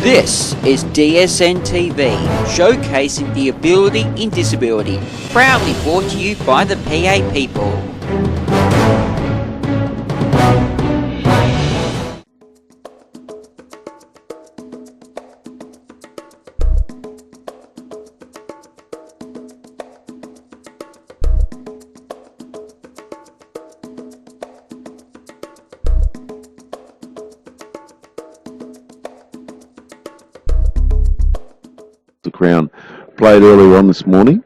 This is Dsntv, showcasing the ability in disability, proudly brought to you by the PA people. The Crown played earlier on this morning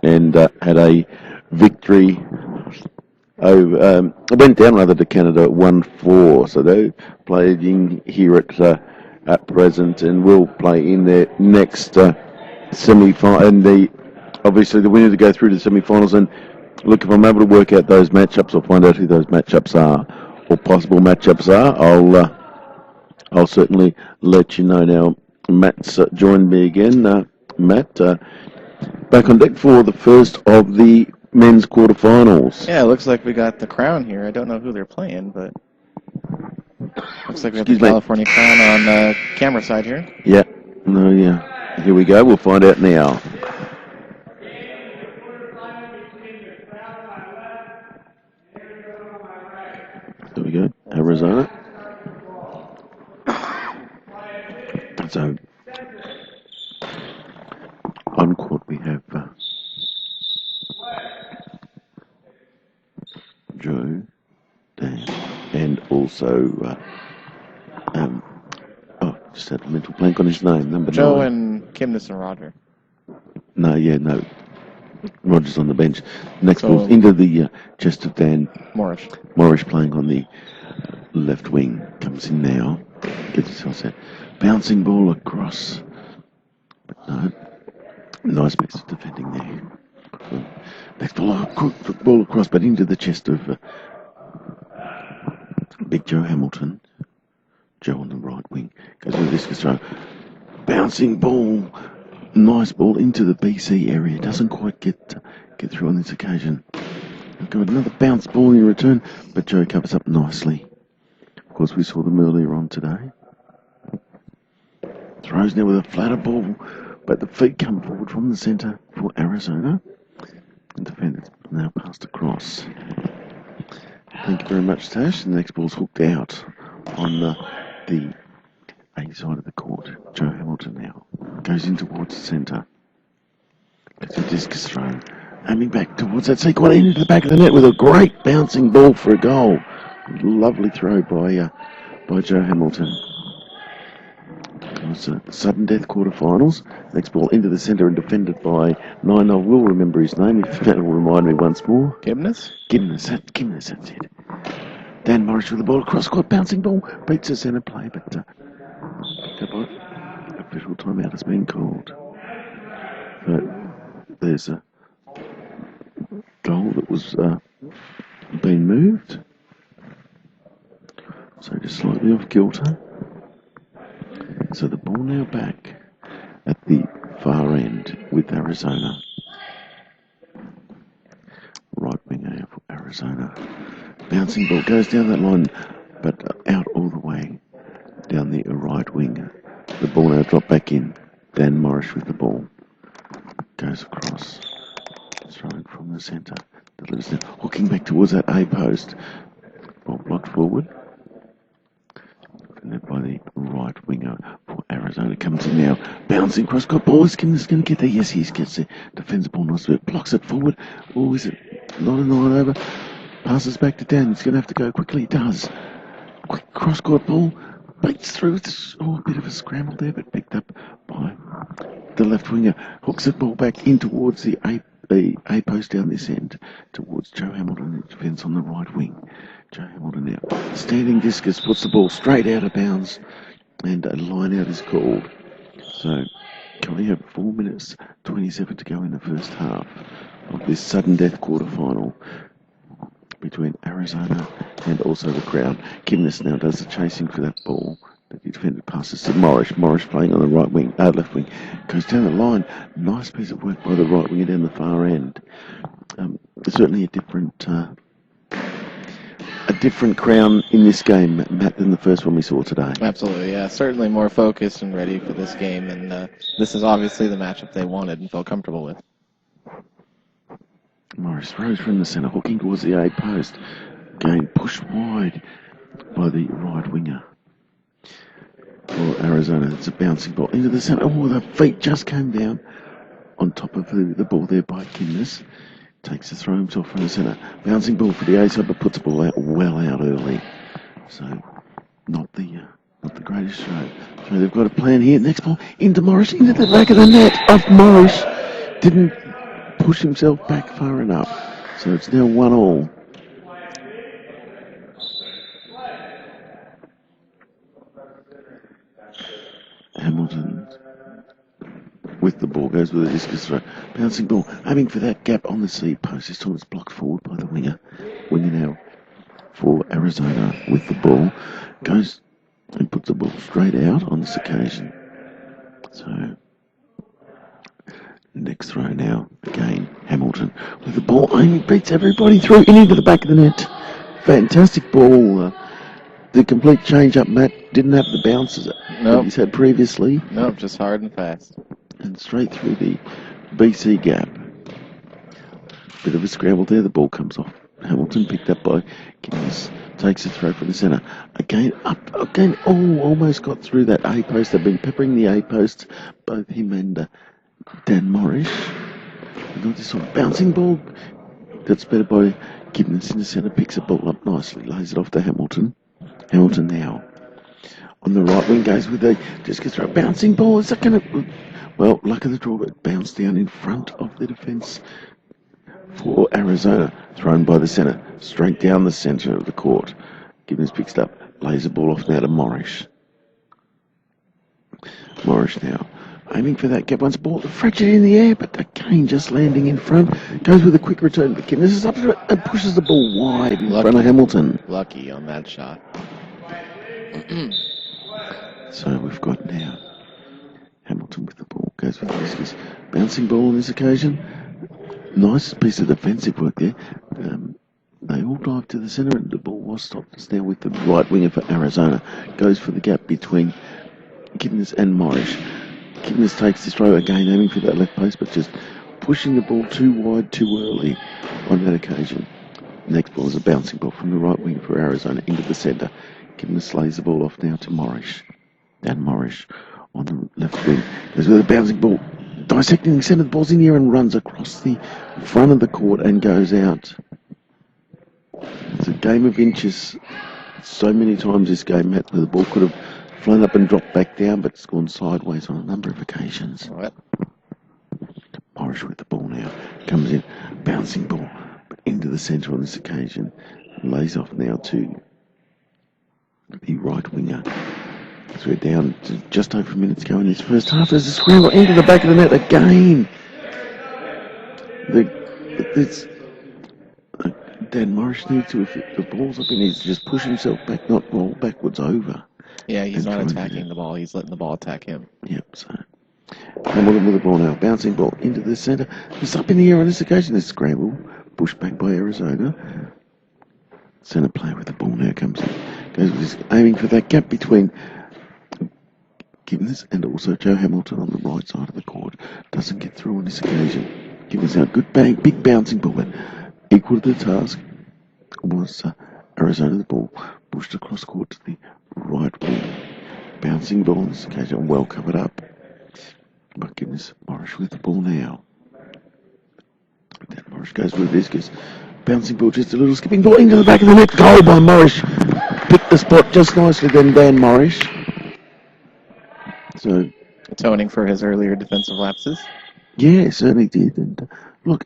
and had a victory over, went down rather to Canada 1-4, so they played in here at present and will play in their next semi-final, and obviously the winner to go through to the semi-finals. And look, if I'm able to work out those matchups or find out who those matchups are or possible matchups are, I'll certainly let you know. Now Matt's joined me again. Matt, back on deck for the first of the men's quarterfinals. Yeah, it looks like we got the Crown here. I don't know who they're playing, but looks like we have the California Crown on the camera side here. Yeah, here we go. We'll find out now. There we go, Arizona. So, on court we have Joe, Dan, and also, just had a mental blank on his name, number Joe 9. and Kimness and Roger. No. Roger's on the bench. Next ball into the chest of Dan. Morris playing on the left wing. Comes in now. Gets himself set. Bouncing ball across. But no. Nice piece of defending there. Next ball across, but into the chest of Big Joe Hamilton. Joe on the right wing. Goes with this throw. Bouncing ball. Nice ball into the BC area. Doesn't quite get through on this occasion. We've got another bounce ball in return, but Joe covers up nicely. Of course, we saw them earlier on today. Throws now with a flatter ball, but the feet come forward from the centre for Arizona. And defenders now passed across. Thank you very much, Tash. The next ball's hooked out on the A side of the court. Joe Hamilton now goes in towards the centre. Gets a discus throw. Aiming back towards that sequence into the back of the net with a great bouncing ball for a goal. Lovely throw by Joe Hamilton. It was a sudden death quarterfinals. Next ball into the centre and defended by 9. I will remember his name if that will remind me once more. Kimness, that's it. Dan Morris with the ball across court, bouncing ball, beats the centre play, but official timeout has been called. But there's a goal that was being moved. So just slightly off kilter. So the ball now back at the far end with Arizona. Right wing out for Arizona. Bouncing ball goes down that line, but out all the way down the right wing. The ball now dropped back in. Dan Morris with the ball. Goes across. Throwing from the centre. Delivers it. Hooking back towards that A post. Ball blocked forward. Defended by the right winger for Arizona. Comes in now. Bouncing cross court. Ball is going to get there. Yes, he gets there. Defends the ball nicely. Blocks it forward. Oh, is it not in the line over? Passes back to Dan. He's going to have to go quickly. He does. Quick cross court ball. Beats through. A bit of a scramble there, but picked up by the left winger. Hooks the ball back in towards the A post down this end towards Joe Hamilton, who defends on the right wing. Joe Hamilton now. Standing discus puts the ball straight out of bounds, and a line out is called. So, currently have 4 minutes 27 to go in the first half of this sudden death quarterfinal between Arizona and also the Crown. Kimness now does the chasing for that ball, but the defender passes to Morris. Morris playing on the right wing, left wing, goes down the line. Nice piece of work by the right winger down the far end. Certainly a different Crown in this game, Matt, than the first one we saw today. Absolutely, yeah. Certainly more focused and ready for this game, and this is obviously the matchup they wanted and felt comfortable with. Morris throws from the centre, hooking towards the A post. Again, pushed wide by the right winger for Arizona. It's a bouncing ball into the centre. Oh, the feet just came down on top of the ball there by Kinnis. Takes the throw himself from the centre. Bouncing ball for the A side, but puts the ball out well out early. So, not the greatest throw. So they've got a plan here. Next ball into Morris, into the back of the net of Morris. Didn't push himself back far enough. So it's now 1-1. Hamilton with the ball goes with a discus throw. Bouncing ball, aiming for that gap on the C post. This time it's blocked forward by the winger. Winger now for Arizona with the ball. Goes and puts the ball straight out on this occasion. So, next throw now. Again, Hamilton with the ball. Aiming, beats everybody through and into the back of the net. Fantastic ball. The complete change up, Matt, didn't have the bounces that he's had previously. Nope, just hard and fast. And straight through the BC gap. Bit of a scramble there. The ball comes off. Hamilton picked up by Guinness. Takes a throw from the centre. Again, up, again. Oh, almost got through that A post. They've been peppering the A post, both him and Dan Morris. Got this one. Bouncing ball. That's better by Guinness in the centre. Picks the ball up nicely. Lays it off to Hamilton. Hamilton now on the right wing goes with a just gets a bouncing ball. Is that going to? Well, luck of the draw, but bounced down in front of the defence for Arizona. Thrown by the centre, straight down the centre of the court. Gibbons picks it up, lays the ball off now to Morris. Morris now aiming for that gap once ball, fractured in the air, but again just landing in front. Goes with a quick return. This is up to it and pushes the ball wide in front of Hamilton. Lucky on that shot. So we've got now Hamilton with the ball. Goes with this bouncing ball on this occasion. Nice piece of defensive work there. They all dive to the centre and the ball was stopped. It's now with the right winger for Arizona. Goes for the gap between Giddens and Morris. Giddens takes this throw again, aiming for that left post, but just pushing the ball too wide too early on that occasion. Next ball is a bouncing ball from the right wing for Arizona into the centre. Giddens slays the ball off now to Morris. Dan Morris on the left wing. Goes with a bouncing ball. Dissecting the centre, the ball's in the air and runs across the front of the court and goes out. It's a game of inches. So many times this game, Matt, where the ball could have flown up and dropped back down, but it's gone sideways on a number of occasions. Right. Morris with the ball now. Comes in, bouncing ball, but into the centre on this occasion. Lays off now to the right winger. So we're down to just over a minute to go in this first half. There's a scramble into the back of the net again. Dan Morris needs to, if the ball's up, he needs to just push himself back, not roll backwards over. Yeah, he's not attacking the ball. He's letting the ball attack him. Yep, so. Hamilton with the ball now. Bouncing ball into the centre. It's up in the air on this occasion. There's a scramble. Pushed back by Arizona. Centre player with the ball now comes in. Goes with his, aiming for that gap between Gibbons and also Joe Hamilton on the right side of the court. Doesn't get through on this occasion. Gibbons out. Good bang. Big bouncing ball. But equal to the task was Arizona. The ball pushed across court to the right wing. Bouncing ball on this occasion. Well covered up. My goodness. Morris with the ball now. Then Morris goes with this. Gets bouncing ball. Just a little skipping ball into the back of the net. Goal by Morris. Picked the spot just nicely then Dan Morris. So, atoning for his earlier defensive lapses. Yeah, certainly did. And look,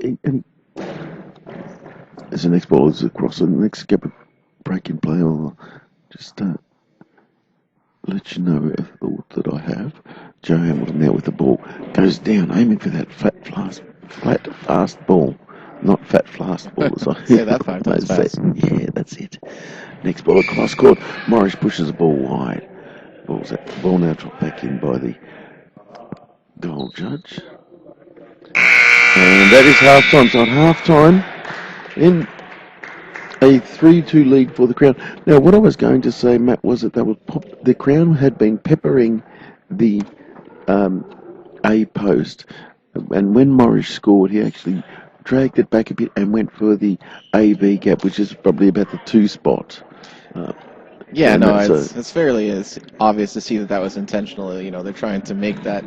as the next ball is across and the next gap of break in play, I'll just let you know a thought that I have. Joe Hamilton now with the ball goes down, aiming for that flat, fast ball. Not fat, fast ball. As I say that 5 times fast. Yeah, that's it. Next ball across court. Morris pushes the ball wide. Ball now dropped back in by the goal judge. And that is half-time. So at half-time, in a 3-2 lead for the Crown. Now, what I was going to say, Matt, was that the Crown had been peppering the A post, and when Morris scored, he actually dragged it back a bit and went for the AB gap, which is probably about the 2 spot. Yeah, no, it's fairly obvious to see that was intentional. You know, they're trying to make that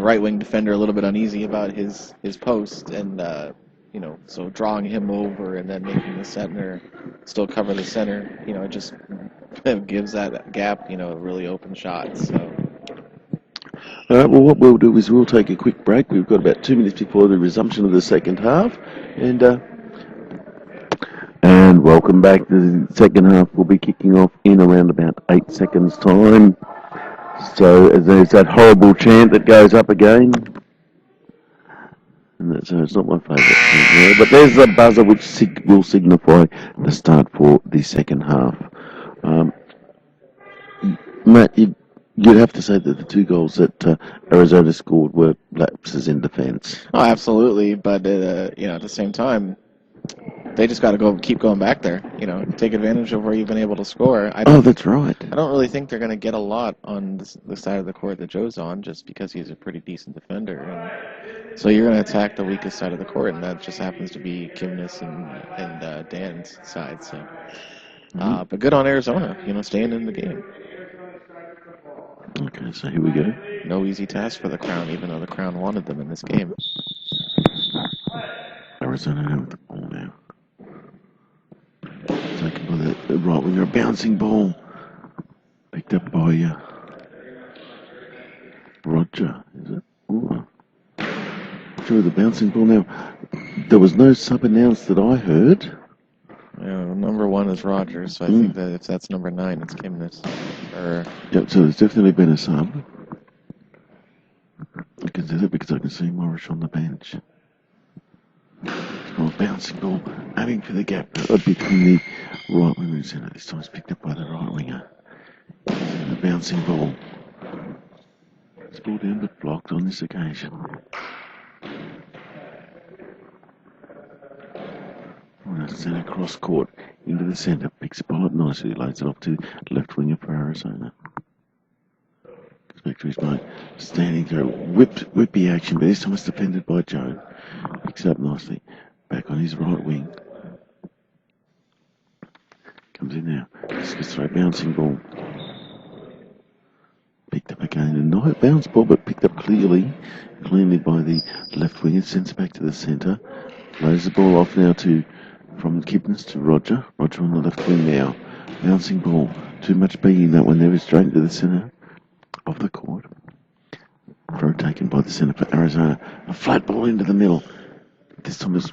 right wing defender a little bit uneasy about his post, and you know, so drawing him over and then making the center still cover the center. You know, it just gives that gap, you know, a really open shot. So. All right, well, what we'll do is we'll take a quick break. We've got about 2 minutes before the resumption of the second half, and welcome back. The second half will be kicking off in around about 8 seconds' time. So there's that horrible chant that goes up again. And it's not my favourite, but there's a buzzer which will signify the start for the second half. Matt, you'd have to say that the 2 goals that Arizona scored were lapses in defence. Oh, absolutely, but you know, at the same time, they just got to keep going back there. You know, take advantage of where you've been able to score. That's right. I don't really think they're going to get a lot on the side of the court that Joe's on, just because he's a pretty decent defender. And so you're going to attack the weakest side of the court, and that just happens to be Kimness and Dan's side. So, but good on Arizona, you know, staying in the game. Okay, so here we go. No easy task for the Crown, even though the Crown wanted them in this game. Arizona now with the ball now. Taken by the right winger, a bouncing ball. Picked up by Roger, is it? Ooh. Sure, the bouncing ball now. There was no sub announced that I heard. Yeah, number 1 is Rogers, so I think that if that's number 9, it's Kimness. Yep, so there's definitely been a sub. I can see that because I can see Morris on the bench. Small bouncing ball, aiming for the gap between the right winger and centre. This time it's picked up by the right winger. And the bouncing ball. It's ball down but blocked on this occasion. Centre cross court into the centre, picks the ball up nicely, lays it off to left winger for Arizona. Goes back to his mate, standing through, whippy action, but this time it's defended by Joe. Picks it up nicely, back on his right wing. Comes in now, discus throw, bouncing ball. Picked up again, a nice bounce ball, but picked up cleanly by the left winger, sends it back to the centre. Lays the ball off now from Kipnis to Roger. Roger on the left wing now. Bouncing ball. Too much beating that one there is straight into the centre of the court. Throw taken by the centre for Arizona. A flat ball into the middle. This time was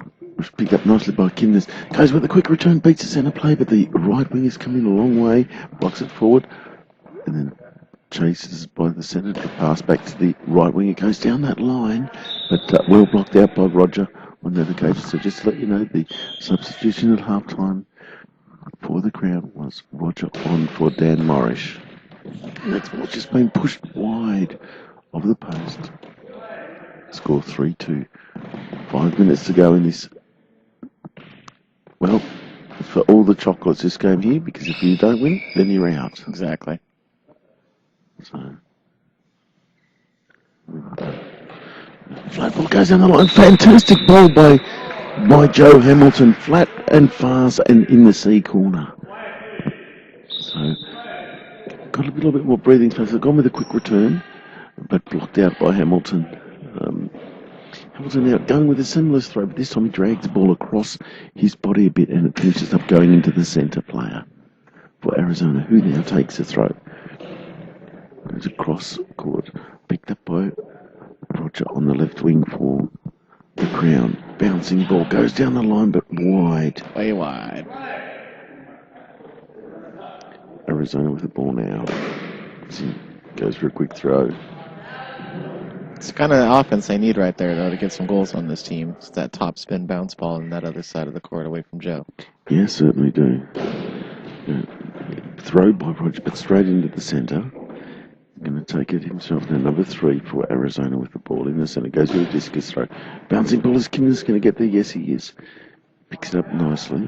picked up nicely by Kipnis. Goes with a quick return, beats the centre play, but the right wing is coming a long way. Blocks it forward. And then chases by the centre to pass back to the right wing. It goes down that line, but well blocked out by Roger on that occasion. So just to let you know, the substitution at halftime for the Crown was Roger on for Dan Morris. Next ball just been pushed wide of the post. Score 3-2. 5 minutes to go in this. Well, for all the chocolates this game here, because if you don't win, then you're out. Exactly. So, flat ball goes down the line. Fantastic ball by Joe Hamilton. Flat and fast and in the C corner. So, got a little bit more breathing space. They've gone with a quick return, but blocked out by Hamilton. Hamilton now going with a similar throw, but this time he drags the ball across his body a bit and it finishes up going into the centre player for Arizona, who now takes the throw. Goes across court, picked up by Roger on the left wing for the Crown. Bouncing ball goes down the line but wide. Way wide. Arizona with the ball now. Goes for a quick throw. It's the kind of offense they need right there, though, to get some goals on this team. It's that top spin bounce ball on that other side of the court away from Joe. Yeah, certainly do. Throw by Roger, but straight into the centre. Going to take it himself now. Number 3 for Arizona with the ball in the centre. Goes with a discus throw. Bouncing ball. Is Kim's going to get there? Yes, he is. Picks it up nicely.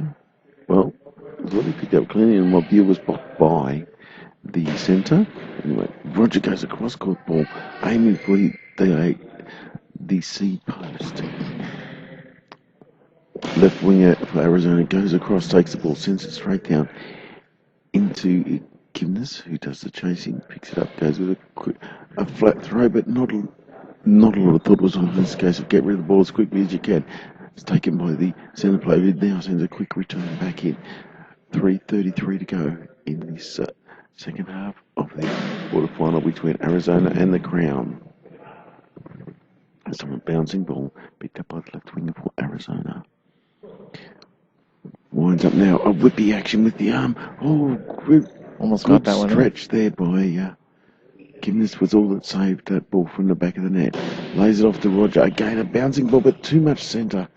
Well, it was really picked up cleanly, and my view was blocked by the centre. Anyway, Roger goes across court ball, aiming for the C post. Left winger for Arizona goes across, takes the ball, sends it straight down into Gimnes, who does the chasing, picks it up, goes with a flat throw, but not a lot of thought was on this case of get rid of the ball as quickly as you can. It's taken by the centre player, who now sends a quick return back in. 3:33 to go in this second half of the quarterfinal between Arizona and the Crown. Someone bouncing ball picked up by the left winger for Arizona. Winds up now, a whippy action with the arm. Oh, almost got that one. Stretch there by Gimnes was all that saved that ball from the back of the net. Lays it off to Roger. Again, a bouncing ball, but too much centre.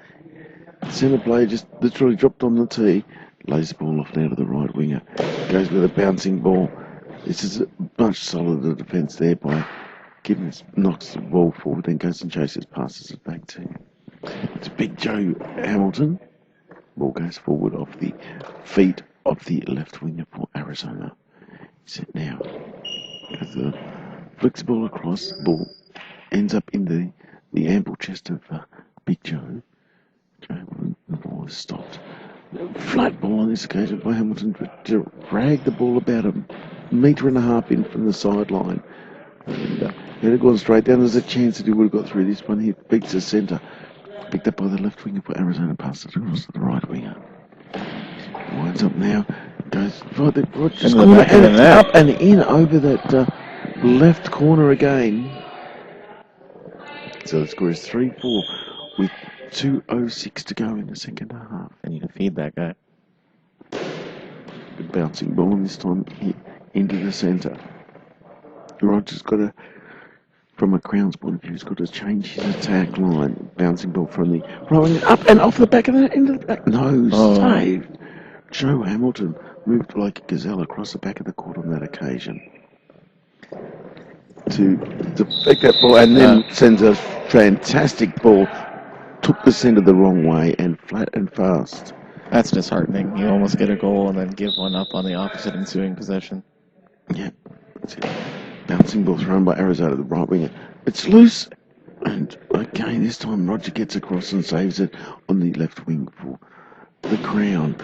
Centre player just literally dropped on the tee. Lays the ball off now to the right winger. Goes with a bouncing ball. This is a much solider defence there by Gimnes. Knocks the ball forward, then goes and chases, passes it back to it's Big Joe Hamilton. Ball goes forward off the feet of the left winger for Arizona. Set now. Flicks the ball across. Ball ends up in the ample chest of Big Joe. The ball is stopped. Flat ball on this occasion by Hamilton, but dragged the ball about a metre and a half in from the sideline. And had it gone straight down, there's a chance that he would have got through this one. He beats the centre. Picked up by the left winger for Arizona, passes it across to the right winger. Winds up now, goes for the Rogers corner, and it's up and in over that left corner again. So the score is 3-4 with 2:06 to go in the second half. I need to feed that guy. Good bouncing ball, and this time into the centre. Rogers got to, from a Crown's point of view, he's got to change his attack line. Bouncing ball from the right up and off the back of the into the back. No, saved. Joe Hamilton moved like a gazelle across the back of the court on that occasion to deflect that ball, and then sends a fantastic ball. Took the centre the wrong way and flat and fast. That's disheartening. You almost get a goal and then give one up on the opposite ensuing possession. Yeah, that's it. Bouncing ball thrown by Arizona, the right winger. It's loose, and again this time Roger gets across and saves it on the left wing for the Crown.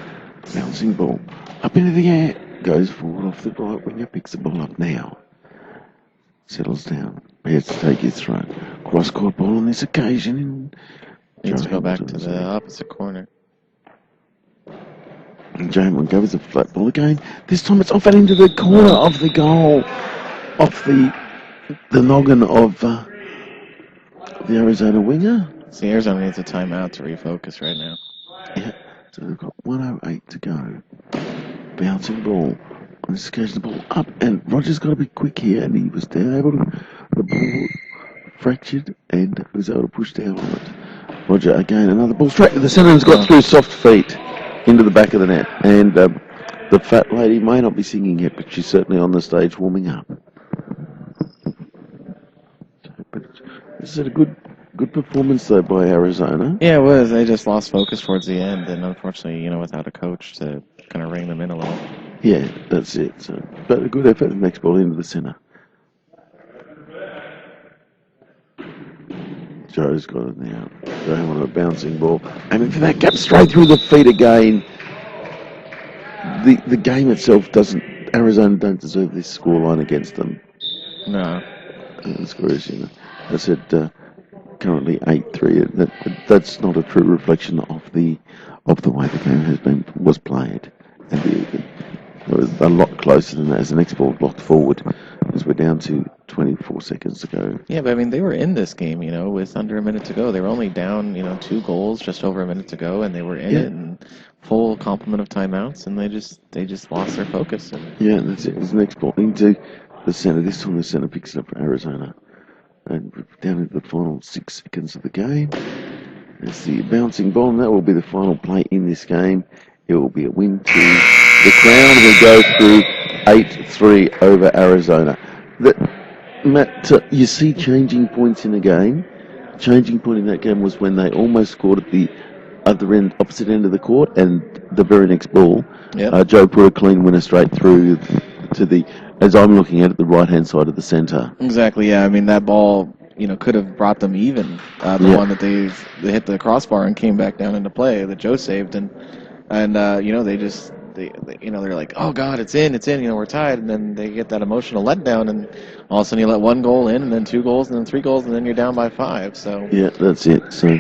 Bouncing ball up into the air, goes forward off the right winger, picks the ball up now. Settles down, prepares to take his throw. Cross court ball on this occasion. Needs to go back to the opposite corner. And Jamon goes a flat ball again. This time it's off and into the corner of the goal. Off the noggin of the Arizona winger. See, Arizona needs a timeout to refocus right now. Yeah, so they've got 1:08 to go. Bouncing ball. On this occasion, the ball up, and Roger's got to be quick here, and he was there able to. The ball fractured, and was able to push down on it. Roger again, another ball straight to the centre, and has got through soft feet into the back of the net. And the fat lady may not be singing yet, but she's certainly on the stage warming up. But this is a good performance though by Arizona. Yeah, it was. They just lost focus towards the end, and unfortunately, without a coach to kind of ring them in a little. Yeah, that's it. So, but a good effort. The next ball into the centre. Joe's got it now. Joe on a bouncing ball. Aiming for that gap straight through the feet again. The game itself doesn't. Arizona don't deserve this scoreline against them. No. The score is, I said currently 8-3. That's not a true reflection of the way the game was played. And it was a lot closer than that as the next ball blocked forward, as we're down to 24 seconds to go. Yeah, but I mean, they were in this game, with under a minute to go. They were only down, 2 goals just over a minute to go, and they were in it in full complement of timeouts, and they just lost their focus. Yeah, that's it. It's the next ball into the centre. This time the centre picks it up for Arizona. And down into the final 6 seconds of the game. It's the bouncing ball, and that will be the final play in this game. It will be a win to the Crown, who go through 8-3 over Arizona. Matt, you see changing points in the game. Changing point in that game was when they almost scored at the other end, opposite end of the court, and the very next ball, Yep. Joe put a clean winner straight through to the, as I'm looking at it, the right-hand side of the centre. Exactly, yeah. I mean, that ball, could have brought them even. The one that they hit the crossbar and came back down into play that Joe saved. And they're like, oh, God, it's in, we're tied. And then they get that emotional letdown, and all of a sudden you let one goal in, and then 2 goals, and then 3 goals, and then you're down by 5. So yeah, that's it. So,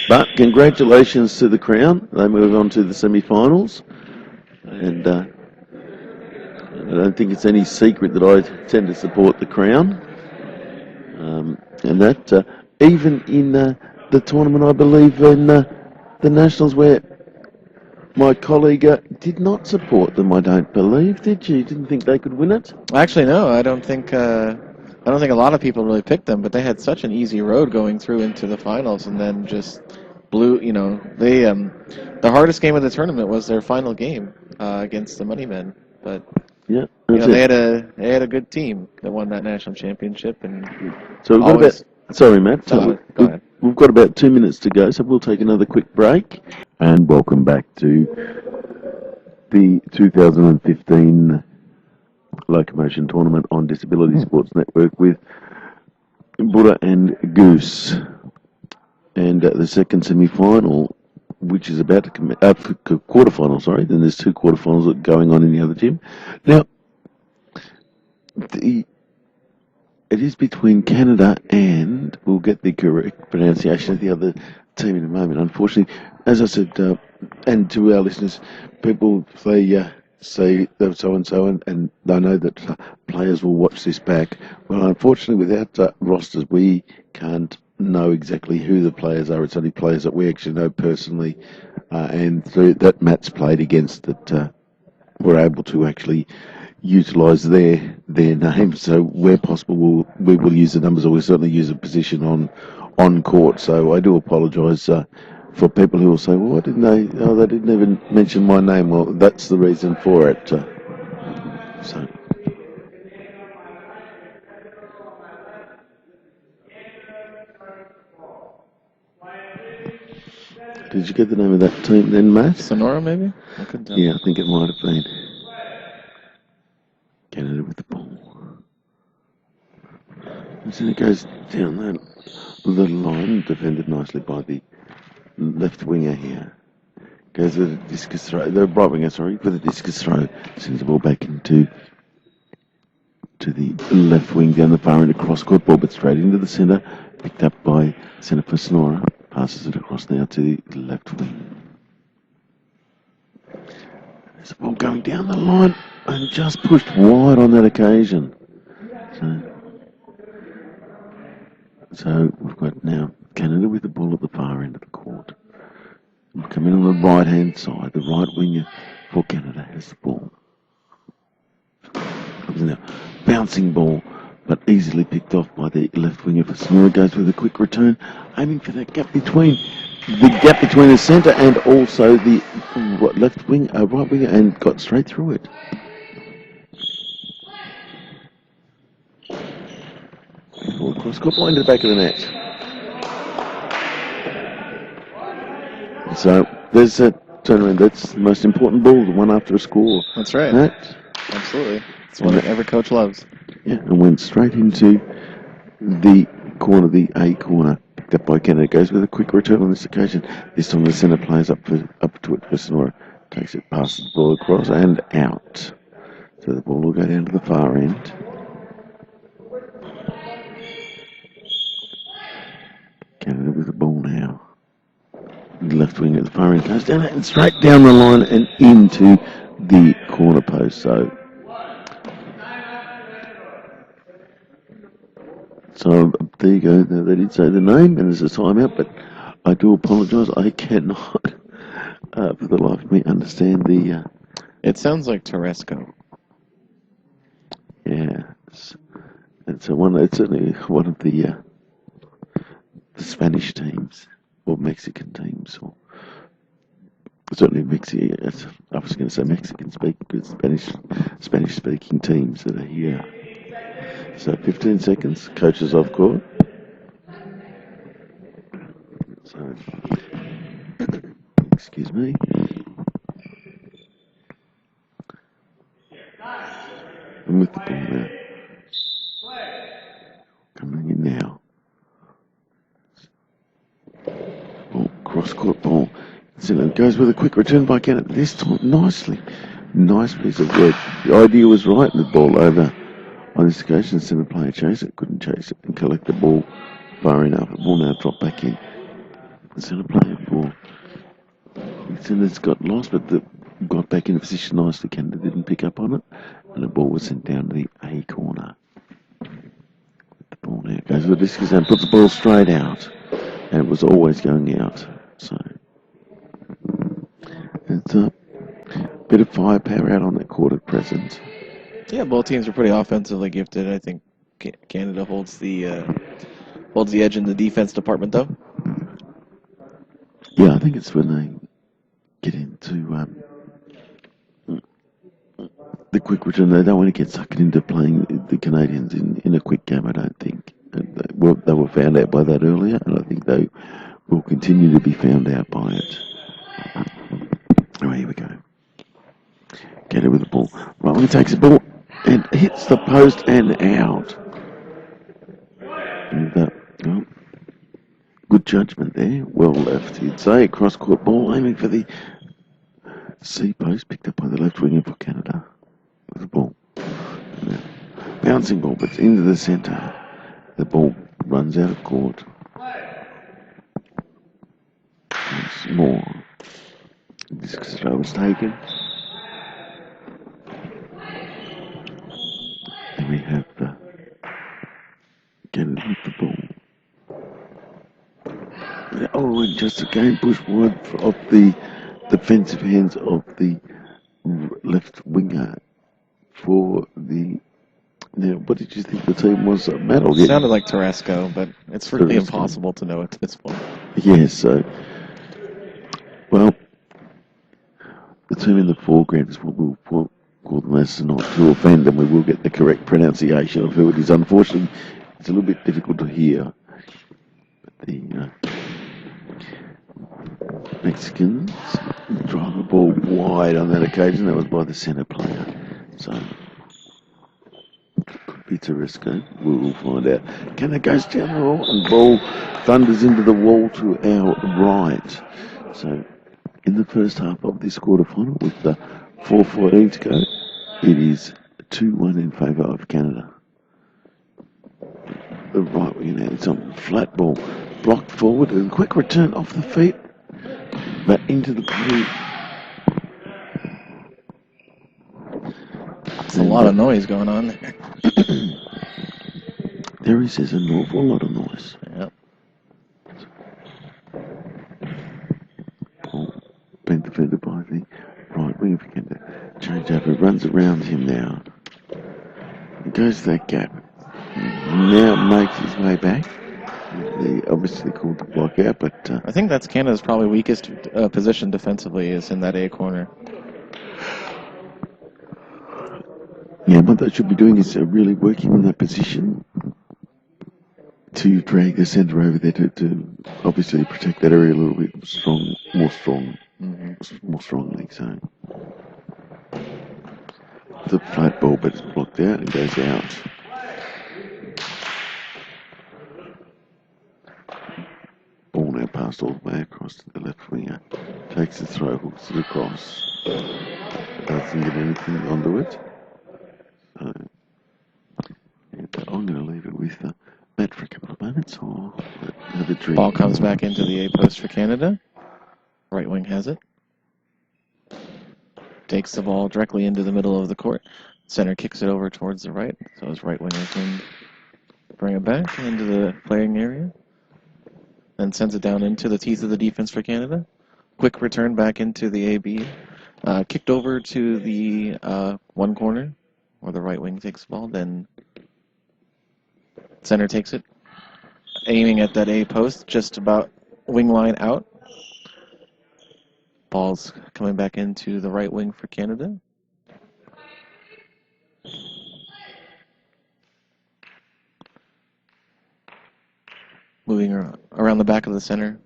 but congratulations to the Crown. They move on to the semi-finals. And I don't think it's any secret that I tend to support the Crown. And that, even in the tournament, I believe, in the Nationals, where my colleague did not support them, I don't believe, did you? Didn't think they could win it? Actually, no, I don't think a lot of people really picked them, but they had such an easy road going through into the finals, and then just blew. They the hardest game of the tournament was their final game against the Moneymen, but yeah, they had a good team that won that national championship, and so we've got about. Sorry, Matt. Go ahead. We've got about 2 minutes to go, so we'll take another quick break. And welcome back to the 2015 Locomotion Tournament on Disability Sports Network with Buddha and Goose. And the second semi-final, which is about to come, quarterfinal, sorry. Then there's 2 quarterfinals going on in the other gym. Now, it is between Canada and, we'll get the correct pronunciation of the other team in a moment. Unfortunately, as I said, and to our listeners, people say they're so-and-so, and they know that players will watch this back. Well, unfortunately, without rosters, we can't know exactly who the players are. It's only players that we actually know personally, and that Matt's played against that we're able to actually utilise their names. So where possible, we will use the numbers, or we'll certainly use a position on court. So I do apologise for people who will say, well, why didn't they? Oh, they didn't even mention my name. Well, that's the reason for it. So. Did you get the name of that team then, Matt? Sonora, maybe? I couldn't tell. Yeah, I think it might have been. Canada with the ball. And so it goes down that little line, defended nicely by the left winger here. Goes with a discus throw, the right winger, sorry, with a discus throw. Sends the ball back into the left wing down the far end, across court ball, but straight into the centre. Picked up by centre for Sonora. Passes it across now to the left wing. There's the ball going down the line and just pushed wide on that occasion. So we've got now Canada with the ball at the far end of the court. We'll come in on the right hand side. The right winger for Canada has the ball. Comes now, bouncing ball, but easily picked off by the left winger for Sonora. Goes with a quick return, aiming for that gap between the centre and also the left wing, right winger, and got straight through it. Ball across, got ball into the back of the net. So there's that turnaround. That's the most important ball, the one after a score. That's right. That, absolutely. It's what every coach loves. Yeah, and went straight into the corner, the A corner. Picked up by Canada. Goes with a quick return on this occasion. This time the centre plays up to it for Sonora. Takes it, passes the ball across and out. So the ball will go down to the far end. Canada with the ball now. The left wing at the far end goes down and straight down the line and into the corner post. So there you go. They did say the name, and there's a timeout, but I do apologise. I cannot, for the life of me, understand the. It sounds like Terresco. Yeah, it's certainly one of the Spanish teams or Mexican teams, or certainly Mexican. I was going to say Mexican speaking, because Spanish speaking teams that are here. So 15 seconds, coaches off court. So to me. And with the ball now. Coming in now. Ball, cross-court ball. Zilla goes with a quick return by Kennett. This time, nicely. Nice piece of work. The idea was right. The ball over on this occasion. The centre player chase it. Couldn't chase it and collect the ball far enough. The ball now dropped back in. The centre player for Centre's got lost, but got back in position nicely. Canada didn't pick up on it. And the ball was sent down to the A corner. The ball now goes with the discus and puts the ball straight out. And it was always going out. So it's a bit of firepower out on that court at present. Yeah, both teams are pretty offensively gifted. I think Canada holds the edge in the defense department, though. Yeah, I think it's when they get into the quick return. They don't want to get sucked into playing the Canadians in a quick game, I don't think. Well, they were found out by that earlier, and I think they will continue to be found out by it. Oh, here we go. Get it with the ball. Rowling takes the ball and hits the post and out. And well, good judgment there. Well left, you'd say. Cross-court ball aiming for the C post, picked up by the left winger for Canada. With the ball. Bouncing ball, but into the centre. The ball runs out of court. Once more. This throw was taken. And we have Canada with the ball. Oh, and just again push wide of the defensive hands of the left winger for the. Now, what did you think the team was? Matt? It sounded like Tarasco, but it's really impossible to know at this point. Yes, so. Well, the team in the foreground is what we'll call them as, not to offend them. We will get the correct pronunciation of who it is. Unfortunately, it's a little bit difficult to hear. But the Mexicans drive the ball wide on that occasion. That was by the centre player. So, could be Tarasco. We will find out. Canada goes down the wall and ball thunders into the wall to our right. So, in the first half of this quarterfinal, with the 4:14 to go, it is 2-1 in favour of Canada. The right wing now, it's on flat ball, blocked forward, and quick return off the feet, but into the blue. There's a lot of noise going on there. There is an awful lot of noise. Yep. Ball been defended by the right wing for Canada. Change over, runs around him now. He goes to that gap. Now makes his way back. They obviously called the block out, but I think that's Canada's probably weakest position defensively is in that A corner. yeah, what they should be doing is really working on that position to drag the centre over there to obviously protect that area a little bit more strongly. So the flat ball, but it's blocked out and goes out. Ball now passed all the way across to the left winger. Takes the throw, hooks it across. Doesn't get anything onto it. So, I'm going to leave it with Matt for a couple of moments. Or have a drink. Ball comes back into the A post for Canada. Right wing has it. Takes the ball directly into the middle of the court. Center kicks it over towards the right. So his right winger can bring it back into the playing area. Then sends it down into the teeth of the defense for Canada. Quick return back into the AB. Kicked over to the one corner where the right wing takes the ball. Then center takes it. Aiming at that A post, just about wing line out. Ball's coming back into the right wing for Canada. Moving around the back of the center.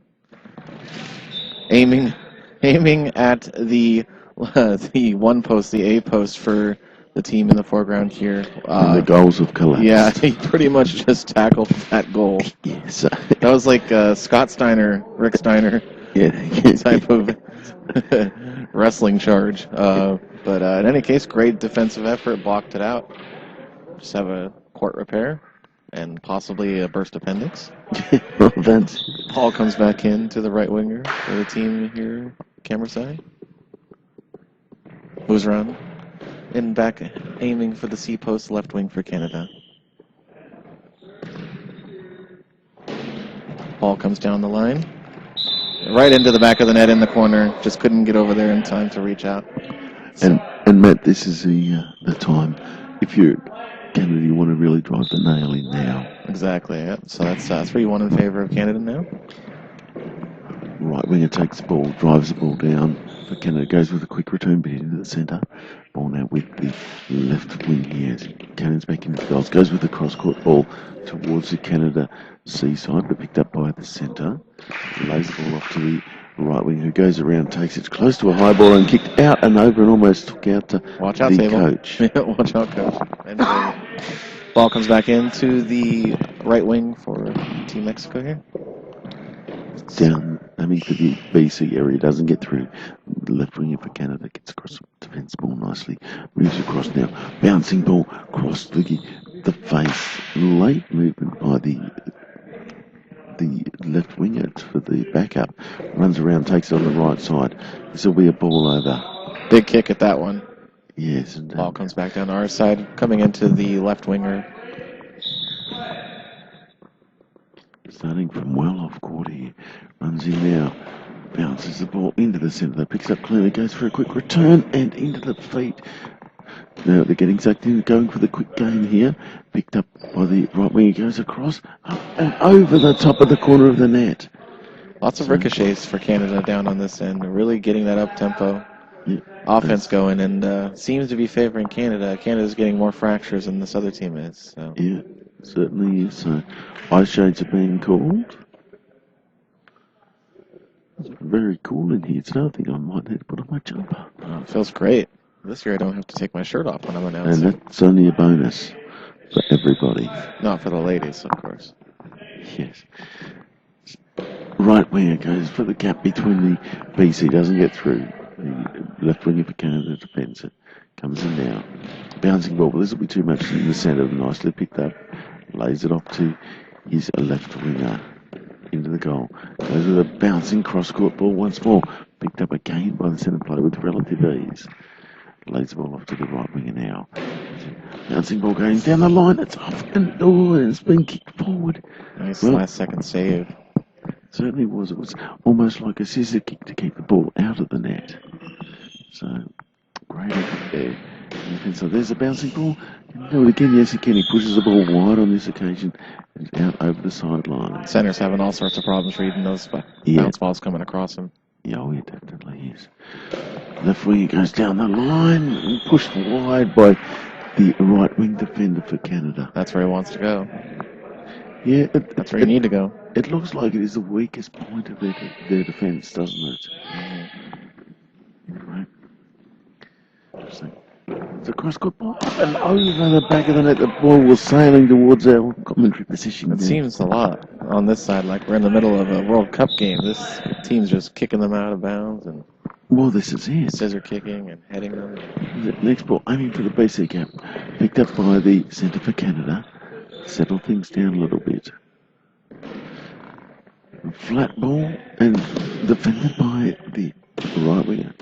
Aiming aiming at the one post, the A post for the team in the foreground here. And the goals have collapsed. Yeah, he pretty much just tackled that goal. Yes. That was like Scott Steiner, Rick Steiner type of wrestling charge. But in any case, great defensive effort, blocked it out. Just have a port repair and possibly a burst appendix. Well, that's... Paul comes back in to the right winger for the team here, camera side. Moves around and back, aiming for the C post, left wing for Canada. Paul comes down the line, right into the back of the net in the corner. Just couldn't get over there in time to reach out. And Matt, this is the time. If you're Canada, you want to really drive the nail in now. Exactly. Yeah. So that's 3-1 in favor of Canada now. Right winger takes the ball, drives the ball down for Canada, goes with a quick return bit into the centre. Ball now with the left wing here. Cannon's back into the goals, goes with the cross-court ball towards the Canada C-side, but picked up by the centre. Lays the ball off to the right wing, who goes around, takes it close to a high ball and kicked out and over and almost took out the Watch out, table. coach. Watch out, coach. And ball comes back into the right wing for Team Mexico here. Down, to the BC area, doesn't get through. The left winger for Canada gets across the defence ball nicely. Moves across now. Bouncing ball across the face. Late movement by the left winger for the backup. Runs around, takes it on the right side. This will be a ball over. Big kick at that one. Yes. And, ball comes back down to our side, coming into the left winger. Starting from well off court here. Runs in now. Bounces the ball into the centre. Picks up cleanly, goes for a quick return and into the feet. Now they're getting sucked in, going for the quick game here. Picked up by the right wing. He goes across, up and over the top of the corner of the net. Lots of ricochets for Canada down on this end. Really getting that up-tempo offense going, and seems to be favoring Canada. Canada's getting more fractures than this other team is. So. Yeah, certainly is. So, ice shades are being called. It's very cool in here. It's another thing I might need to put on my jumper. Oh, it feels great. This year I don't have to take my shirt off when I'm announcing. And that's only a bonus for everybody. Not for the ladies, of course. Yes. Right winger goes for the gap between the BC, doesn't get through. The left winger for Canada defends it. Comes in now. Bouncing ball, but this will be too much in the centre. Nicely picked up. Lays it off to his left winger. Into the goal. Goes with a bouncing cross-court ball once more. Picked up again by the centre player with relative ease. Lays the ball off to the right winger now. Bouncing ball going down the line. It's off and it's been kicked forward. Nice last-second save. Certainly was. It was almost like a scissor kick to keep the ball out of the net. So, great effort there. And so there's a bouncing ball. And do it again. Yes, he can. He pushes the ball wide on this occasion. And out over the sideline. Center's having all sorts of problems reading those bounce balls coming across him. Yeah, oh, yeah, definitely is. Left wing goes down the line and pushed wide by the right wing defender for Canada. That's where he wants to go. Yeah, that's where you need to go. It looks like it is the weakest point of their defence, doesn't it? Right. It's a cross-court ball and over the back of the net. The ball was sailing towards our commentary position. It seems a lot on this side, like we're in the middle of a World Cup game. This team's just kicking them out of bounds and this is it. Scissor kicking and heading them. Next ball, aiming for the BC gap. Picked up by the centre for Canada. Settle things down a little bit. Flat ball and defended by the right winger.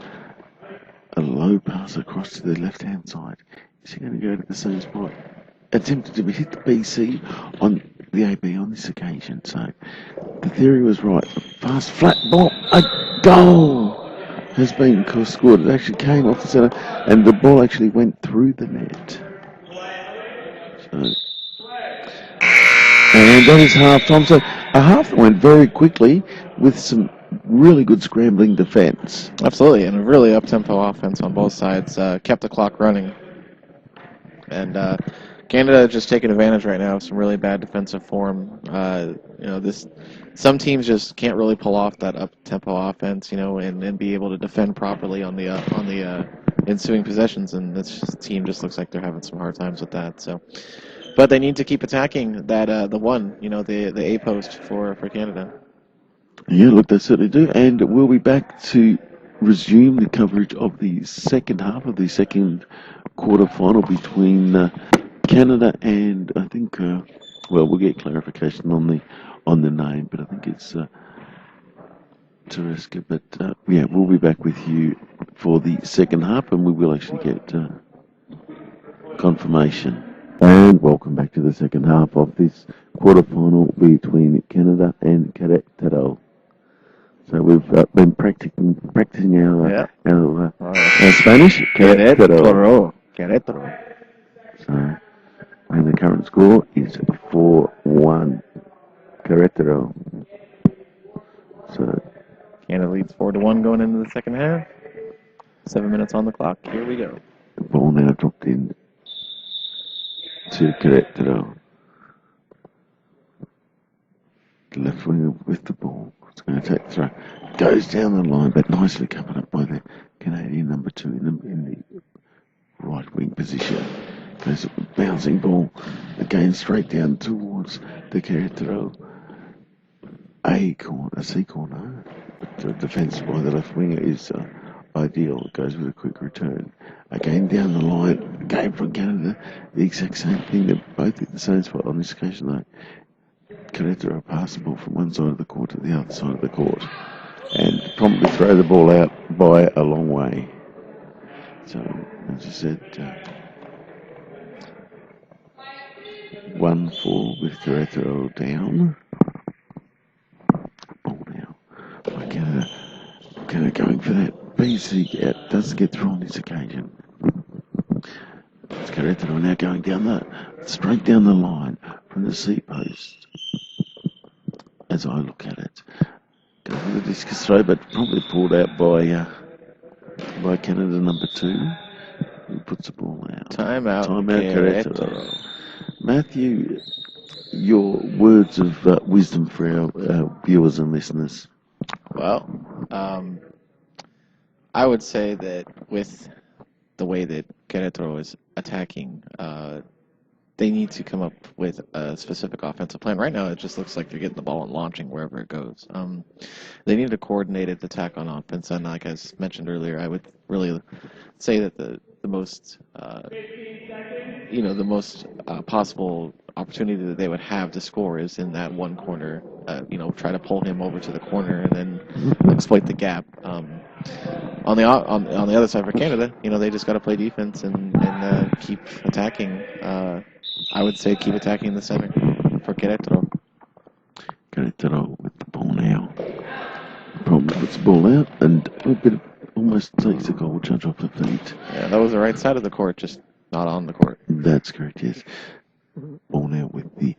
A low pass across to the left-hand side. Is he going to go to the same spot? Attempted to hit the BC on the AB on this occasion. So the theory was right. Fast, flat ball. A goal has been scored. It actually came off the centre and the ball actually went through the net. And that is half-time. So a half that went very quickly with some really good scrambling defence. Absolutely, and a really up-tempo offense on both sides. Kept the clock running. And Canada just taking advantage right now of some really bad defensive form. Some teams just can't really pull off that up-tempo offense, and be able to defend properly on the ensuing possessions. And team just looks like they're having some hard times with that. So, but they need to keep attacking that the A post for Canada. Yeah, look, they certainly do. And we'll be back to resume the coverage of the second half of the second quarter final between Canada and I think, we'll get clarification on the name, but I think it's Tereska. But yeah, we'll be back with you for the second half, and we will actually get confirmation. And welcome back to the second half of this quarterfinal between Canada and Querétaro. So we've been practicing our Spanish. Querétaro. So, and the current score is 4-1 Querétaro. So Canada leads 4-1 going into the second half. 7 minutes on the clock. Here we go. the ball now dropped in to Querétaro. The left winger with the ball. It's going to take the throw. Goes down the line, but nicely covered up by the Canadian number 2 in the right wing position. Goes a bouncing ball again straight down towards the Querétaro C corner. But the defence by the left winger is ideal. It goes with a quick return. Again down the line, again from Canada. The exact same thing. They're both at the same spot on this occasion though. Querétaro pass the ball from one side of the court to the other side of the court and promptly throw the ball out by a long way. So, as I said, 1-4 with Querétaro down. Ball now by Canada. Canada going for that BC out. Doesn't get through on this occasion. It's Querétaro now going straight down the line from the C post. As I look at it, goes with a discus throw, but probably pulled out by Canada number 2, who puts the ball out. Timeout Querétaro. Matthew, your words of wisdom for our viewers and listeners. Well, I would say that with the way that Querétaro is attacking, they need to come up with a specific offensive plan. Right now, it just looks like they're getting the ball and launching wherever it goes. They need a coordinated attack on offense, and like I mentioned earlier, I would really say that the most possible opportunity that they would have to score is in that one corner. Try to pull him over to the corner and then exploit the gap. On the other side for Canada, they just got to play defense and keep attacking. I would say keep attacking the center for Querétaro. Querétaro with the ball now. Probably puts the ball out and a bit almost takes the goal judge off the feet. Yeah, that was the right side of the court, just not on the court. That's correct, yes. Ball now with the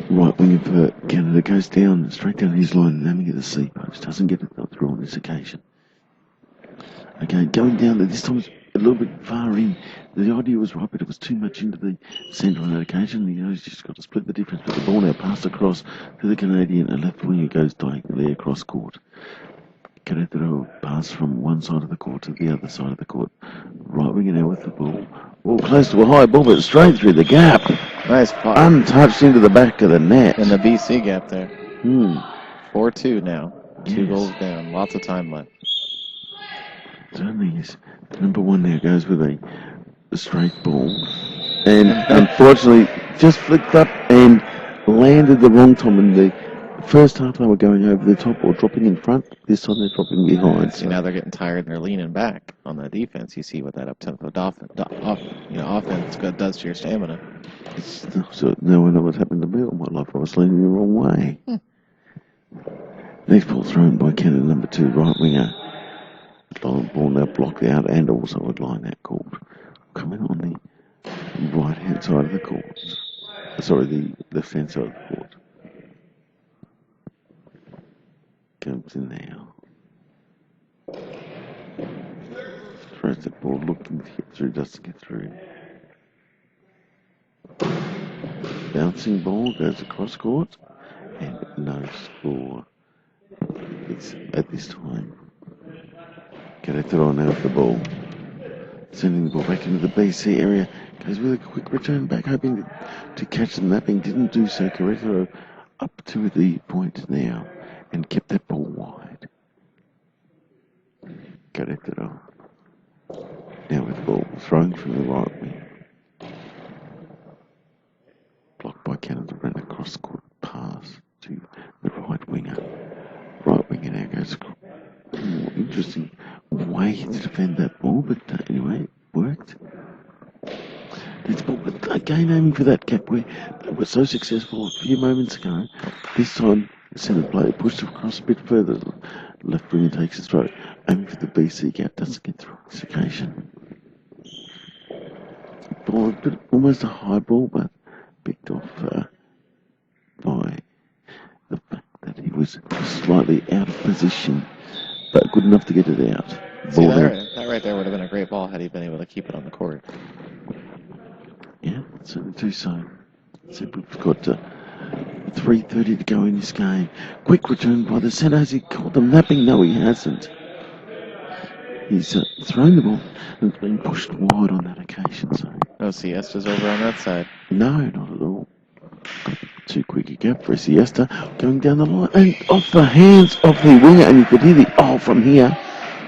right wing for Canada. Goes down, straight down his line and aiming at the C post. Doesn't get it through on this occasion. Again, going down there, this time it's a little bit far in. The idea was right, but it was too much into the centre on that occasion. He's just got to split the difference. But the ball now passed across to the Canadian, and left winger goes diagonally across court. Querétaro pass from one side of the court to the other side of the court. Right winger now with the ball. Ball close to a high ball, but straight through the gap. Nice pot. Untouched into the back of the net. And the BC gap there. 4-2 now. Two goals down. Lots of time left. Certainly is. Number 1 now goes with a straight ball. And unfortunately, just flicked up and landed the wrong time. In the first half, they were going over the top or dropping in front. This time, they're dropping behind. See, now they're getting tired and they're leaning back on the defense. You see what that up-tempo offense does to your stamina. So now I know what's happened to me all my life. I was leaning the wrong way. Next ball thrown by Canada number 2, right winger. Ball now blocked out and also a line out called. Coming on the right hand side of the court. Sorry, the left hand side of the court. Comes in now. Throws the ball looking to get through, doesn't get through. bouncing ball goes across court, and no score. It's at this time. Querétaro now with the ball. Sending the ball back into the BC area. Goes with a quick return back, hoping to catch the napping. Didn't do so. Querétaro up to the point now and kept that ball wide. Querétaro now with the ball thrown from the right wing. Blocked by Canada, ran across court pass to the right winger. Right winger now goes more interesting way to defend that ball, but anyway, it worked. That's ball, but again aiming for that gap where they were so successful a few moments ago. This time, the centre player pushed across a bit further. Left winger takes his throw, aiming for the BC gap, doesn't get through this occasion. Ball, but almost a high ball, but picked off by the fact that he was slightly out of position, but good enough to get it out. See, that right there would have been a great ball had he been able to keep it on the court. Yeah, certainly do so. So we've got 3:30 to go in this game. Quick return by the centre. Has he caught them napping? No, he hasn't. He's thrown the ball and it's been pushed wide on that occasion. So no siestas over on that side. No, not at all. Too quick a gap for Siesta. Going down the line and off the hands of the winger, and you could hear the from here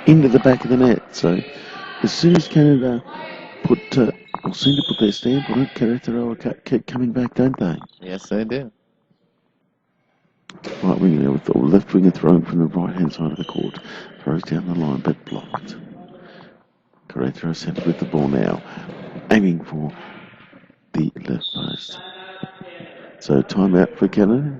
into the back of the net. So as soon as Canada seem to put their stamp on it, Querétaro keep coming back, don't they? Yes, they do. Right winger now with the left winger thrown from the right hand side of the court. Throws down the line, but blocked. Querétaro centre with the ball now, aiming for the left post. So timeout for Canada.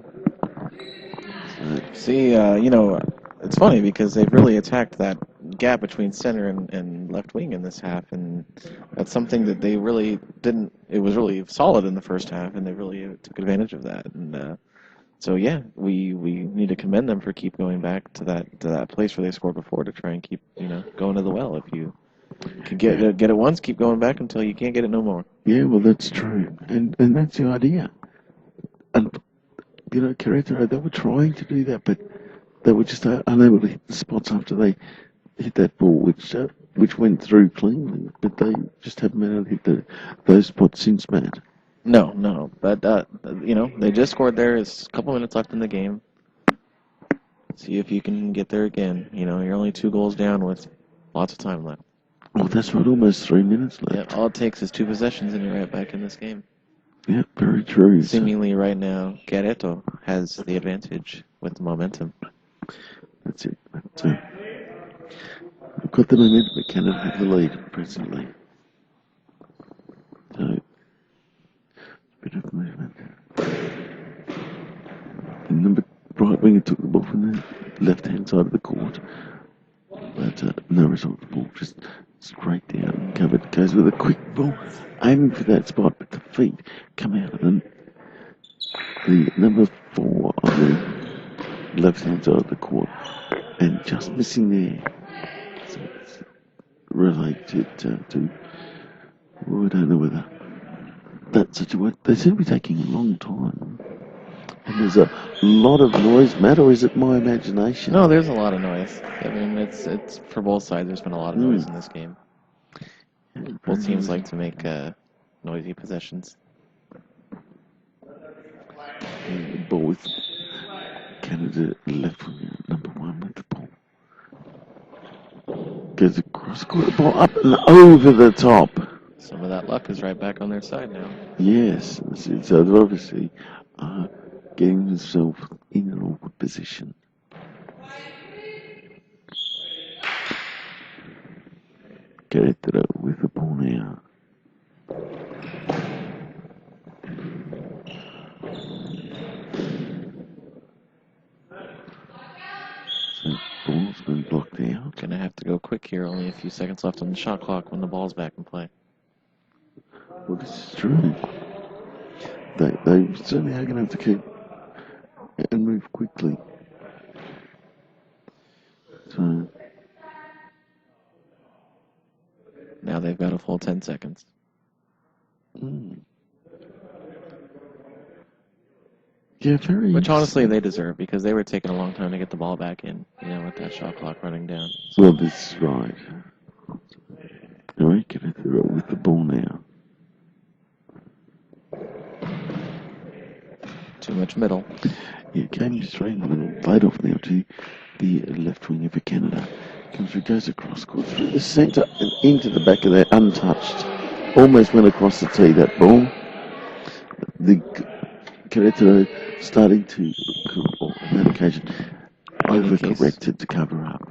See, it's funny because they've really attacked that gap between center and left wing in this half, and that's something that they really didn't. It was really solid in the first half, and they really took advantage of that. And so, yeah, we need to commend them for keep going back to that place where they scored before to try and keep going to the well. If you can get it once, keep going back until you can't get it no more. Yeah, well, that's true, and that's the idea. And Querétaro, they were trying to do that, but they were just unable to hit the spots after they hit that ball, which went through cleanly. But they just haven't been able to hit those spots since, Matt. No, but they just scored there. There's a couple minutes left in the game. See if you can get there again. You're only 2 goals down with lots of time left. Oh, that's right, almost 3 minutes left. Yeah, all it takes is 2 possessions and you're right back in this game. Yeah, very true. Seemingly right now, Querétaro has the advantage with the momentum. That's it. We've got the momentum, but Canada have the lead presently. So, a bit of movement. The number right winger took the ball from the left-hand side of the court, but no result. The ball just straight down and covered. Goes with a quick ball, aiming for that spot, but the feet come out of them. The number 4 on the left-hand side of the court, and just missing there. So it's related to I don't know whether that's such a word. They seem to be taking a long time. And there's a lot of noise, Matt, or is it my imagination? No, there's a lot of noise. I mean, it's for both sides. There's been a lot of noise in this game. Both teams like to make noisy possessions. The ball with Canada left winger, number 1 with the ball. Goes across, caught the ball up and over the top. Some of that luck is right back on their side now. Yes, so they're obviously getting themselves in an awkward position. Querétaro with the ball now. So ball's been blocked out. Gonna have to go quick here. Only a few seconds left on the shot clock when the ball's back in play. Well, this is true. They certainly are going to have to keep and move quickly. So now they've got a full 10 seconds. Yeah, very. Which honestly they deserve, because they were taking a long time to get the ball back in, with that shot clock running down. So. Well, that's right. All right, get it through with the ball now. Too much middle. Yeah, came straight in the middle, played off now to the left winger for Canada. Comes through, goes across court through the centre and into the back of there, untouched. Almost went across the tee, that ball. The Querétaro starting to, on that occasion, overcorrected to cover up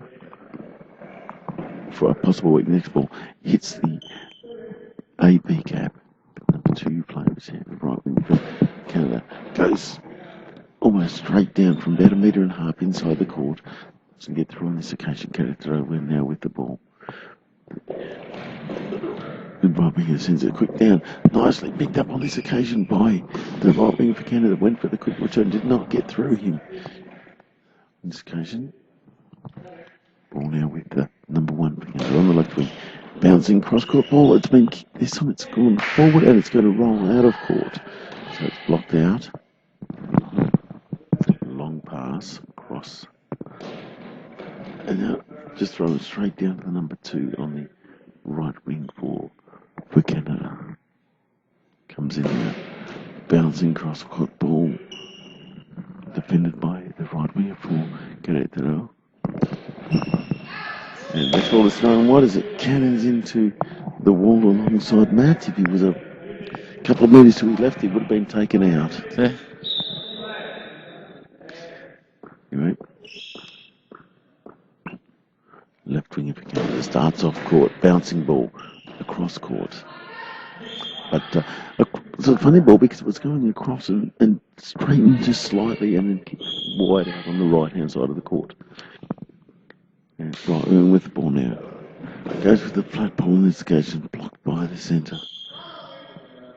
for a possible weak next ball. Hits the AB cap. Number 2 players here, the right wing for Canada. Goes almost straight down from about 1.5 meters inside the court. Doesn't get through on this occasion. Querétaro win now with the ball. The right winger sends it quick down. Nicely picked up on this occasion by the right winger for Canada. Went for the quick return. Did not get through him. On this occasion. Ball now with the number 1 for Canada on the left wing. Bouncing cross-court ball. It's been kicked. This time it's gone forward and it's going to roll out of court. So it's blocked out. Long pass across. And now just throw it straight down to the number 2 on the right wing for Canada. Comes in there. Bouncing cross-court ball. Defended by the right winger for Querétaro. And that's all it's thrown wide as it cannons into the wall alongside Matt. If he was a couple of metres to his left, he would have been taken out. Yeah. Anyway, left winger for Canada starts off court, bouncing ball across court. But it's a funny ball because it was going across and straightened just slightly and then kicked wide out on the right-hand side of the court. And right with the ball now. Goes with the flat ball in this occasion, blocked by the centre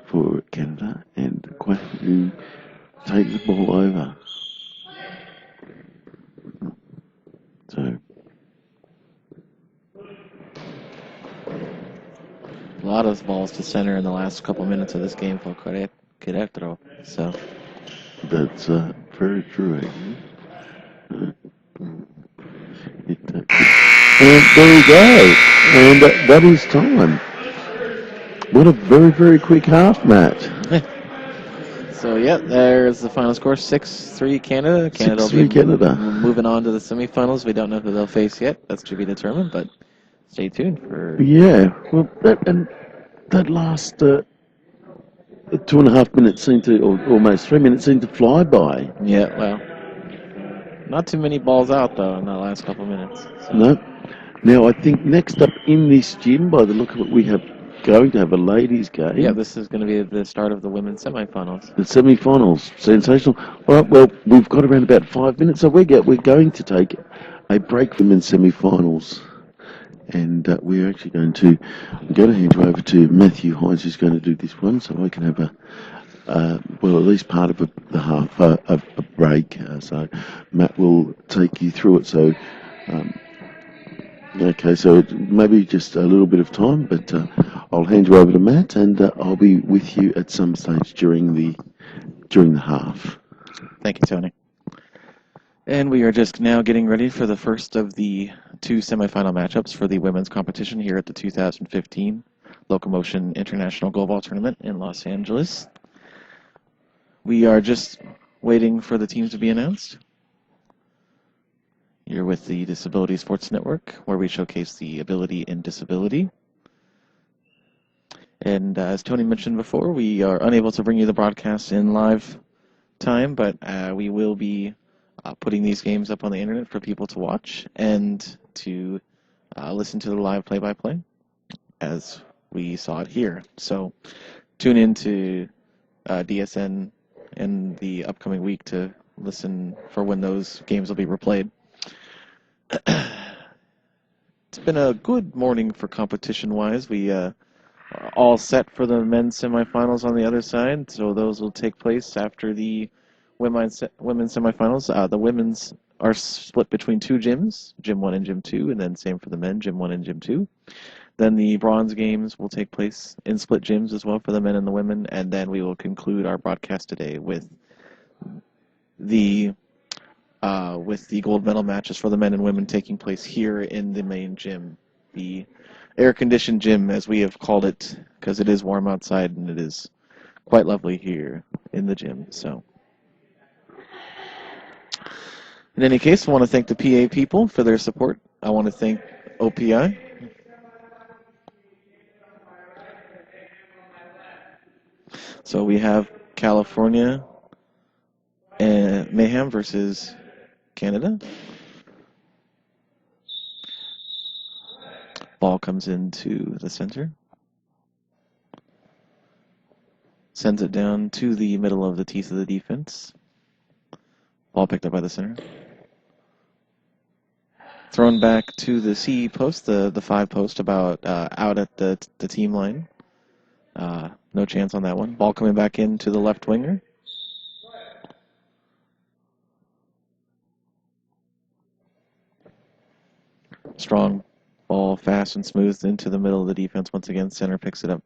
for Canada, and Quack take the ball over. So a lot of balls to center in the last couple minutes of this game for Querétaro. So that's very true. And there we go. And that is time. What a very, very quick half, Matt. So, yeah, there's the final score, 6-3 Canada. 6-3 Canada. Moving on to the semifinals. We don't know who they'll face yet. That's to be determined, but stay tuned for... Yeah, well, that last 2.5 minutes seemed to, or almost 3 minutes seemed to fly by. Yeah, well, not too many balls out, though, in the last couple minutes. So. No. Now, I think next up in this gym, by the look of it, we have going to have a ladies' game. Yeah, this is going to be the start of the women's semifinals. The semifinals, sensational. All right, well, we've got around about 5 minutes, so we're going to take a break from women's semifinals, and we're actually going to hand you over to Matthew Hines, who's going to do this one, so I can have at least part of the half of a break. So Matt will take you through it. So. Okay, so maybe just a little bit of time, but I'll hand you over to Matt, and I'll be with you at some stage during the half. Thank you, Tony. And we are just now getting ready for the first of the 2 semifinal matchups for the women's competition here at the 2015 Locomotion International Goalball Tournament in Los Angeles. We are just waiting for the teams to be announced. You're with the Disability Sports Network, where we showcase the ability in disability. And as Tony mentioned before, we are unable to bring you the broadcast in live time, but we will be putting these games up on the internet for people to watch and to listen to the live play-by-play as we saw it here. So tune in to DSN in the upcoming week to listen for when those games will be replayed. It's been a good morning for competition-wise. We are all set for the men's semifinals on the other side, so those will take place after the women's semifinals. The women's are split between 2 gyms, Gym 1 and Gym 2, and then same for the men, Gym 1 and Gym 2. Then the bronze games will take place in split gyms as well for the men and the women, and then we will conclude our broadcast today with with the gold medal matches for the men and women taking place here in the main gym, the air-conditioned gym, as we have called it, because it is warm outside and it is quite lovely here in the gym. So, in any case, I want to thank the PA people for their support. I want to thank OPI. So we have California and Mayhem versus Canada. Ball comes into the center. Sends it down to the middle of the teeth of the defense. Ball picked up by the center. Thrown back to the C post, the 5 post, about out at the team line. No chance on that one. Ball coming back into the left winger. Strong ball, fast and smooth into the middle of the defense. Once again, center picks it up.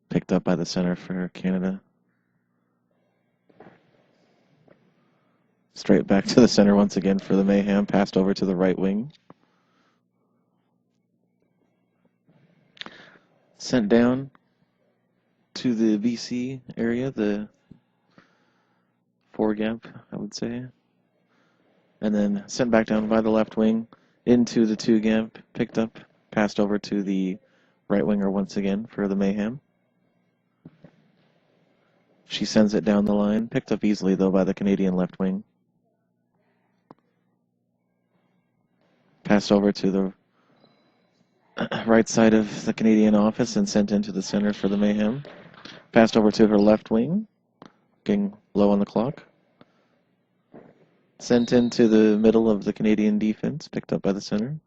Picked up by the center for Canada. Straight back to the center once again for the Mayhem. Passed over to the right wing. Sent down to the BC area, the 4 gap, I would say. And then sent back down by the left wing into the 2 gap. Picked up, passed over to the right winger once again for the Mayhem. She sends it down the line. Picked up easily, though, by the Canadian left wing. Passed over to the right side of the Canadian office and sent into the center for the Mayhem. Passed over to her left wing, getting low on the clock. Sent into the middle of the Canadian defense, picked up by the center.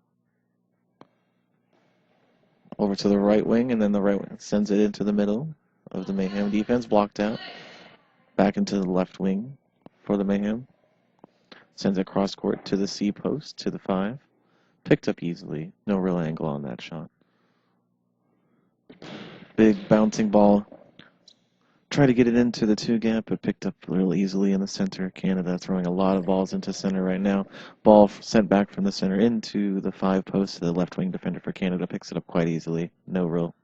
Over to the right wing, and then the right wing sends it into the middle of the Mayhem defense, blocked out. Back into the left wing for the Mayhem. Sends it cross court to the C post, to the 5. Picked up easily. No real angle on that shot. Big bouncing ball. Tried to get it into the 2 gap, but picked up real easily in the center. Canada throwing a lot of balls into center right now. Ball sent back from the center into the 5 post. The left wing defender for Canada picks it up quite easily. No real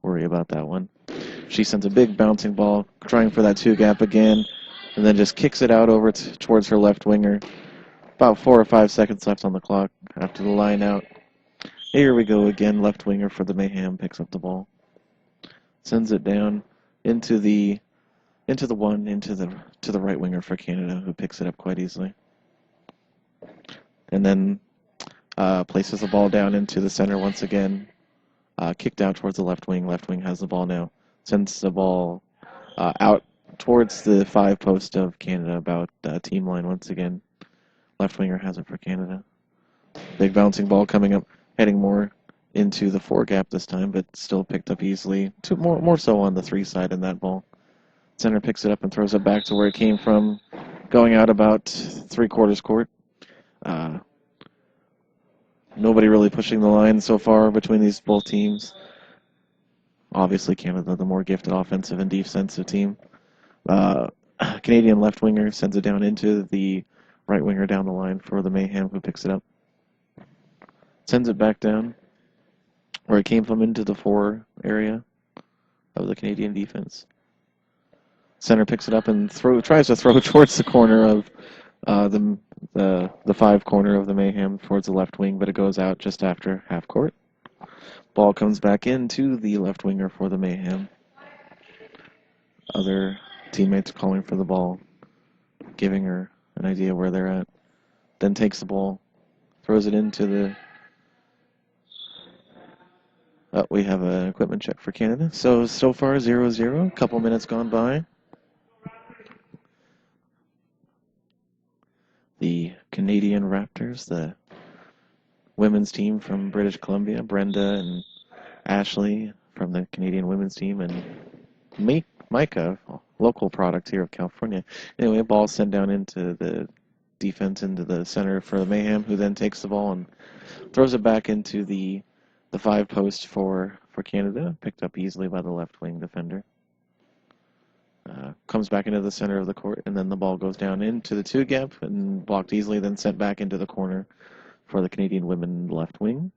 worry about that one. She sends a big bouncing ball, trying for that 2 gap again, and then just kicks it out over towards her left winger. About 4 or 5 seconds left on the clock after the line out. Here we go again. Left winger for the Mayhem picks up the ball. Sends it down into the 1, to the right winger for Canada, who picks it up quite easily. And then places the ball down into the center once again. Kicked out towards the left wing. Left wing has the ball now. Sends the ball out towards the 5 post of Canada, about team line once again. Left winger has it for Canada. Big bouncing ball coming up, heading more into the 4 gap this time, but still picked up easily. More so on the 3 side in that ball. Center picks it up and throws it back to where it came from, going out about 3/4 court. Nobody really pushing the line so far between these both teams. Obviously, Canada, the more gifted offensive and defensive team. Canadian left winger sends it down into the right winger down the line for the Mayhem, who picks it up. Sends it back down where it came from into the 4 area of the Canadian defense. Center picks it up and tries to throw towards the corner of the 5 corner of the Mayhem towards the left wing, but it goes out just after half court. Ball comes back into the left winger for the Mayhem. Other teammates calling for the ball, giving her an idea where they're at. Then takes the ball, throws it into the... we have an equipment check for Canada. So far 0-0, couple minutes gone by. The Canadian Raptors, the women's team from British Columbia, Brenda and Ashley from the Canadian women's team, and Micah, local product here of California. Anyway, ball sent down into the defense, into the center for the Mayhem, who then takes the ball and throws it back into the 5 post for for Canada, picked up easily by the left wing defender. Comes back into the center of the court, and then the ball goes down into the 2-gap and blocked easily, then sent back into the corner for the Canadian women left wing.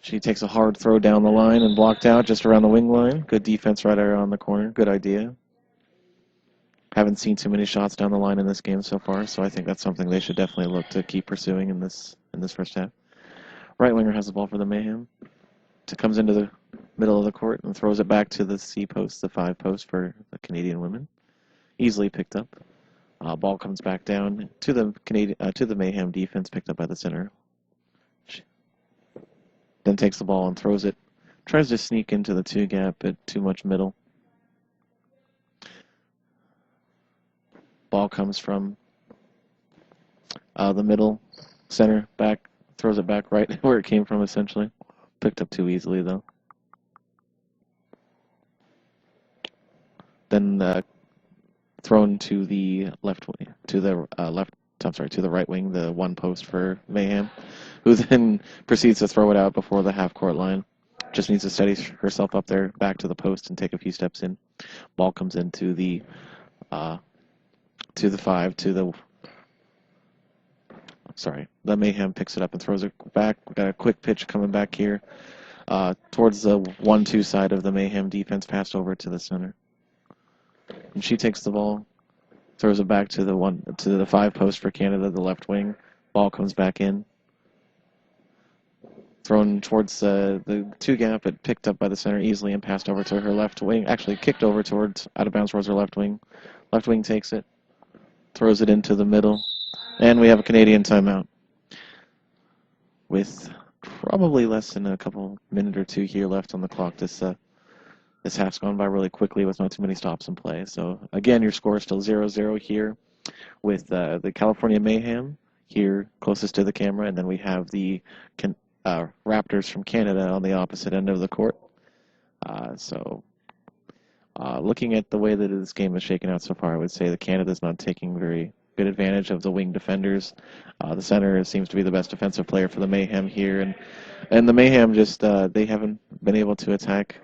She takes a hard throw down the line and blocked out just around the wing line. Good defense right around the corner. Good idea. Haven't seen too many shots down the line in this game so far, so I think that's something they should definitely look to keep pursuing in this first half. Right winger has the ball for the Mayhem. Comes into the middle of the court and throws it back to the C post, the 5 post for the Canadian women. Easily picked up. Ball comes back down to the Mayhem defense, picked up by the center. Then takes the ball and throws it. Tries to sneak into the 2-gap, but too much middle. Ball comes from the middle, center, back, throws it back right where it came from, essentially. Picked up too easily, though. Then thrown to the left wing, to the right wing, the 1 post for Mayhem, who then proceeds to throw it out before the half-court line. Just needs to steady herself up there, back to the post, and take a few steps in. Ball comes into the 5, the Mayhem picks it up and throws it back. We've got a quick pitch coming back here towards the 1-2 side of the Mayhem defense, passed over to the center. And she takes the ball, throws it back to the 5 post for Canada, the left wing. Ball comes back in. Thrown towards the 2-gap, but picked up by the center easily and passed over to her left wing. Actually kicked over out of bounds towards her left wing. Left wing takes it, throws it into the middle. And we have a Canadian timeout with probably less than a minute or two here left on the clock. This half's gone by really quickly with not too many stops in play. So, again, your score is still 0-0 here with the California Mayhem here closest to the camera. And then we have the Raptors from Canada on the opposite end of the court. Looking at the way that this game is shaken out so far, I would say that Canada's not taking very good advantage of the wing defenders. The center seems to be the best defensive player for the Mayhem here, and the Mayhem just they haven't been able to attack.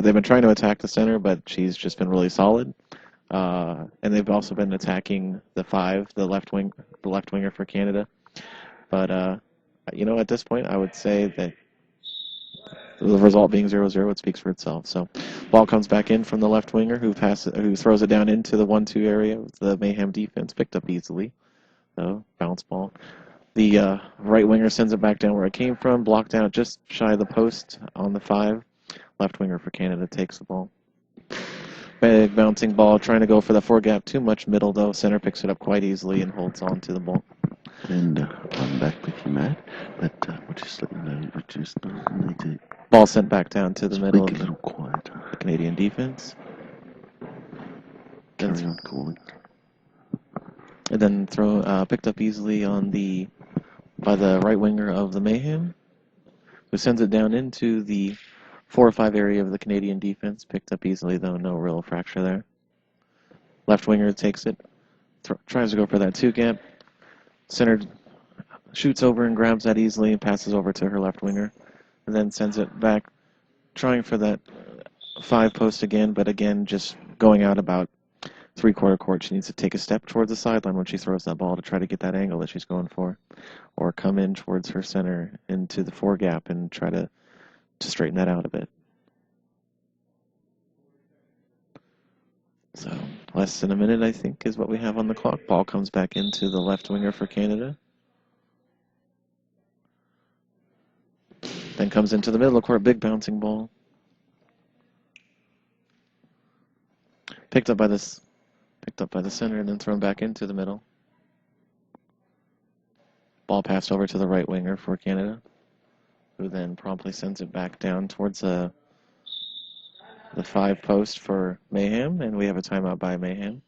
They've been trying to attack the center, but she's just been really solid. And they've also been attacking the 5, the left winger for Canada. But at this point, I would say that the result being 0-0, it speaks for itself. So, ball comes back in from the left winger, who throws it down into the 1-2 area with the Mayhem defense, picked up easily. So, bounce ball. The right winger sends it back down where it came from, blocked out just shy of the post on the 5. Left winger for Canada takes the ball. Big bouncing ball, trying to go for the 4-gap. Too much middle, though. Center picks it up quite easily and holds on to the ball. And I'm back with you, Matt. But we'll just let you know, we just need to... Ball sent back down to the middle Speak of a little quieter. the Canadian defense. Carry on calling. And then picked up easily by the right winger of the Mayhem, who sends it down into the 4 or 5 area of the Canadian defense. Picked up easily, though, no real fracture there. Left winger takes it, tries to go for that 2-gap. Center shoots over and grabs that easily and passes over to her left winger, and then sends it back, trying for that 5 post again, but again, just going out about 3/4 court. She needs to take a step towards the sideline when she throws that ball to try to get that angle that she's going for, or come in towards her center into the 4-gap and try to straighten that out a bit. So, less than a minute, I think, is what we have on the clock. Ball comes back into the left winger for Canada. Then comes into the middle of court, big bouncing ball. Picked up by the center and then thrown back into the middle. Ball passed over to the right winger for Canada, who then promptly sends it back down towards the 5 post for Mayhem, and we have a timeout by Mayhem.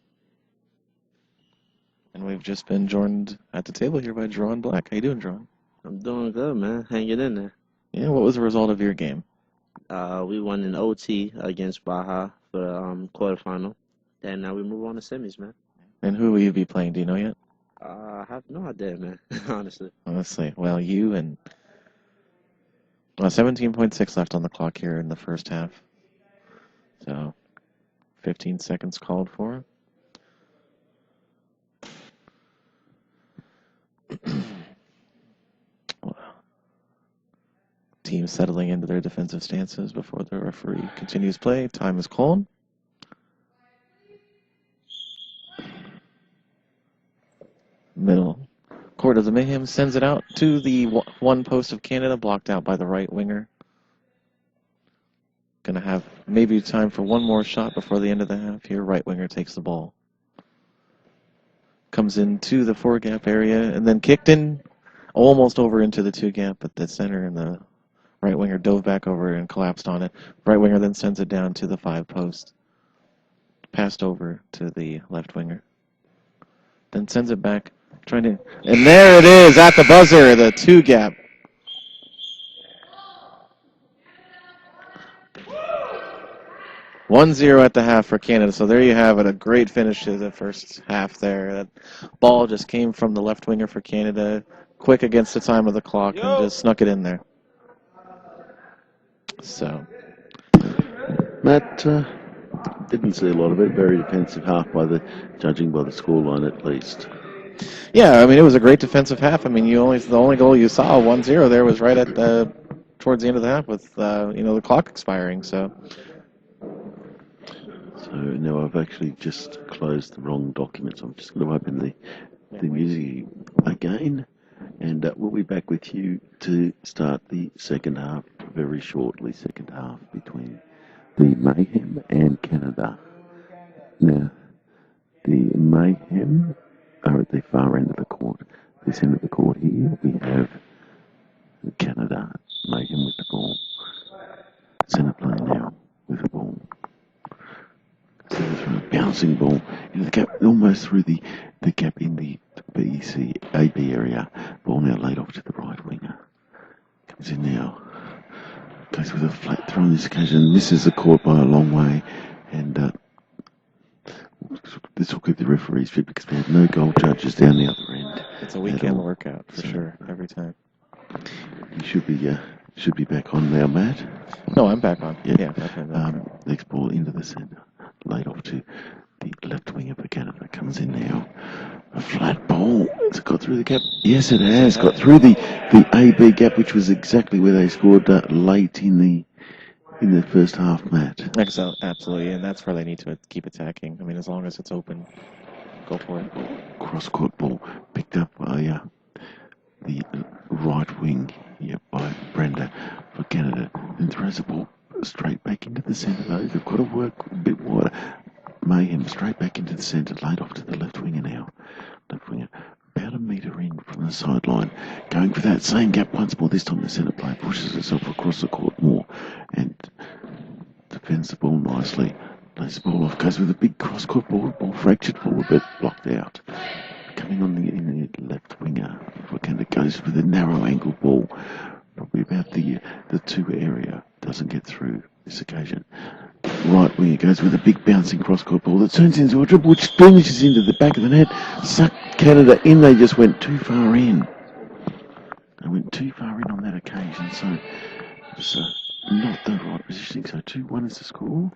And we've just been joined at the table here by Drawn Black. How you doing, Drawn? I'm doing good, man. Hanging in there. Yeah, what was the result of your game? We won in OT against Baja for the quarterfinal. And now we move on to semis, man. And who will you be playing? Do you know yet? I have no idea, man, honestly. Honestly, well, you and 17.6 left on the clock here in the first half. So, 15 seconds called for. Team settling into their defensive stances before the referee continues play. Time is called. Middle court of the Mayhem sends it out to the one post of Canada, blocked out by the right winger. Going to have maybe time for one more shot before the end of the half here. Right winger takes the ball. Comes into the 4-gap area and then kicked in, almost over into the 2-gap, but the center and the right winger dove back over and collapsed on it. Right winger then sends it down to the 5 post. Passed over to the left winger. Then sends it back, trying to... And there it is at the buzzer, the 2-gap. (1-0) at the half for Canada. So there you have it, a great finish to the first half there. That ball just came from the left winger for Canada, quick against the time of the clock, and just snuck it in there. So, Matt, didn't see a lot of it. Very defensive half judging by the scoreline at least. Yeah, I mean, it was a great defensive half. I mean, the only goal you saw, 1-0 there, was right at towards the end of the half with the clock expiring. So now I've actually just closed the wrong documents. I'm just going to open the music again, and we'll be back with you to start the second half very shortly. Second half between the Mayhem and Canada. Now, the Mayhem are at the far end of the court. This end of the court here, we have Canada. Mayhem with the ball. Centre play now with the ball. Bouncing ball into the gap, almost through the gap in the AB area. Ball now laid off to the right winger. Comes in now. Goes with a flat throw on this occasion. Misses the court by a long way. And this will keep the referees fit because we have no goal judges down the other end. It's a weekend workout for sure, every time. You should be back on now, Matt. No, I'm back on. Yeah. Back next ball into the centre. Laid off to the left winger for Canada. Comes in now. A flat ball. Has it got through the gap? Yes, it has. Got through the AB gap, which was exactly where they scored late in the first half, Matt. Absolutely, and that's where they need to keep attacking. I mean, as long as it's open, go for it. Cross-court ball picked up by the right wing by Brenda for Canada. And throws the ball straight back into the centre, though. They've got to work a bit wider. Mayhem straight back into the centre, laid off to the left winger now. Left winger about a metre in from the sideline. Going for that same gap once more. This time the centre player pushes herself across the court more and defends the ball nicely. Lays the ball off, goes with a big cross-court ball. Ball fractured forward but blocked out. Coming on in the left winger for Canada, goes with a narrow angle ball. Probably about the 2 area. Doesn't get through this occasion. Right winger goes with a big bouncing cross-court ball that turns into a dribble which finishes into the back of the net. Sucked Canada in. They just went too far in. They went too far in on that occasion. So it's not the right positioning. So 2-1 is the score.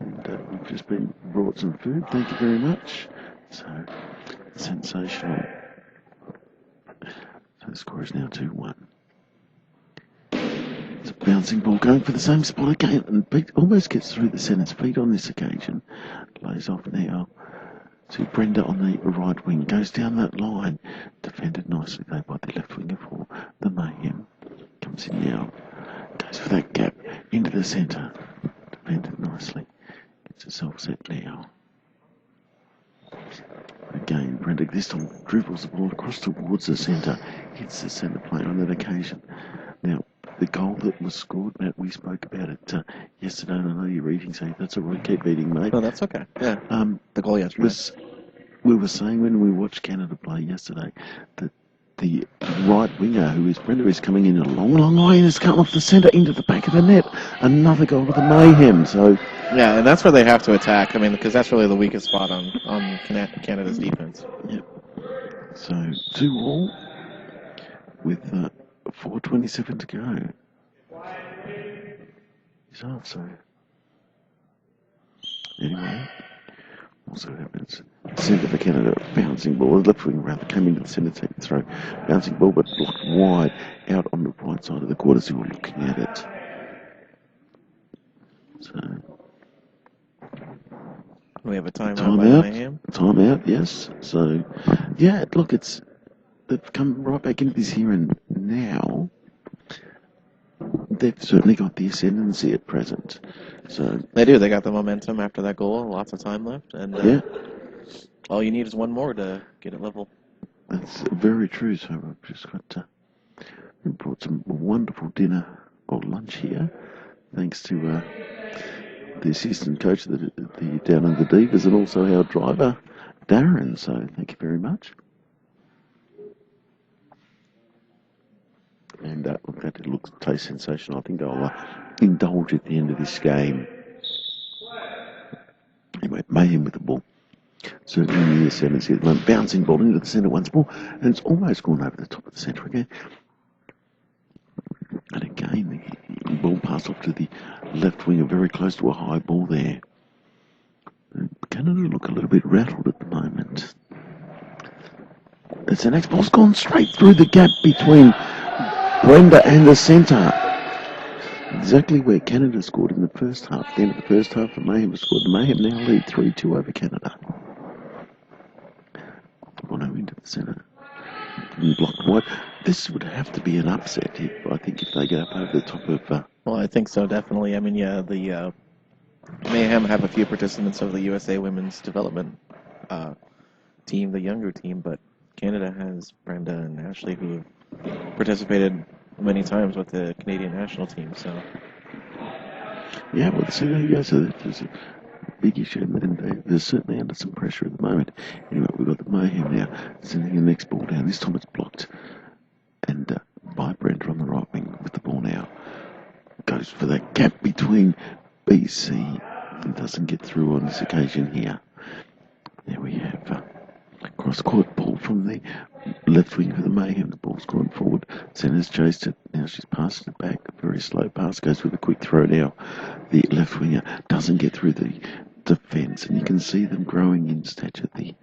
And we've just been brought some food. Thank you very much. So sensational. So the score is now 2-1. It's a bouncing ball going for the same spot again, and Pete almost gets through the centre's feet on this occasion. Lays off now to Brenda on the right wing. Goes down that line. Defended nicely though by the left winger for the Mayhem. Comes in now. Goes for that gap into the centre. Defended nicely. Gets herself set now. Again, Brenda this time dribbles the ball across towards the centre. Hits the centre player on that occasion. Now, the goal that was scored, Matt, we spoke about it yesterday, and I know you're eating, so that's all right. Keep eating, mate. No, that's okay. Yeah. The goal yesterday. We were saying when we watched Canada play yesterday that the right winger, who is Brenda, is coming in a long, long way and has come off the centre into the back of the net. Another goal to the Mayhem. So yeah, and that's where they have to attack. I mean, because that's really the weakest spot on Canada's defense. Yep. So 2-2 with 4:27 to go. his half, so anyway, also happens. Centre for Canada, bouncing ball, left wing round, came into the centre, take the throw, bouncing ball but blocked wide out on the right side of the quarters who were looking at it. So we have a timeout by the Mayhem. Timeout, yes. So yeah, look, they've come right back into this here and now. They've certainly got the ascendancy at present. So they do. They got the momentum after that goal. Lots of time left, and yeah, all you need is one more to get it level. That's very true. So I've just got we brought some wonderful dinner or lunch here, thanks to the assistant coach the down in the Divas and also our driver Darren. So thank you very much. And look, that looks tastes sensational. I think I'll indulge at the end of this game. Anyway, Mayhem with the ball. Certainly in the ascendancy at the moment. Bouncing ball into the centre once more. And it's almost gone over the top of the centre again. And again, the ball passed off to the left winger, very close to a high ball there. And Canada look a little bit rattled at the moment. It's the next ball's gone straight through the gap between Brenda and the centre. Exactly where Canada scored in the first half. At the end of the first half, the Mayhem scored. The Mayhem now lead 3-2 over Canada. Bono into the centre. Blocked wide. This would have to be an upset, I think, if they get up over the top of... Well, I think so, definitely. I mean, yeah, the Mayhem have a few participants of the USA Women's Development team, the younger team, but Canada has Brenda and Ashley who participated many times with the Canadian national team, so... Yeah, well, so there you go. So there's a big issue, and they're certainly under some pressure at the moment. Anyway, we've got the Mayhem now sending the next ball down. This time it's blocked. And by Brenda on the right wing with the ball now. Goes for that gap between BC and doesn't get through on this occasion here. There we have cross-court ball from the left wing for the Mayhem. The ball's gone forward. Centre's chased it. Now she's passing it back. A very slow pass. Goes with a quick throw now. The left winger doesn't get through the defence. And you can see them growing in stature, the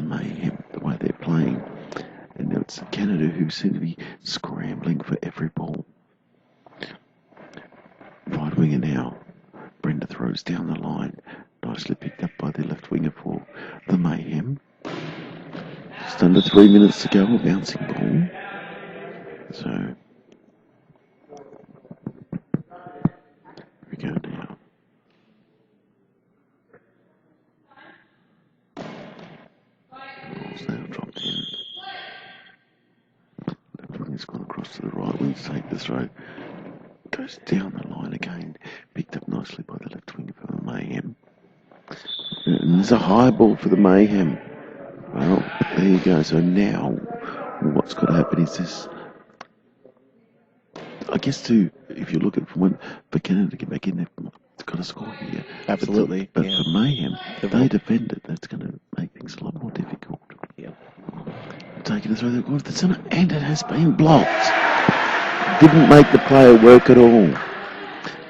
Mayhem, the way they're playing. And now it's Canada who seem to be scrambling for every ball. Right winger now. Brenda throws down the line. Nicely picked up by the left winger for the Mayhem. Just under 3 minutes to go, a bouncing ball. So, here we go now. Ball's now dropped in. Left winger's gone across to the right wing to take the throw. Goes down the line again. Picked up nicely by the left winger for the Mayhem. And there's a high ball for the Mayhem. Well, there you go. So now, what's got to happen is this. I guess if you look at it from for Canada to get back in, they've got to score here. Absolutely. But for Mayhem, they defend it. That's going to make things a lot more difficult. Yeah. Taking it through the corner to the centre, and it has been blocked. Didn't make the player work at all.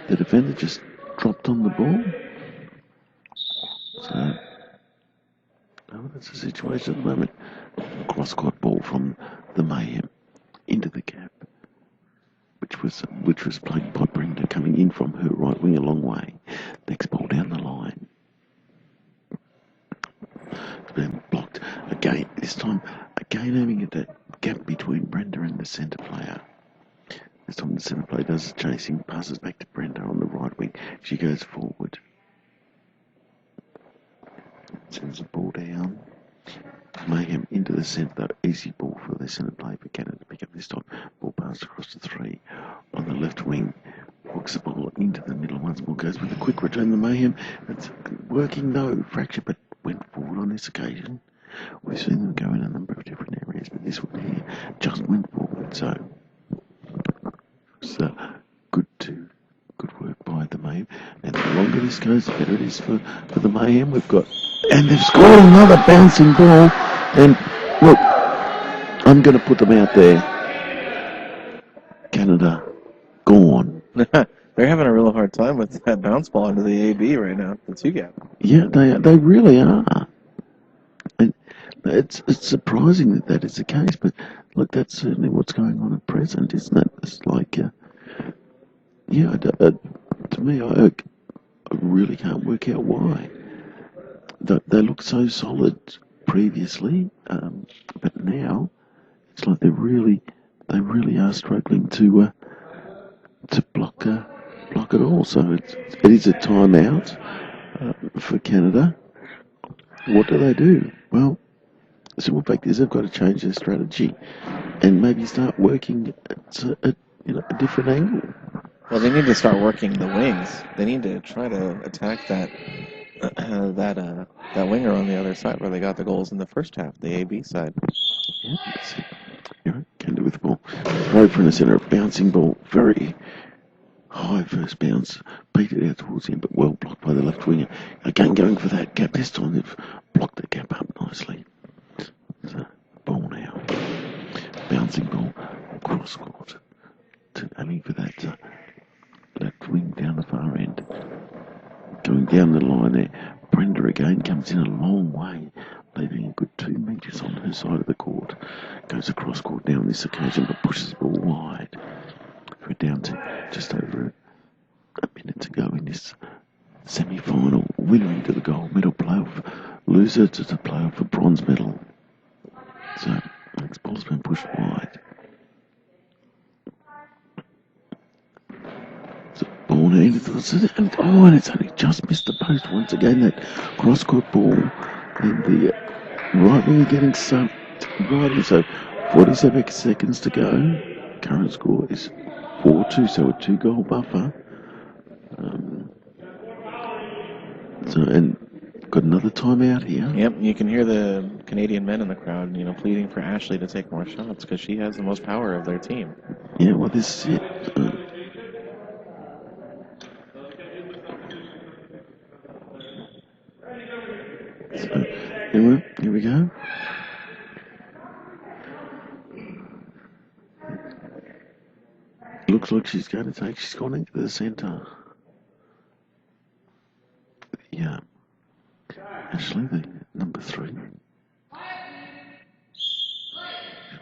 The defender just dropped on the ball. So, that's the situation at the moment. Cross-court ball from the Mayhem into the gap, which was played by Brenda coming in from her right wing a long way. Next ball down the line. It's been blocked again. This time, again aiming at that gap between Brenda and the centre player. This time the centre player does the chasing, passes back to Brenda on the right wing. She goes forward. Sends the ball down. Mayhem into the centre, though. Easy ball for the centre play for Canada to pick up this time. Ball passed across the 3 on the left wing. Hooks the ball into the middle once more. Goes with a quick return. The Mayhem. It's working though. Fracture, but went forward on this occasion. We've seen them go in a number of different areas, but this one here just went forward. So it's good work by the Mayhem. And the longer this goes, the better it is for the Mayhem. And they've scored another bouncing ball. And look, I'm going to put them out there. Canada, gone. They're They're having a real hard time with that bounce ball into the AB right now, the 2-gap. Yeah, they really are. And it's surprising that is the case, but look, that's certainly what's going on at present, isn't it? It's like, to me, I really can't work out why. They look so solid previously, but now it's like they really are struggling to block it all. So it is a timeout for Canada. What do? Well, the simple fact is they've got to change their strategy and maybe start working at a different angle. Well, they need to start working the wings. They need to try to attack that winger on the other side where they got the goals in the first half, the AB side. Yeah, you're right. Can do with the ball. Throw from the centre, bouncing ball, very high first bounce, beat it out towards him, but well blocked by the left winger. Again, going for that gap. This time they've blocked the gap up nicely. So, ball now. Bouncing ball, cross court. Aiming for that wing down the far end. Going down the line there. Brenda again comes in a long way, leaving a good 2 metres on her side of the court. Goes across court now on this occasion, but pushes the ball wide. We're down to just over a minute to go in this semi-final. Winner into the gold medal playoff. Loser to the playoff for bronze medal. So, next ball's been pushed wide. So, ball now into the... and it's only just missed the post once again. That cross-court ball. And the right winger getting sucked right. So, 47 seconds to go. Current score is 4-2, so a 2-goal buffer. And got another timeout here. Yep, you can hear the Canadian men in the crowd, pleading for Ashley to take more shots because she has the most power of their team. Yeah, well, this is it. So, anyway, here we go. Looks like she's gone into the centre. Yeah. Ashley, the number 3.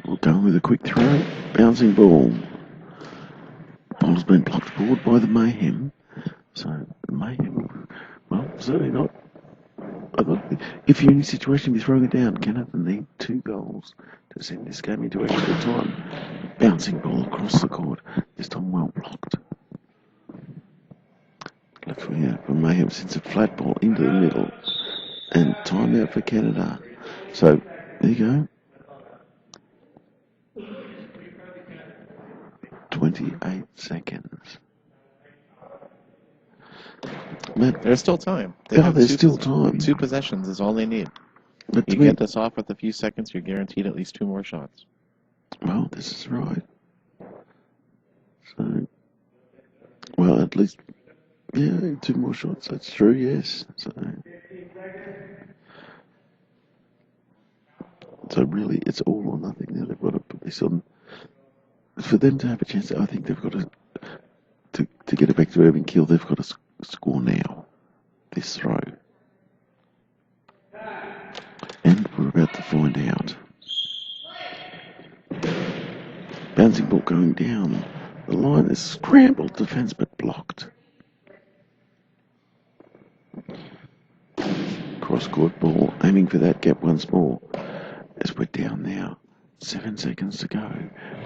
We'll go with a quick throw. Bouncing ball. Ball's been blocked forward by the Mayhem. So, Mayhem, well, certainly not. If you're in a situation of throwing it down, Canada need 2 goals to send this game into extra time. Bouncing ball across the court. This time well blocked. Left winger from Mayhem sends a flat ball into the middle. And timeout for Canada. So, there you go. 28 seconds. Matt, there's still time. There's still time. 2 possessions is all they need. But you get this off with a few seconds, you're guaranteed at least 2 more shots. Well, this is right. So, well, at least, 2 more shots. That's true, yes. So really, it's all or nothing now. They've got to put this on. For them to have a chance, I think they've got to get it back to Irving Kill, they've got to score now. This throw. And we're about to find out. Bouncing ball going down. The line is scrambled defence but blocked. Cross-court ball, aiming for that gap once more. As we're down now, 7 seconds to go.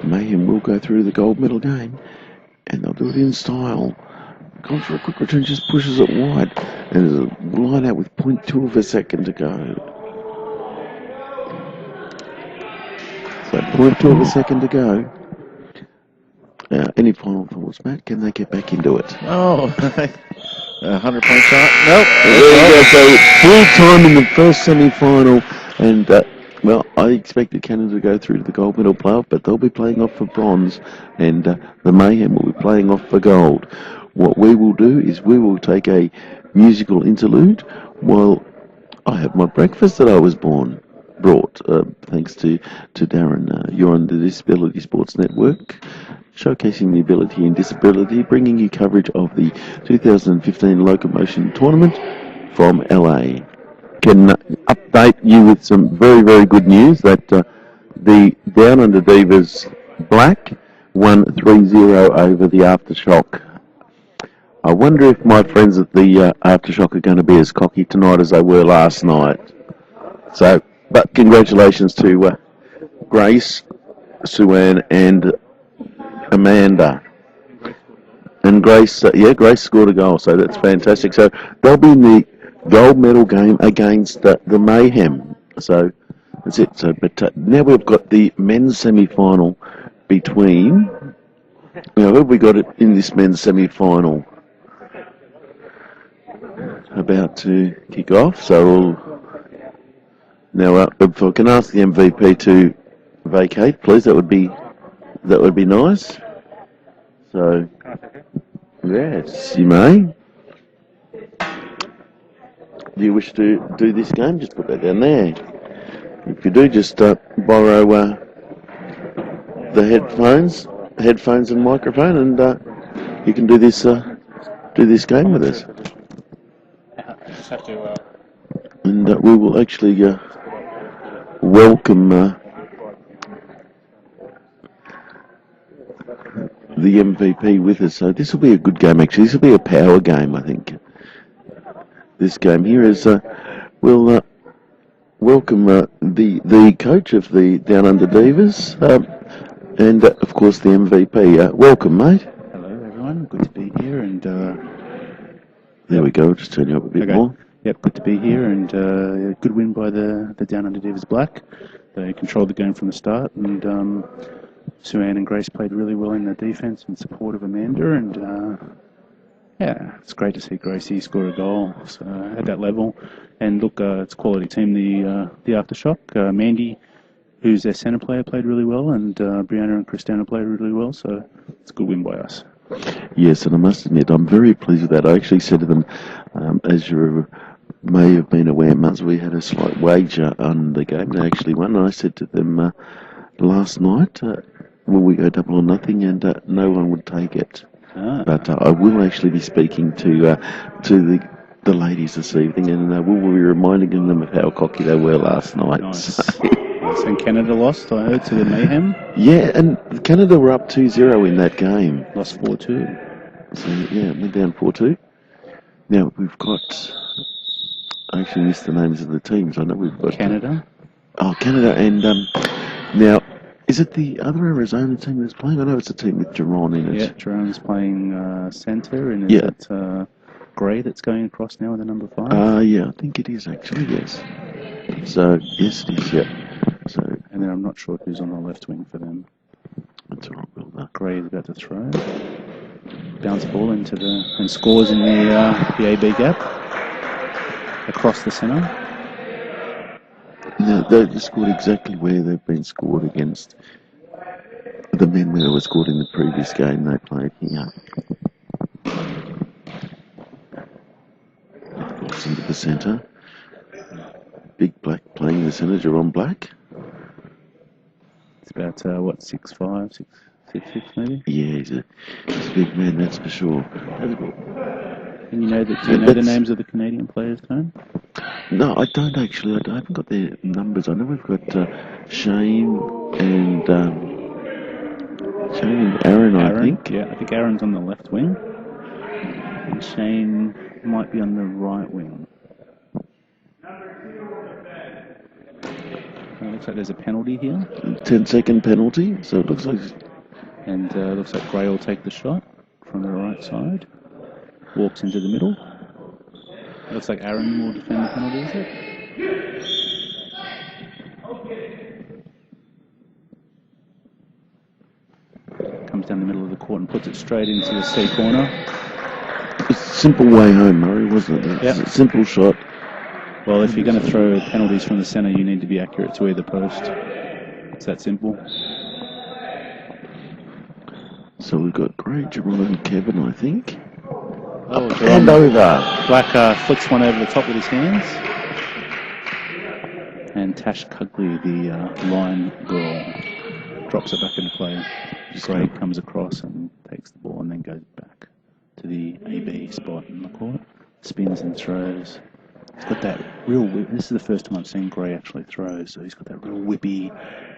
Mayhem will go through the gold medal game, and they'll do it in style. Gone for a quick return, just pushes it wide, and there's a line out with 0.2 of a second to go. So 0.2 of a second to go. Any final thoughts, Matt? Can they get back into it? Oh, 100-point shot? Nope. There you go. So full time in the first semi-final, and well, I expected Canada to go through to the gold medal playoff, but they'll be playing off for bronze, and the Mayhem will be playing off for gold. What we will do is we will take a musical interlude while I have my breakfast that I was born. brought, thanks to Darren. You're on the Disability Sports Network, showcasing the ability and disability, bringing you coverage of the 2015 Locomotion tournament from LA. Can update you with some very, very good news that the Down Under Divas Black won 3-0 over the Aftershock. I wonder if my friends at the Aftershock are going to be as cocky tonight as they were last night. So, but congratulations to Grace, Sue-Ann and Amanda. And Grace, Grace scored a goal, so that's fantastic. So they'll be in the gold medal game against the Mayhem. So that's it. So, but now we've got the men's semi-final between. Now, who have we got it in this men's semi-final? About to kick off. So we'll now, if I can ask the MVP to vacate, please, that would be nice. So, yes, you may. Do you wish to do this game? Just put that down there. If you do, just borrow the headphones and microphone, and you can do this game with us. Just have to. And we will actually welcome the MVP with us. So this will be a good game, actually. This will be a power game, I think. This game here is, we'll welcome the coach of the Down Under Divas, and of course the MVP. Welcome, mate. Hello, everyone. Good to be here. And there we go. Just turn you up a bit more. Yep, good to be here. And good win by the Down Under Divas Black. They controlled the game from the start, and Sue-Ann and Grace played really well in the defence in support of Amanda. And yeah, it's great to see Gracie score a goal at that level. And look, it's a quality team, the Aftershock. Mandy, who's their centre player, played really well, and Brianna and Christina played really well, so it's a good win by us. Yes, and I must admit, I'm very pleased with that. I actually said to them, as you may have been aware, Muzz, we had a slight wager on the game. They actually won, and I said to them last night, will we go double or nothing, and no one would take it. But I will actually be speaking to the ladies this evening, and we'll be reminding them of how cocky they were last night. Nice. Yes, and Canada lost, I heard, to the Mayhem. Yeah, and Canada were up 2-0 in that game. Lost 4-2. So, yeah, went down 4-2. Now, we've got... I actually missed the names of the teams. I know we've got... Canada. Oh, Canada, and now... Is it the other Arizona team that's playing? I know it's a team with Jerron in it. Yeah, Jerron's playing centre, and is it Gray that's going across now with the number 5? Yeah, I think it is actually, yes. So, yes, it is, yeah. So, and then I'm not sure who's on the left wing for them. That's all right, well, Gray is about to throw. Bounce ball into and scores in the AB gap. Across the centre. No, they scored exactly where they've been scored against the men where they were scored in the previous game they played here. Of course, into the centre. Big Black playing in the centre, Jerron Black. It's about, 6'5", 6'6", maybe? Yeah, he's a big man, that's for sure. And do you know the names of the Canadian players, Tone? No, I don't actually. I haven't got their numbers. I know we've got Shane and Aaron, I think. Yeah, I think Aaron's on the left wing. And Shane might be on the right wing. Looks like there's a penalty here. 10-second penalty, so it looks like... And looks like Gray will take the shot from the right side. Walks into the middle. Looks like Aaron will defend the penalty, is it? Comes down the middle of the court and puts it straight into the C corner. A simple way home, Murray, wasn't it? Yep. A simple shot. Well, if you're going to throw penalties from the centre, you need to be accurate to either post. It's that simple. So we've got Gray, Jerron and Kevin, I think. Oh, and over. Black flicks one over the top with his hands. And Tash Cugley, the line girl, drops it back into play. Gray comes across and takes the ball and then goes back to the AB spot in the court. Spins and throws. He's got that real whip. This is the first time I've seen Gray actually throw, so he's got that real whippy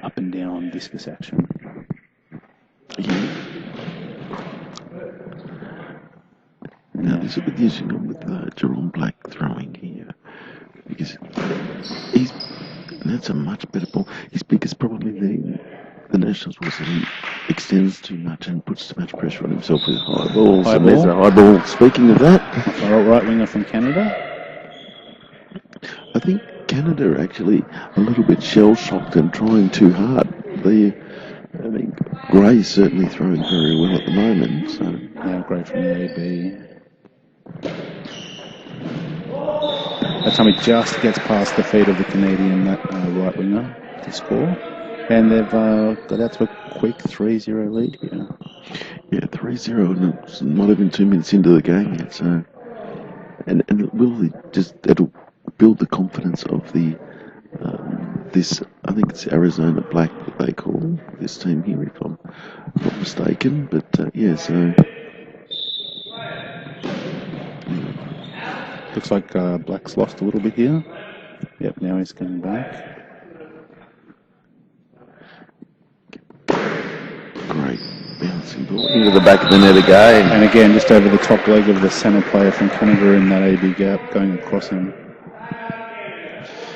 up and down discus action. Now, there's a bit the issue with Jerome Black throwing here. Because that's a much better ball. His biggest problem the Nationals was that he extends too much and puts too much pressure on himself with high balls. High and ball. there's a high ball. Speaking of that, Right winger from Canada. I think Canada are actually a little bit shell-shocked and trying too hard. Gray's certainly throwing very well at the moment. So Now Gray from the AB. That time he just gets past the feet of the Canadian right winger to score. And they've got out to a quick 3-0 lead here. yeah, 3-0, and it's not even 2 minutes into the game yet. So, and it'll build the confidence of the this. I think it's Arizona Black that they call this team here, if I'm not mistaken. But so. Looks like Black's lost a little bit here. Yep, now he's coming back. Great bouncing ball into the back of the net again. And again, just over the top leg of the centre player from Canada in that AB gap, going across him.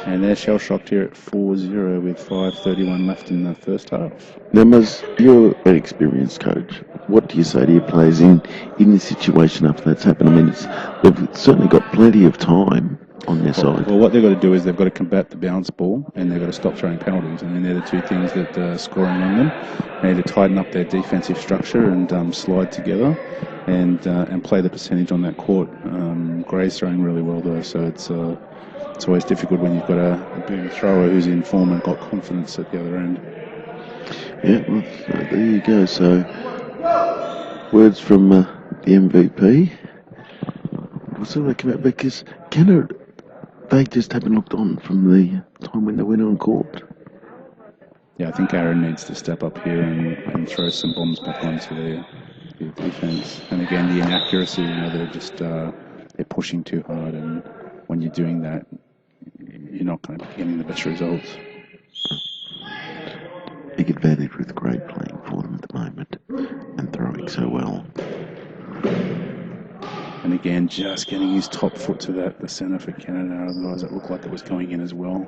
And they're shell-shocked here at 4-0 with 5:31 left in the first half. Now, Muzz, you're an experienced coach. What do you say to your players in this situation after that's happened? I mean, they've certainly got plenty of time on their side. Well, what they've got to do is they've got to combat the bounce ball and they've got to stop throwing penalties. And then they're the two things that are scoring on them. They need to tighten up their defensive structure and slide together and play the percentage on that court. Gray's throwing really well though, so it's always difficult when you've got a boom thrower who's in form and got confidence at the other end. Yeah, well, there you go. So, words from the MVP. So they come out because Canada, they just haven't looked on from the time when they went on court. Yeah, I think Aaron needs to step up here and throw some bombs back onto their defense. And again, the inaccuracy, they're just they're pushing too hard, and when you're doing that, you're not going to be getting the best results. Big advantage with Gray playing for them at the moment and throwing so well. And again, just getting his top foot to the centre for Canada, otherwise it looked like it was going in as well.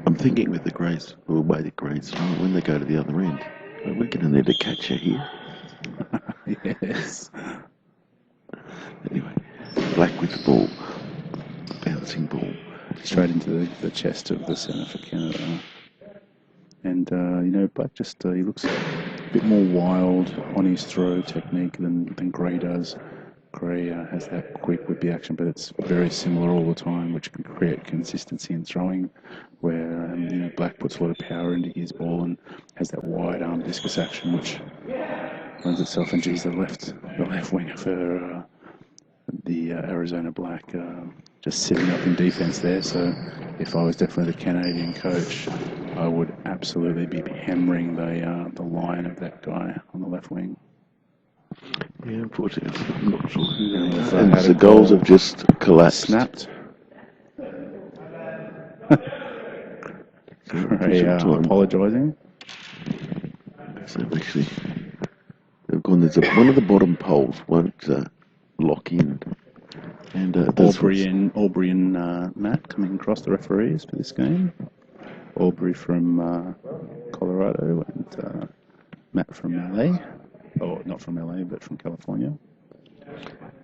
I'm thinking with the Grays, the way the Grays throw, when they go to the other end, we're going to need a catcher here. Yes. Anyway, Black with the ball, bouncing ball. Straight into the chest of the centre for Canada. And, Black just, he looks a bit more wild on his throw technique than Gray does. Gray has that quick whippy action, but it's very similar all the time, which can create consistency in throwing, where, Black puts a lot of power into his ball and has that wide arm discus action, which lends itself, and geez, the left winger for the Arizona Black just sitting up in defense there. So if I was definitely the Canadian coach, I would absolutely be hammering the line of that guy on the left wing. Yeah, unfortunately, I'm not sure who And the goals have just collapsed. Snapped. Apologising. So they've gone. One of the bottom poles won't lock in. And Aubrey and Matt coming across the referees for this game. Aubrey from Colorado and Matt from LA. Oh, not from LA, but from California.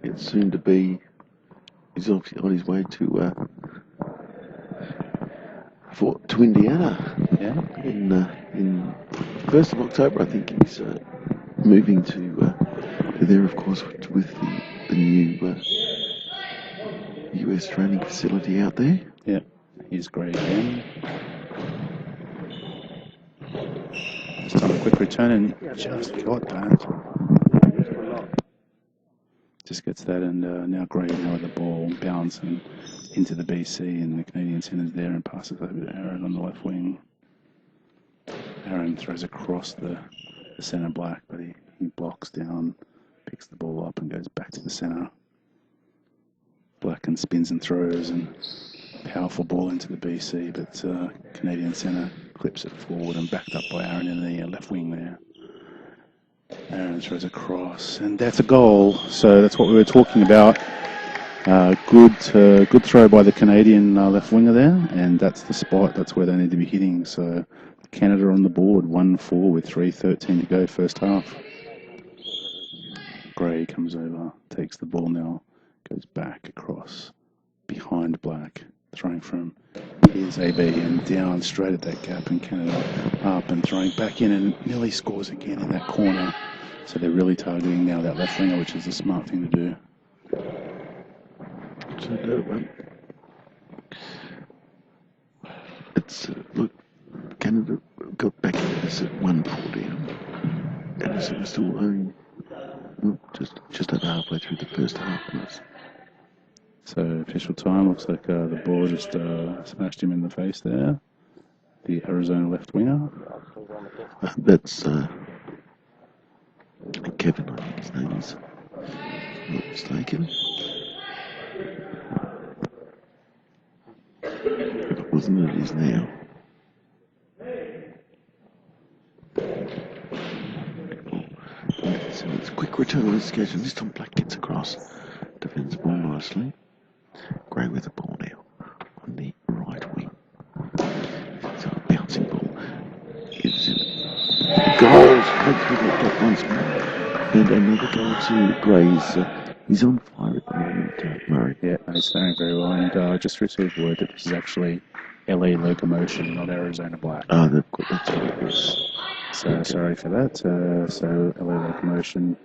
It's soon to be. He's obviously on his way to Indiana. Yeah. In 1st of October, I think he's moving to there, of course, with the new US training facility out there. Yeah. Here's Gray again. Just on a quick return and just got that. just gets that, and now Gray now with the ball bouncing into the BC, and the Canadian centre's there and passes over to Aaron on the left wing. Aaron throws across the centre Black, but he blocks down, picks the ball up and goes back to the centre. Black and spins and throws, and powerful ball into the BC, but Canadian centre clips it forward and backed up by Aaron in the left wing there. Aaron throws across, and that's a goal. So that's what we were talking about. Good throw by the Canadian left winger there, and that's the spot. That's where they need to be hitting. So Canada on the board, 1-4 with 3:13 to go, first half. Gray comes over, takes the ball now, goes back across behind Black, throwing from his AB and down straight at that gap, and Canada up and throwing back in, and nearly scores again in that corner. So they're really targeting now that left winger, which is a smart thing to do. So, it's look, Canada got back into this at 1-4 down, and it's still only just over halfway through the first half. So official time, looks like the ball just smashed him in the face there. The Arizona left winger. That's Kevin, I think his name is. Not mistaken. If it wasn't, it is now. So it's a quick return on this occasion. This time Black gets across. Defends the ball nicely. Gray with the ball now on the right wing. So a bouncing ball. It's in. Goals! Hopefully they get once more. And another goal to Gray's. He's on fire at the moment, Murray. Yeah, he's throwing very well. And I just received word that this is actually LA Locomotion, not Arizona Black. Oh, that's right. Yes. So okay. Sorry for that. So LA Locomotion,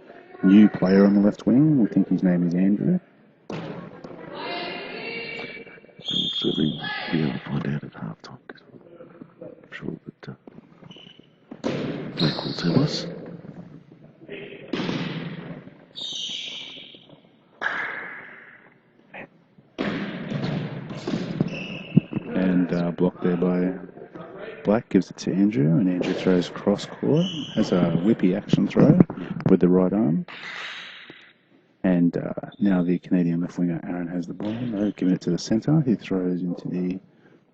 new player on the left wing. We think his name is Andrew. We'll certainly be able to find out at half time, because I'm sure that Black will tell us. And blocked there by Black, gives it to Andrew, and Andrew throws cross court, has a whippy action throw with the right arm. And now the Canadian left winger Aaron has the ball, giving it to the centre. He throws into the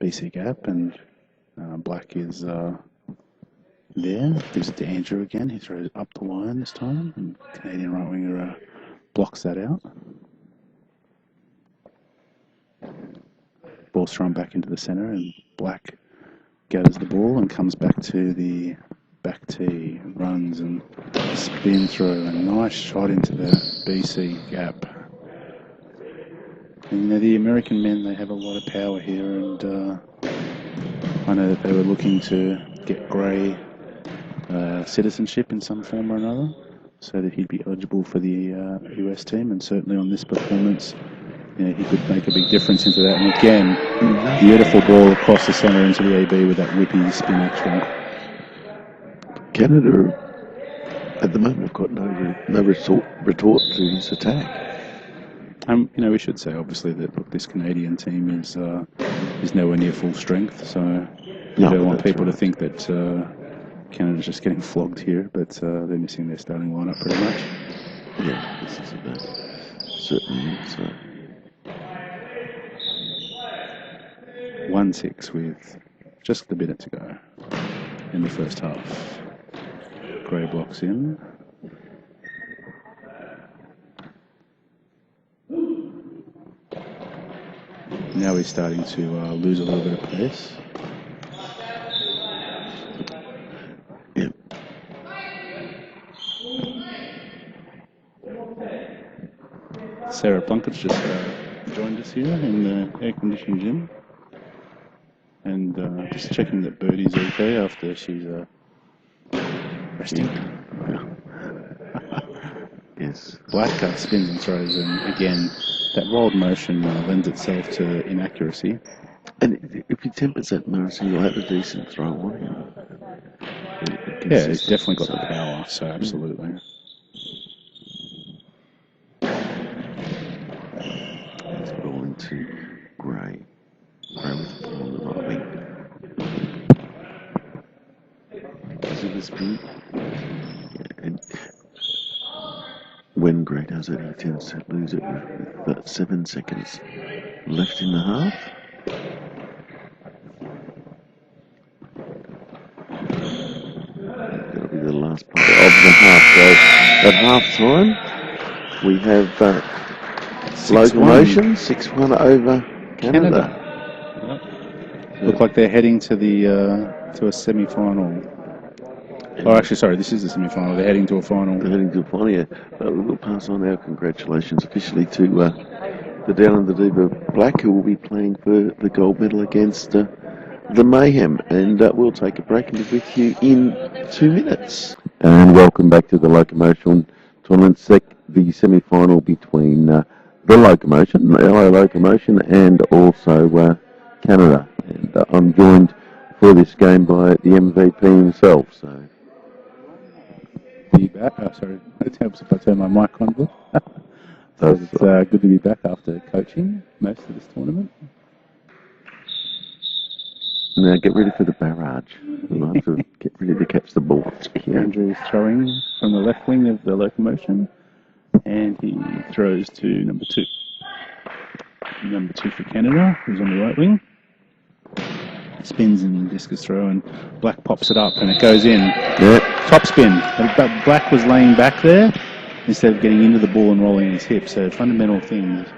BC gap, and Black is there. Gives it to Andrew again. He throws up the line this time, and Canadian right winger blocks that out. Ball's thrown back into the centre, and Black gathers the ball and comes back to the back tee, runs and spin through, a nice shot into the BC gap. And, the American men, they have a lot of power here, and I know that they were looking to get Gray citizenship in some form or another, so that he'd be eligible for the US team, and certainly on this performance, he could make a big difference into that. And again, beautiful ball across the centre into the AB with that whippy spin action. Canada, at the moment, have got no retort to his attack. We should say obviously that look, this Canadian team is nowhere near full strength, so we don't want people to think that Canada's just getting flogged here, but they're missing their starting lineup pretty much. Yeah, this is about certainly. So 1-6 with just a minute to go in the first half. Gray blocks in. Now he's starting to lose a little bit of pace. Yep. Sarah Plunkett's just joined us here in the air-conditioned gym. And just checking that Birdie's okay after she's resting. Yeah. Yes. Black spins and throws, and again, that wild motion lends itself to inaccuracy. And if he tempers that motion, you'll have a decent throw on him. Yeah, he's definitely got the power, so absolutely. to Gray. Gray with the ball on the right wing. Is it a spin? Yeah, and when Gray does it, he tends to lose it with 7 seconds left in the half. That'll be the last part of the half. So at half time, we have Locomotion 6-1 over Canada. Yep. Look like they're heading to the to a semi-final. Oh, actually, sorry, this is the semi-final. They're heading to a final. They're heading to a final, yeah. But we will pass on our congratulations officially to the Down Under Diva Black, who will be playing for the gold medal against the Mayhem. And we'll take a break and be with you in 2 minutes. And welcome back to the Locomotion tournament, the semi-final between the Locomotion, the LA Locomotion, and also Canada. And I'm joined for this game by the MVP himself. So. Be back. Oh, sorry, it helps if I turn my mic on. So it's good to be back after coaching most of this tournament. Now get ready for the barrage. We'll have to get ready to catch the ball. Andrew is throwing from the left wing of the Locomotion, and he throws to number 2. Number 2 for Canada, who's on the right wing. Spins in discus throw, and Black pops it up, and it goes in. Yep. Top spin. But Black was laying back there instead of getting into the ball and rolling his hips. So fundamental things.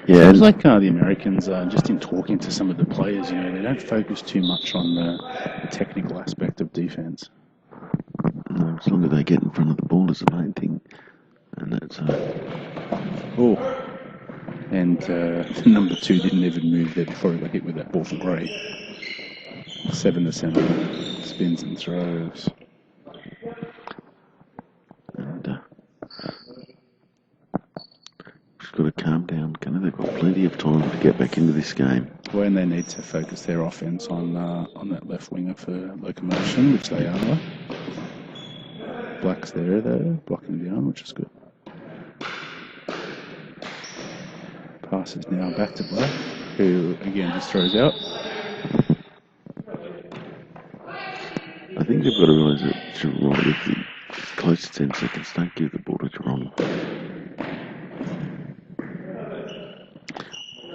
Yeah. Seems like the Americans, just in talking to some of the players, they don't focus too much on the technical aspect of defense. No, as long as they get in front of the ball is the main thing, and that's. Oh. And number 2 didn't even move there before he got hit with that ball from Gray. 7 to center, spins and throws. And just got to calm down. They've got plenty of time to get back into this game. When they need to focus their offense on that left winger for Locomotion, which they are. Black's there though, blocking down, which is good. Passes now back to Black, who again just throws out. I think they've got to realise that Geron, if it's close to 10 seconds, don't give the ball to Geron.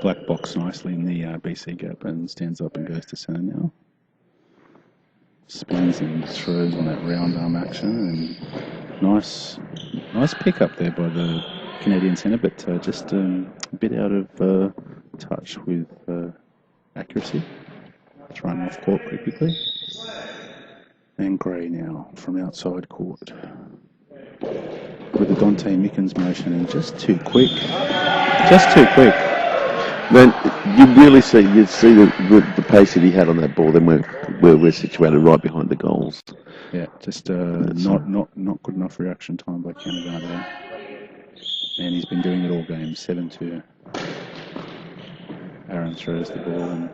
Black box nicely in the BC gap and stands up and goes to centre now. Spins and throws on that round arm action, and nice pick up there by the Canadian centre, but just a bit out of touch with accuracy. Thrown off court pretty quickly. And Gray now from outside court with the Dante Mickens motion, and just too quick. Then you really see the pace that he had on that ball. Then we're situated right behind the goals. Yeah, just not good enough reaction time by Canada there. And he's been doing it all game. 7-2. Aaron throws the ball and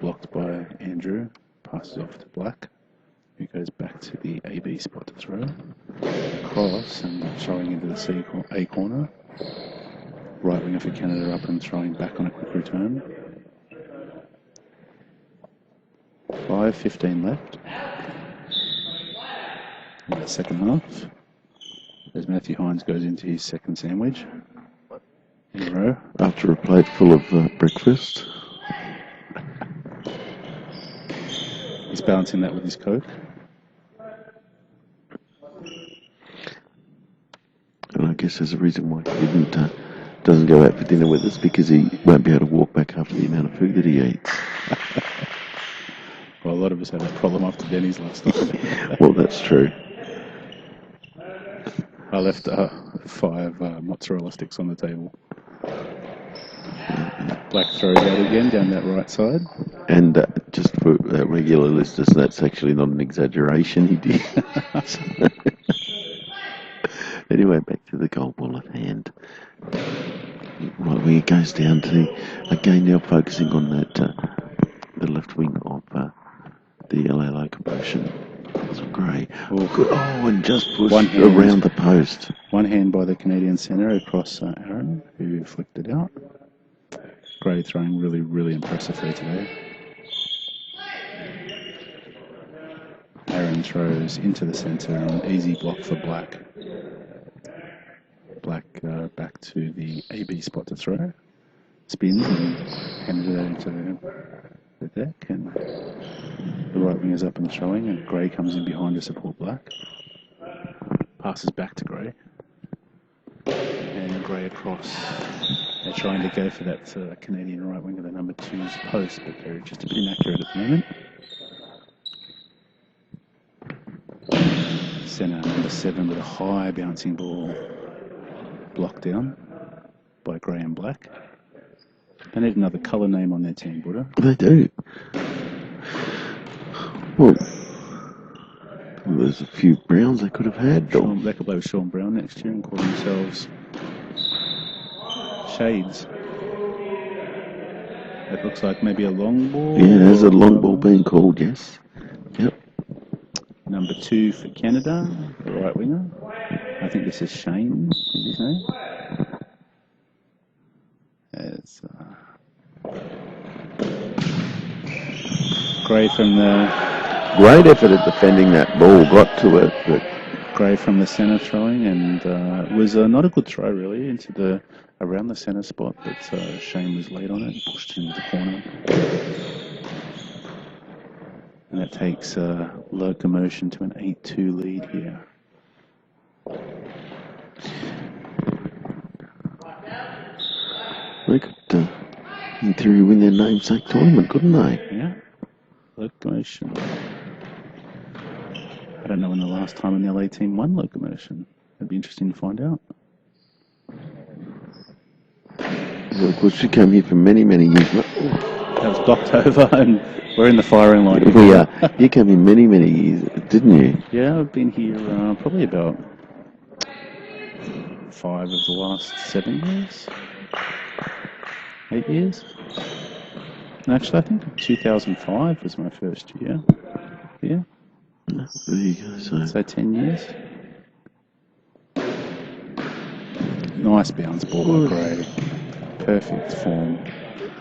blocked by Andrew. Passes off to Black, who goes back to the AB spot to throw. Cross and showing into the A corner. Right winger for Canada up and throwing back on a quick return. 5:15 left in the second half, as Matthew Hines goes into his second sandwich in a row. After a plate full of breakfast. He's balancing that with his Coke. And I guess there's a reason why he doesn't go out for dinner with us, because he won't be able to walk back after the amount of food that he eats. Well, a lot of us had that problem after Denny's last night. Well, that's true. I left 5 mozzarella sticks on the table. Black throws out again down that right side. And just for regular listeners, that's actually not an exaggeration. He did. Anyway, back to the gold ball at hand. Right wing it goes down to, again now focusing on that, the left wing of the LA Locomotion. That's Gray. Oh, good. Oh, and just pushed around the post. One hand by the Canadian centre across Aaron, who flicked it out. Gray throwing really, really impressively today. Aaron throws into the centre, an easy block for Black. Black back to the AB spot to throw. Spins and hands it into the deck, and the right wing is up and throwing, and Gray comes in behind to support Black. Passes back to Gray. And Gray across. They're trying to go for that Canadian right wing of the number 2's post, but they're just a bit inaccurate at the moment. Centre number 7 with a high bouncing ball blocked down by Gray and Black. They need another colour name on their team, Buddha. They do. Well, there's a few Browns they could have had. They could play with Sean Brown next year and call themselves Shades. That looks like maybe a long ball. Yeah, there's a long ball being called, yes. Yep. Number 2 for Canada, the right winger. I think this is Shane, is his name. As Gray from the... Great effort at defending that ball, got to it, but... Gray from the centre throwing, and it was not a good throw really into the around the centre spot, but Shane was late on it and pushed him into the corner. And that takes Locomotion to an 8-2 lead here. They could, in theory, win their namesake tournament, couldn't they? Yeah. Locomotion. I don't know when the last time an LA team won Locomotion. It'd be interesting to find out. Well, of course, she came here for many, many years. That was blocked over, and we're in the firing line. We are. You came here many, many years, didn't you? Yeah, I've been here probably about 5 of the last 7 years. 8 years. Actually, I think 2005 was my first year. Yeah. There you go. So 10 years. Nice bounce ball by Gray. Perfect form.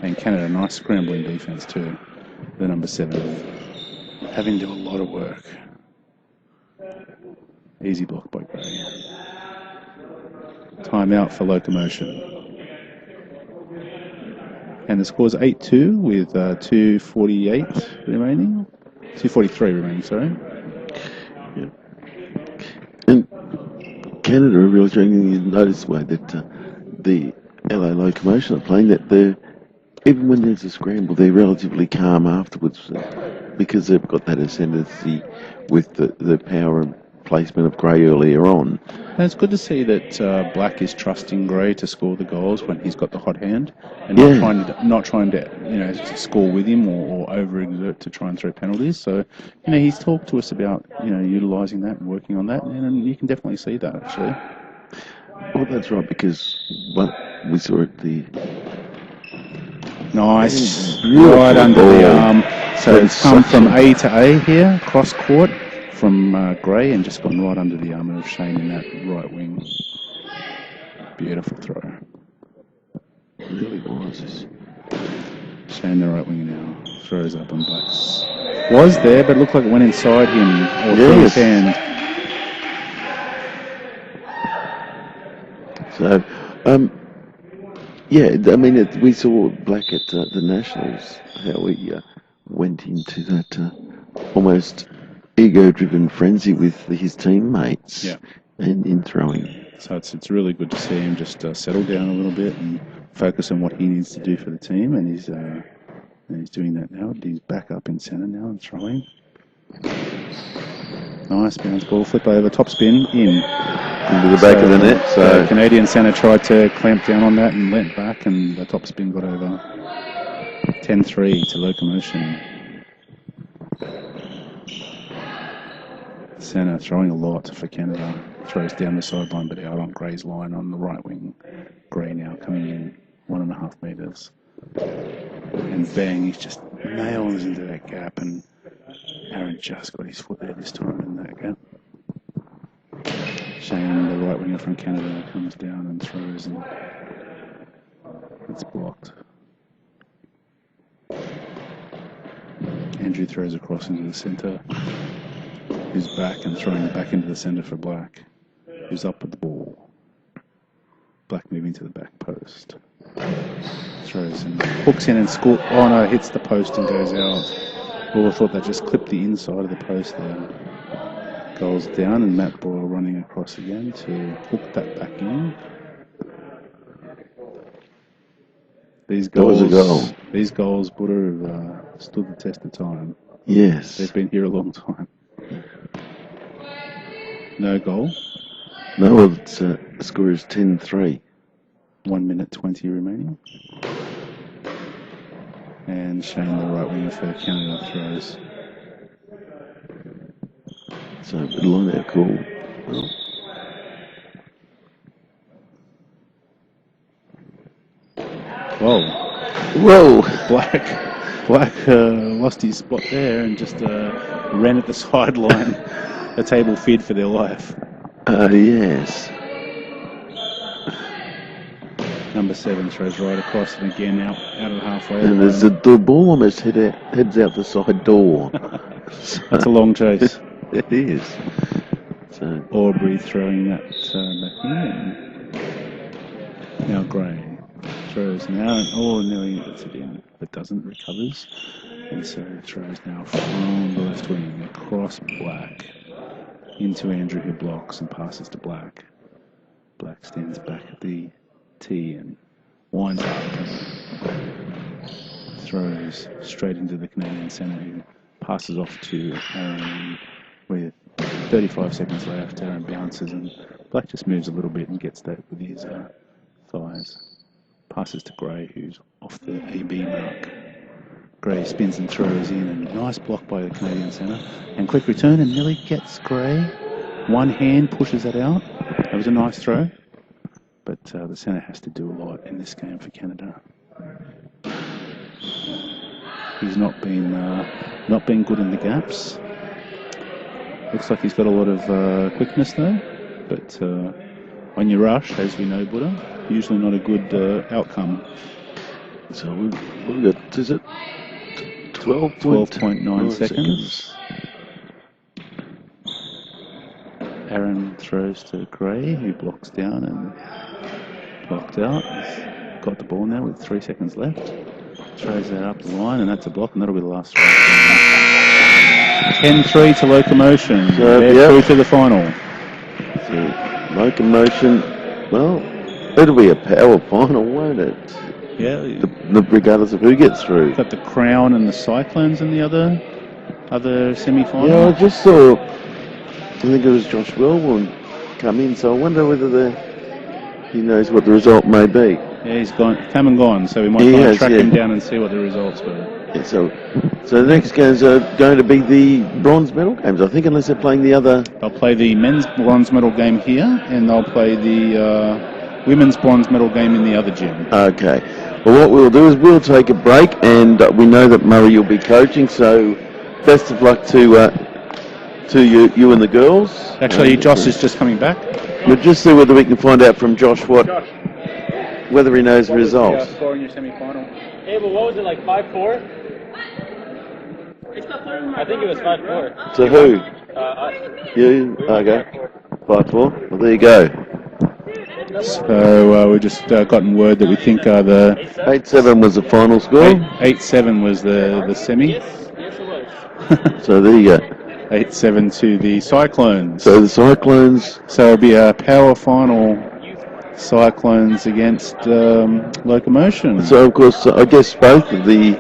And Canada, nice scrambling defence too. The number 7. Having to do a lot of work. Easy block by Gray. Timeout for Locomotion. And the score's 8-2 with 2:48 remaining. 2:43 remaining, sorry. Yeah. And Canada are really trying to notice the way that the LA Locomotion are playing, that they're, even when there's a scramble, they're relatively calm afterwards because they've got that ascendancy with the power and placement of Gray earlier on. And it's good to see that Black is trusting Gray to score the goals when he's got the hot hand, and not trying to to score with him or overexert to try and throw penalties. So he's talked to us about utilising that and working on that, and you can definitely see that actually. Well, that's right, because we saw it nice, right under the arm. So it's come from A to A here, cross court from Gray, and just gone right under the arm of Shane in that right wing. Beautiful throw. It really was. Shane, the right winger now, throws up, and Black was there, but it looked like it went inside him or through his hand. So, we saw Black at the Nationals, how he went into that almost ego-driven frenzy with his teammates and in throwing. So it's really good to see him just settle down a little bit and focus on what he needs to do for the team, and he's doing that now. He's back up in centre now and throwing. Nice bounce ball, flip over, top spin, in. Into the back of the net. So Canadian centre tried to clamp down on that and went back, and the top spin got over. 10-3 to Locomotion. Centre throwing a lot for Canada. Throws down the sideline but out on Gray's line on the right wing. Gray now coming in 1.5 metres. And bang, he's just nails into that gap, and Aaron just got his foot there this time in that gap. Shane, the right winger from Canada, comes down and throws, and it's blocked. Andrew throws across into the centre. Who's back and throwing it back into the centre for Black. Who's up with the ball. Black moving to the back post. Throws and hooks in and score. Oh no, hits the post and goes out. Well, I thought that just clipped the inside of the post there. Goals down and Matt Boyle running across again to hook that back in. These goals would have stood the test of time. Yes. They've been here a long time. No goal. No, the score is 10-3. 1 minute 20 remaining. And Shane, the right winger for Canada, throws. So, line out call. Well. Whoa. Black lost his spot there and just ran at the sideline. A table feed for their life. Yes. Number 7 throws right across and again out of the halfway. And there's the ball almost heads out the side door. That's a long chase. It is. So Aubrey throwing that back in. Now Gray throws now and nearly gets it in, but doesn't, recovers. And so throws now from the left wing across Black into Andrew, who blocks and passes to Black. Black stands back at the tee and winds up and throws straight into the Canadian centre, who passes off to Aaron with 35 seconds left. Aaron bounces and Black just moves a little bit and gets that with his thighs. Passes to Gray, who's off the AB mark. Gray spins and throws in, and nice block by the Canadian centre. And quick return, and nearly gets Gray. One hand pushes that out. That was a nice throw. But the centre has to do a lot in this game for Canada. He's not been good in the gaps. Looks like he's got a lot of quickness though. But on your rush, as we know, Buddha, usually not a good outcome. So we've got, is it 12.9 seconds. Aaron throws to Gray, who blocks down and blocked out. He's got the ball now with 3 seconds left. Throws that up the line, and that's a block, and that'll be the last throw. 10-3 to Locomotion. They're through to the final. So Locomotion, well, it'll be a power final, won't it? Yeah. Regardless of who gets through. Got the Crown and the Cyclones in the other semi-final. Yeah, I just saw, I think it was Josh Wellborn come in, so I wonder whether he knows what the result may be. Yeah, he's come and gone, so we might try and track him down and see what the results were. Yeah, so the next games are going to be the bronze medal games, I think, unless they're playing the other. They'll play the men's bronze medal game here, and they'll play the women's bronze medal game in the other gym. Okay. Well, what we'll do is we'll take a break, and we know that Murray will be coaching, so best of luck to you and the girls. Actually, Josh is just coming back. We'll just see whether we can find out from Josh whether he knows the results. What was your score in your semi-final? Hey, but what was it, like 5-4? I think it was 5-4. To who? Us. You? Okay. 5-4. Well, there you go. So we've just gotten word that we think the 8-7 was the final score. 8-7 was the semi. Yes, it was. So there you go. 8-7 to the Cyclones. So the Cyclones. So it'll be a power final. Cyclones against Locomotion. So of course, I guess both of the,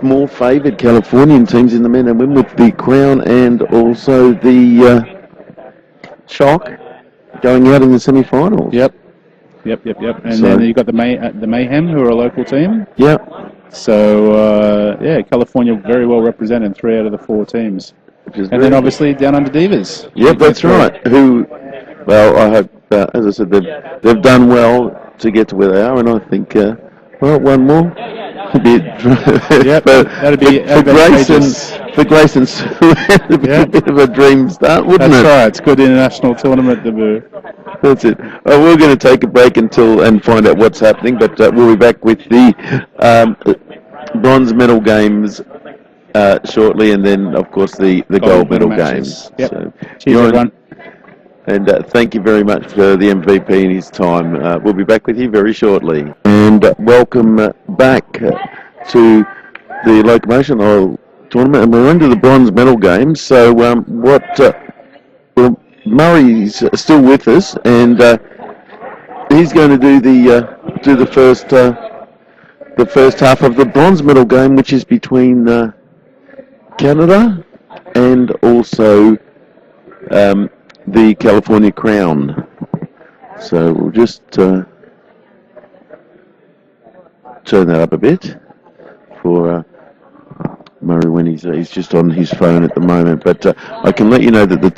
more favoured Californian teams in the men and women with the Crown and also the Shock going out in the semi-finals. Yep. And so, then you've got the Mayhem, who are a local team. Yep. So, California very well represented, 3 out of the 4 teams. And then obviously Down Under Divas. Yep, that's right. Who, well, I hope, as I said, they've done well to get to where they are, and I think, one more. Yep, that'd be for Grayson, it'd be a bit of a dream start, wouldn't it? That's right. It's good international tournament debut. That's it. We're going to take a break and find out what's happening, but we'll be back with the bronze medal games shortly, and then of course the gold medal matches. games. Yep. So, Cheers, everyone. And thank you very much for the MVP and his time. We'll be back with you very shortly. And welcome back to the Locomotion tournament, and we're into the bronze medal games. So well, Murray's still with us, and he's going to do the first half of the bronze medal game, which is between Canada and also the California Crown. So we'll just turn that up a bit for Murray when he's just on his phone at the moment. But I can let you know that the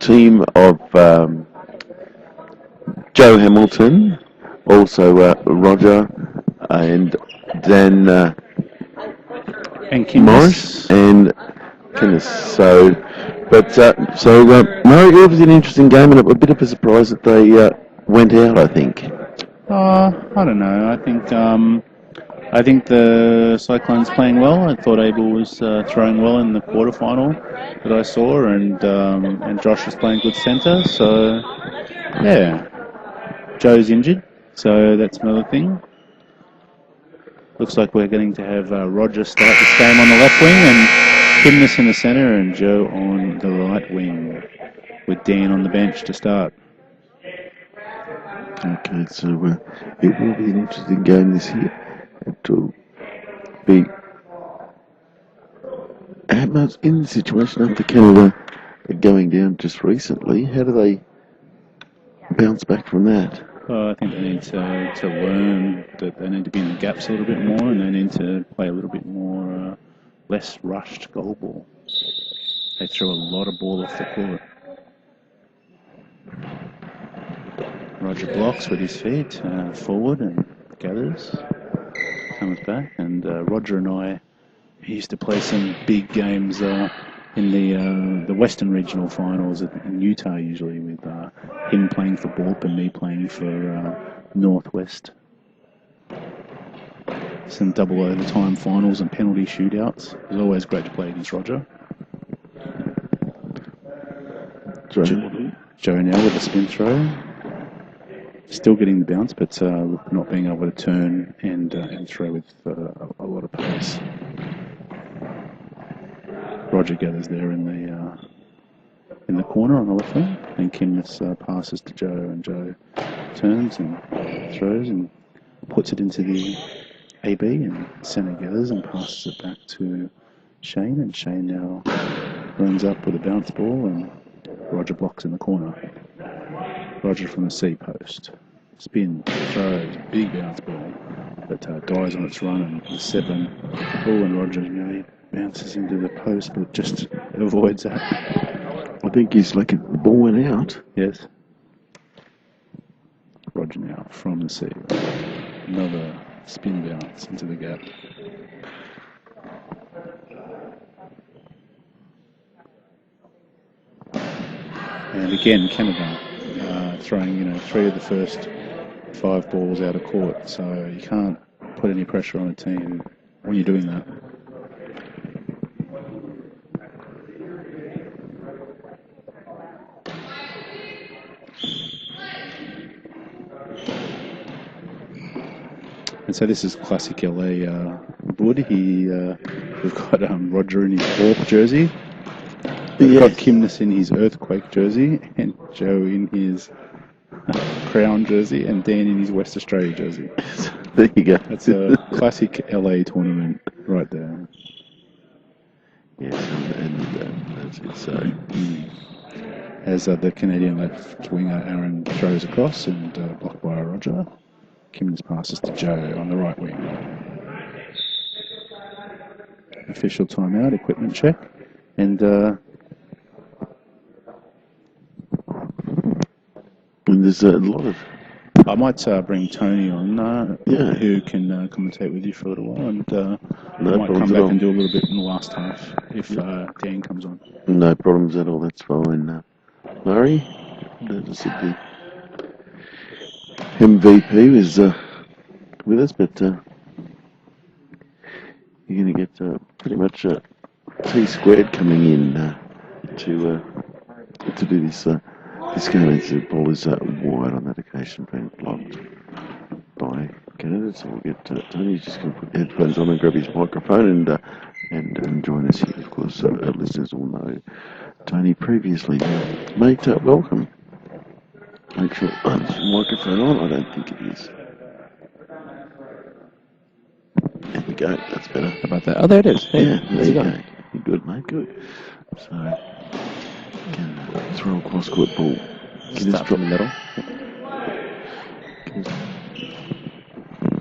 team of Joe Hamilton, also Roger, and Dan and Morris and Kinnis. So Murray, it was an interesting game and a bit of a surprise that they went out, I think. I don't know. I think the Cyclones playing well. I thought Abel was throwing well in the quarterfinal that I saw, and Josh was playing good centre. So yeah, Joe's injured, so that's another thing. Looks like we're going to have Roger start this game on the left wing, and Kimness in the centre, and Joe on the right wing, with Dan on the bench to start. Okay, so it will be an interesting game this year. It will be in the situation after Canada going down just recently. How do they bounce back from that? I think they need to learn that they need to be in the gaps a little bit more, and they need to play a little bit more less rushed goal ball. They throw a lot of ball off the court. Roger blocks with his feet forward and gathers, comes back, and Roger and I used to play some big games in the Western Regional Finals in Utah, usually with him playing for Borp and me playing for Northwest. Some double overtime finals and penalty shootouts. It was always great to play against Roger. Joe now with the spin throw. Still getting the bounce, but not being able to turn and throw with a lot of pace. Roger gathers there in the corner on the left wing, and Kimness passes to Joe, and Joe turns and throws and puts it into the AB, and centre gathers and passes it back to Shane, and Shane now runs up with a bounce ball, and Roger blocks in the corner. Roger from the C post. Spin, throws, big bounce ball, but dies on its run, and 7. And Roger he bounces into the post, but just avoids that. I think he's lucky the ball went out. Yes. Roger now from the C. Another spin bounce into the gap. And again, Canada throwing 3 of the first 5 balls out of court, so you can't put any pressure on a team when you're doing that. And so this is classic LA Wood. We've got Roger in his Borp jersey. We've got Kimness in his Earthquake jersey, and Joe in his Crown jersey, and Dan in his West Australia jersey. There you go. That's a classic LA tournament right there. Yes, and that's it. So, as the Canadian left winger Aaron throws across and blocked by Roger, Kimness passes to Joe on the right wing. Official timeout, equipment check, and there's a lot of... I might bring Tony on, who can commentate with you for a little while, and I might come back and do a little bit in the last half if Dan comes on. No problems at all, that's fine. Murray, the MVP is with us, but you're going to get pretty much T squared coming in to do this this game. As the ball is wide on that occasion, being blocked by Canada. So we'll get Tony's just going to put headphones on and grab his microphone and join us here. Of course, our listeners will know Tony previously. Mate, welcome. Make sure the microphone on. I don't think it is. There we go. That's better. How about that? Oh, there it is. Hey, Yeah, how's it going? You're good, mate. Good. So, can throw a cross-court ball. Stop in the middle.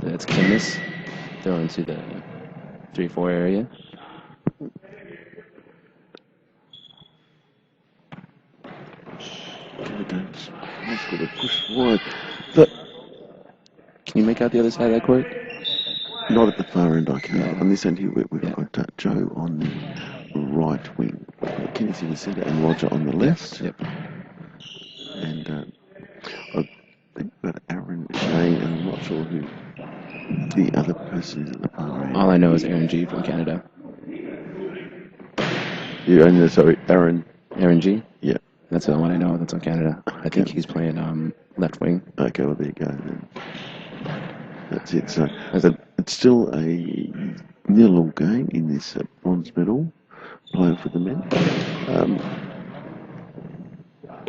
That's Kimnis. Throw into the 3-4 area. He's got to push wide. But Can you make out the other side of that court? not at the far end, I can't. No. On this end here, we've Yeah. got Joe on the right wing, Kenny's in the centre, and Roger on the left. Yep. And I think we've got Aaron, Shane, and I'm not sure who the other person is at the far end. All I know is Aaron G from Canada. Yeah, and sorry, Aaron. Aaron G? Yeah. That's the one I know that's on Canada. I think he's playing left wing. Okay, well, there you go then. That's it. So it's still a 0-0 game in this bronze medal playing for the men.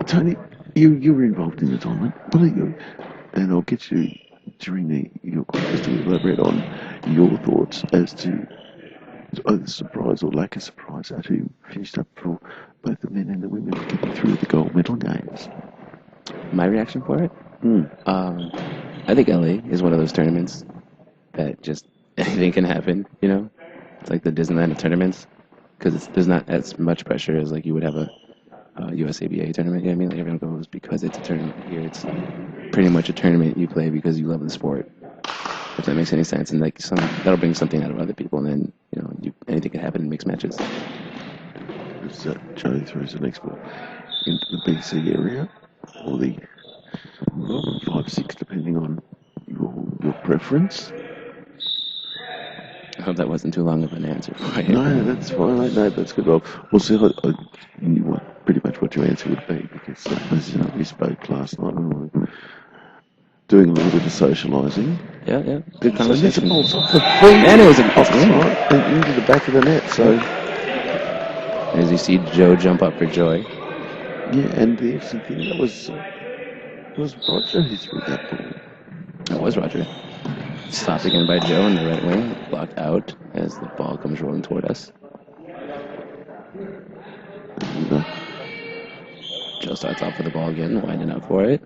Tony, you were involved in the tournament. What are you? And I'll get you during your contest to elaborate on your thoughts as to either surprise or lack of surprise at who finished up for both the men and the women getting through the gold medal games. My reaction for it? I think LA is one of those tournaments that just anything can happen, you know? It's like the Disneyland of tournaments because there's not as much pressure as like you would have a USABA tournament. You know what I mean? Like everyone goes because it's a tournament. Here it's pretty much a tournament you play because you love the sport. If that makes any sense. And like that'll bring something out of other people and then, you know, anything can happen in mixed matches. As Joe throws the next ball into the BC area, or the 5-6, depending on your preference. I hope that wasn't too long of an answer for you. No, that's fine. No, that's good. Well, we'll see. I knew pretty much what your answer would be because we spoke last night and we were doing a little bit of socialising. Yeah. Good conversation. So And it was an offside and into the back of the net. So as you see Joe jump up for joy. yeah, and the interesting thing that was Roger who threw that ball. That was Roger. Stopped again by Joe on the right wing. Blocked out as the ball comes rolling toward us. And, Joe starts off with the ball again, winding up for it.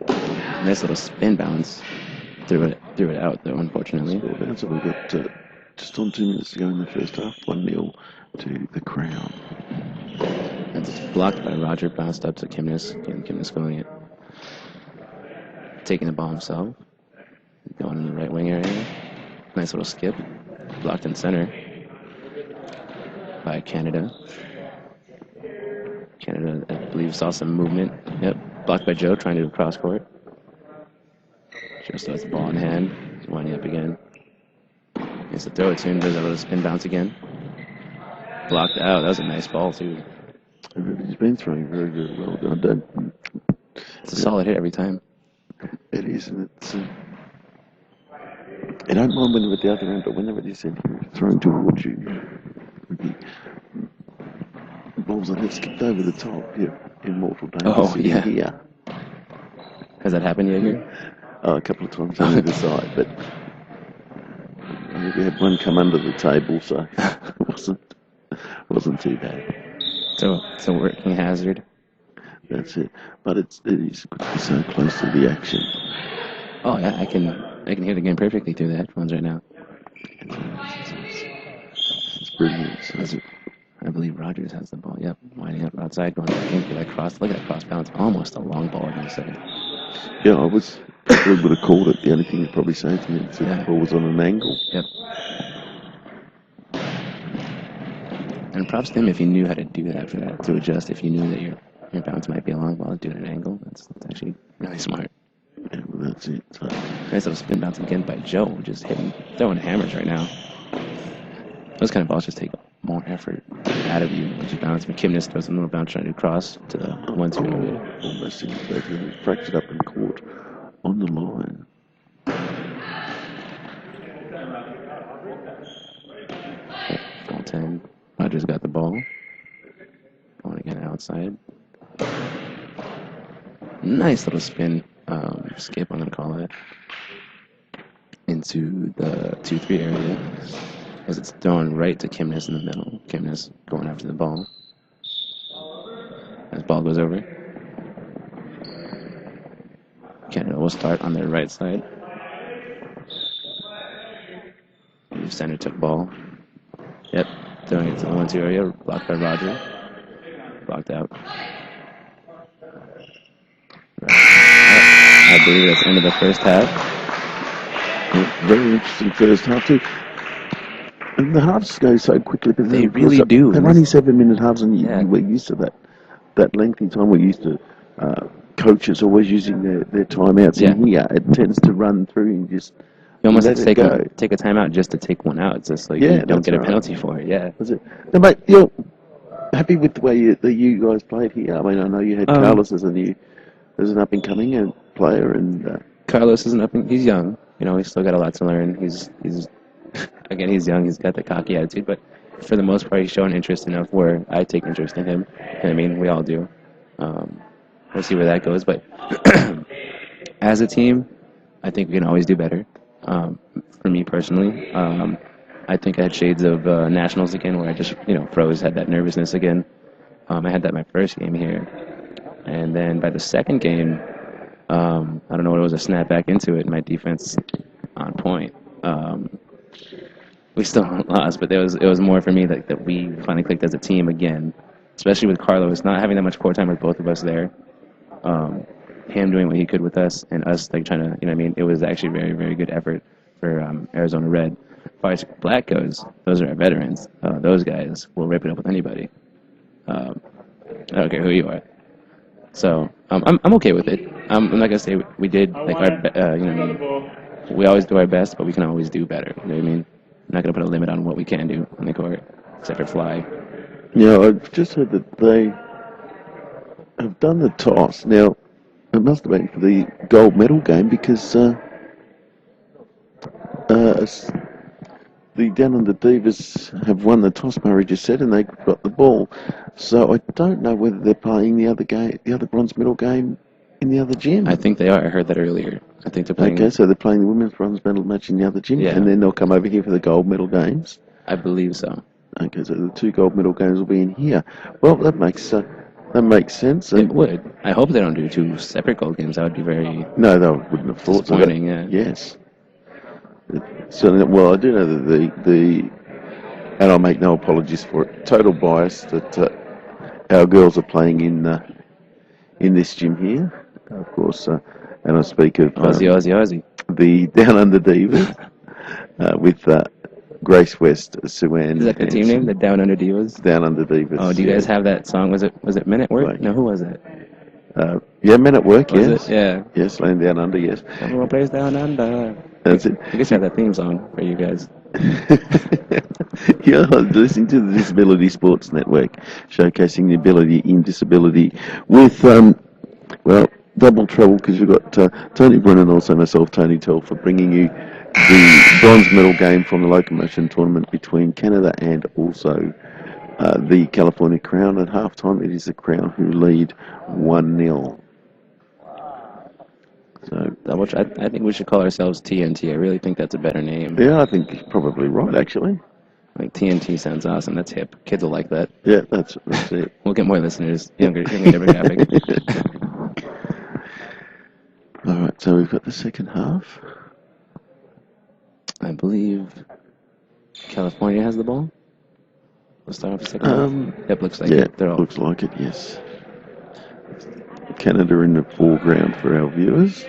Nice little spin bounce. Threw it out though, unfortunately. so we've got just on 2 minutes to go in the first half. 1-0 to the Crown. That's blocked by Roger, bounced up to Kimnis. Again, Kimnis going it. Taking the ball himself. Going in the right wing area. Nice little skip. Blocked in center by Canada. Canada, I believe, saw some movement. Yep. Blocked by Joe, trying to do a cross court. Joe still has the ball in hand. He's winding up again. Gets to throw it to him. Does a little spin bounce again. Blocked out. That was a nice ball, too. He's been throwing very, very well. It's a solid hit every time. It is, and it's. I don't mind whenever at the other end, but whenever it is thrown towards you, with the balls that have skipped over the top here in mortal danger. Oh, yeah. Here. Has that happened yet here? A couple of times on either side, but I think we had one come under the table, so it wasn't too bad. So it's a working hazard. That's it. But it is good to be so close to the action. Oh yeah, I can hear the game perfectly through the headphones right now. It's brilliant. So I believe Rogers has the ball. Yep, winding up outside, going back in for that cross. Look at that cross bounce. Almost a long ball in a second. yeah, I would have called it. The only thing you'd probably say to me is that the ball was on an angle. Yep. And props to him if he knew how to do that for that, to adjust. If you knew that your bounce might be a long ball, do it at an angle. That's actually really smart. Yeah, well, that's it. So Nice little spin bounce again by Joe, just throwing hammers right now. Those kind of balls just take more effort out of you once you bounce. McKimnis throws a little bounce trying to cross to the 1-2. Almost incorrectly fractured up and caught on the line. Ball 10. Rogers got the ball. Going again outside. Nice little spin. Skip, I'm going to call it. Into the 2-3 area. As it's thrown right to Kimnis in the middle. Kimnis going after the ball. As ball goes over. Canada will start on their right side. The center took ball. Yep, throwing it to the 1-2 area. Blocked by Roger. Blocked out. I believe that's the end of the first half. Very interesting first half too. And the halves go so quickly. But They really do. They're only 7-minute halves, and we're used to that lengthy time. We're used to coaches always using their timeouts. Yeah. And here it tends to run through and just. You almost have let to take a timeout just to take one out. It's just like you don't get a penalty for it. Yeah. That's it. Now, mate, you're happy with the way you guys played here? I mean, I know you had Carlos as an up and coming player, and Carlos is he's young. You know, he's still got a lot to learn. He's again, he's young. He's got the cocky attitude, but for the most part, he's shown interest enough where I take interest in him. And I mean, we all do. We'll see where that goes. But as a team, I think we can always do better. For me personally, I think I had shades of nationals again, where I just froze, had that nervousness again. I had that my first game here, and then by the second game, I don't know what it was. I snapped back into it. My defense on point. We still lost, but it was more for me that we finally clicked as a team again, especially with Carlos not having that much court time with both of us there. Him doing what he could with us, and us trying to, it was actually very, very good effort for Arizona Red. As far as Black goes, those are our veterans. Those guys will rip it up with anybody. I don't care who you are. So I'm okay with it. I'm not gonna say we did we always do our best, but we can always do better. You know what I mean? I'm not gonna put a limit on what we can do on the court, except for fly. Yeah, I've just heard that they have done the toss. Now, it must have been for the gold medal game because the Down Under Divas have won the toss, Murray just said, and they got the ball. So I don't know whether they're playing the other bronze medal game in the other gym. I think they are. I heard that earlier. I think they're playing. Okay, so they're playing the women's bronze medal match in the other gym, and then they'll come over here for the gold medal games. I believe so. Okay, so the 2 gold medal games will be in here. Well, that makes sense. It would. I hope they don't do 2 separate gold games. That would be very. No, they wouldn't have thought so. Disappointing. Yeah. Yes. So, well, I do know that and I'll make no apologies for it, total bias that our girls are playing in this gym here, of course, and I speak of Aussie. the Down Under Divas with Grace West, Sue-Ann. Is that the team name, the Down Under Divas? Down Under Divas. Oh, do you guys have that song? Was it Men at Work? Right. No, who was it? Yeah, Men at Work, Was yes. it? Yeah. Yes, Land Down Under, yes. Everyone plays Down Under. That's it. You guys have that theme song for you guys. Yeah, I'm listening to the Disability Sports Network, showcasing the ability in disability with, double trouble because we've got Tony Brunn and also myself, Tony Tell, for bringing you the bronze medal game from the Locomotion tournament between Canada and also the California Crown. At halftime, it is the Crown who lead 1-0. So, I think we should call ourselves TNT. I really think that's a better name. yeah, I think you're probably right, actually. Like TNT sounds awesome. That's hip. Kids will like that. Yeah, that's it. We'll get more listeners, younger demographic. All right, so we've got the second half. I believe California has the ball. Let's start off the second half. Yep, looks like it. They're all. Looks like it, yes. Canada in the foreground for our viewers.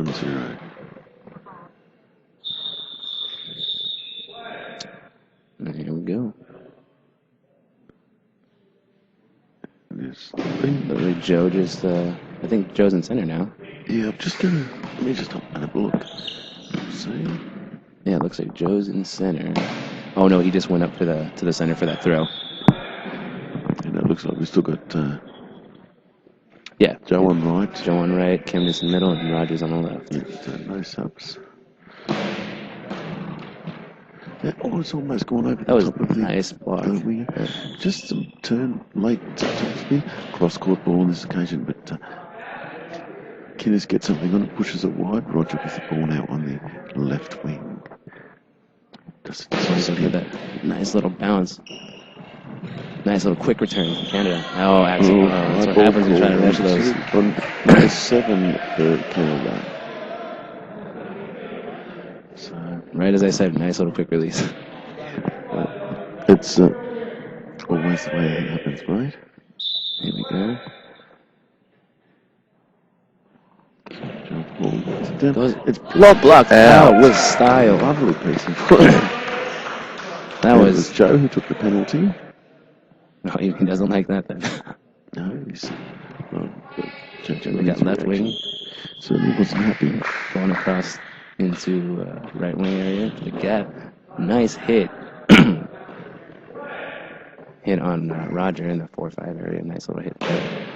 1-0. Here we go. Yes. Joe just, I think Joe's in center now. Yeah, I'm just gonna, let me just open up a look. See? Yeah, it looks like Joe's in center. Oh no, he just went up to the center for that throw. And it looks like we've still got Yeah. Joe on right. Joe on right, Campbell in middle, and Rogers on the left. No subs. Yeah, it's almost gone over That was the top of the nice block. winger. Just some turn late top spin. Cross-court ball on this occasion, but Kinners gets something on it, pushes it wide. Roger with the ball now on the left wing. Does Look at that nice little bounce. Nice little quick return from Canada. Oh, actually, that's what happens when you try to rush those. On number 7 for Canada. So, Right as I said, nice little quick release. it's always the way it happens, right? Here we go. It's blocked out with style. Lovely piece of play. That It was. Joe who took the penalty. No, he doesn't like that then. No, he's We got left wing certainly wasn't happy. going across into right wing area to the gap. Nice hit. Hit on Roger in the 4-5 area. Nice little hit there.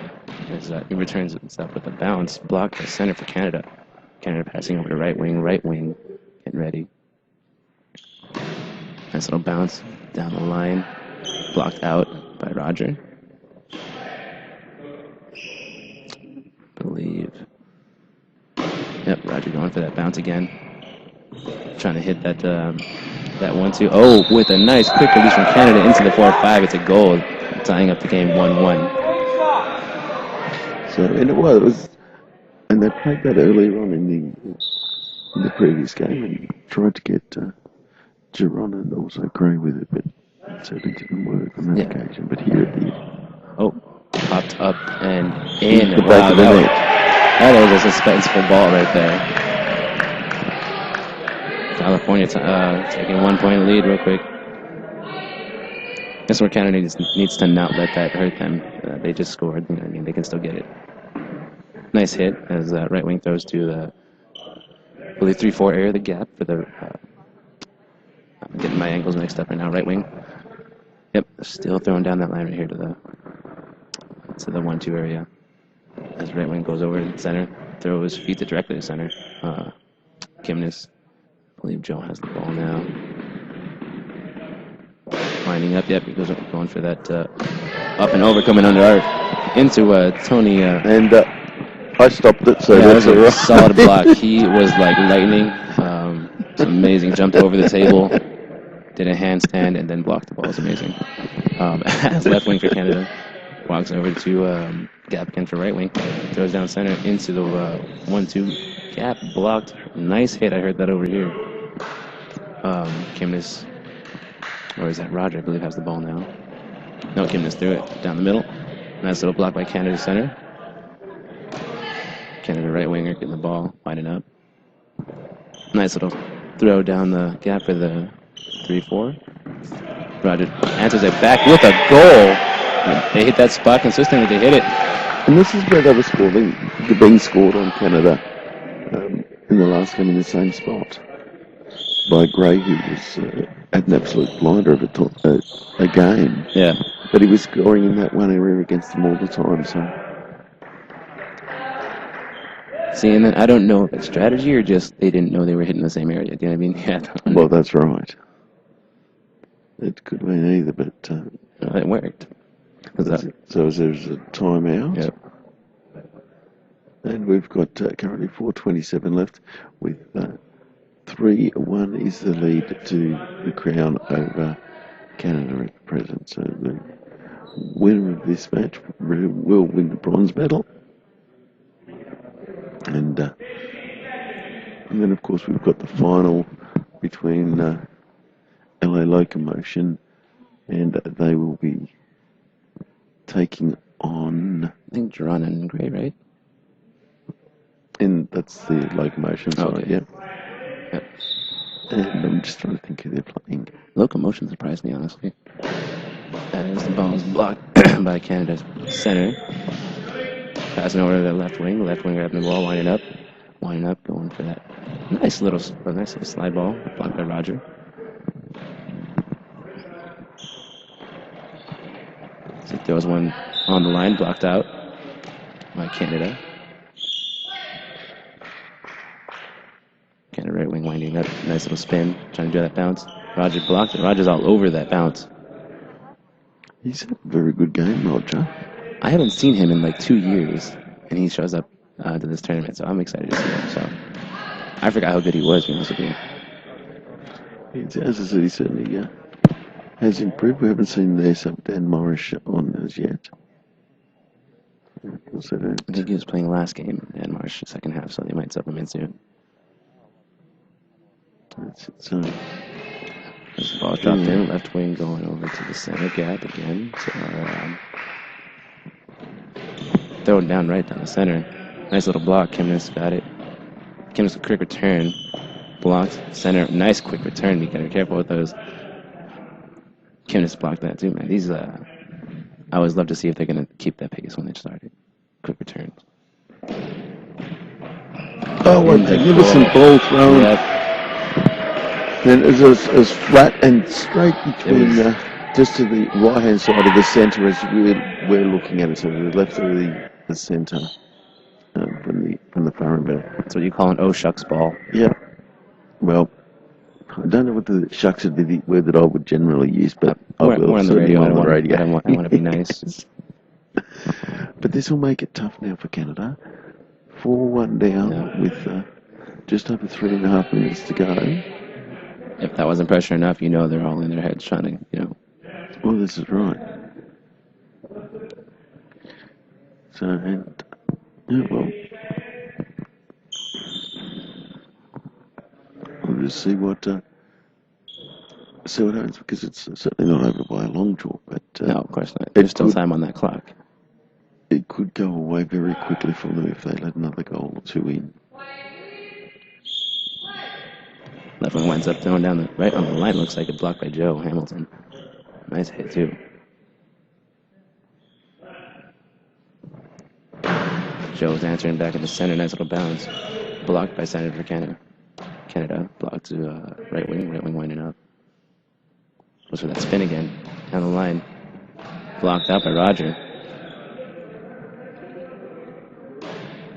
As, he returns himself with a bounce. Blocked by center for Canada. Canada passing over to right wing, getting ready. Nice little bounce down the line. Blocked out by Roger. Believe. Yep, Roger going for that bounce again. Trying to hit that that 1-2. Oh, with a nice quick release from Canada into the 4-5. It's a goal, tying up the game 1-1. So, and it was, and they played that earlier on in the previous game and tried to get Giron and also Gray with it, but it certainly didn't work on that occasion. But here it did. Oh, popped up and in. The back of the net. That was a suspenseful ball right there. California taking 1 point lead real quick. That's where Canada needs to not let that hurt them. They just scored. You know what I mean, they can still get it. Nice hit as right wing throws to the, I believe, 3-4 area of the gap for the. I'm getting my angles mixed up right now. Right wing. Yep, still throwing down that line right here to the 1-2 area. As right wing goes over to the center, throws feet it directly to center. Kimness. I believe Joe has the ball now. Winding up, yep, he goes going for that up and over, coming under arc into Tony. And I stopped it, so yeah, that's that was a all right. solid block. He was like lightning. It's amazing. Jumped over the table, did a handstand, and then blocked the ball. It's amazing. As left wing for Canada, walks over to gap again for right wing, throws down center into the 1-2 gap, blocked. Nice hit. I heard that over here. Kimness, or is that Roger? I believe has the ball now. No, Kimness threw it down the middle. Nice little block by Canada center. Canada right winger getting the ball, winding up. Nice little throw down the gap for the 3-4. Roger answers it back with a goal. They hit that spot consistently. They hit it. And this is where they were scoring, being scored on Canada in the last game in the same spot by Gray, who was had an absolute blinder of a game. Yeah. But he was scoring in that one area against them all the time. So. See, and then I don't know if it's strategy or just they didn't know they were hitting the same area. Do you know what I mean? Yeah. Well, that's right. It could be either, but it worked. so there's a timeout. Yep. And we've got currently 4:27 left with 3-1 is the lead to the Crown over Canada at present. So the winner of this match will win the bronze medal. And then, of course, we've got the final between LA Locomotion, and they will be taking on... I think Geron and Gray, right? In That's the Locomotion side, Okay. yeah. Yep. And I'm just trying to think who they're playing. Locomotion surprised me, honestly. As the ball is blocked by Canada's center. Passing over to the left wing grabbing the ball, winding up, going for that nice little slide ball, blocked by Roger. So there was one on the line, blocked out by Canada. Canada right wing winding up, nice little spin, trying to do that bounce. Roger blocked it. Roger's all over that bounce. He's had a very good game, Roger. I haven't seen him in like 2 years, and he shows up to this tournament, so I'm excited to see him. So I forgot how good he was, to be honest with you. As I said, he certainly has improved. We haven't seen Dan Morris on as yet. So I think he was playing last game in March, second half, so they might supplement soon. that's it. So, As the ball's dropped in, left wing going over to the center gap again. So, throwing down right down the center. Nice little block. Kimnis got it. Kimnis a quick return. Blocked. Center. Nice quick return. You gotta be careful with those. Kimnis blocked that too, man. These, I always love to see if they're gonna keep that pace when they started. Quick returns. oh, a magnificent ball thrown. Yep. And it was as flat and straight between just to the right-hand side of the centre as we're looking at it, so the left of the centre from the far end. That's what you call an oh shucks ball. Yeah. Well, I don't know what the shucks would be the word that I would generally use, but I will. We're on the Certainly radio. on the radio. I want to be nice. But this will make it tough now for Canada. 4-1 down with just over 3.5 minutes to go. If that wasn't pressure enough, you know they're all in their heads trying to, Well, this is right. So, and, well, we'll just see what happens, because it's certainly not over by a long chalk, but no, of course not. There's still time on that clock. it could go away very quickly from them if they let another goal or two in. Left one winds up throwing down the right on the line. Looks like a block by Joe Hamilton. Nice hit too. Joe's answering back in the center. Nice little bounce. Blocked by center for Canada. Canada blocked to right wing winding up. Goes for that spin again. Down the line. Blocked out by Roger.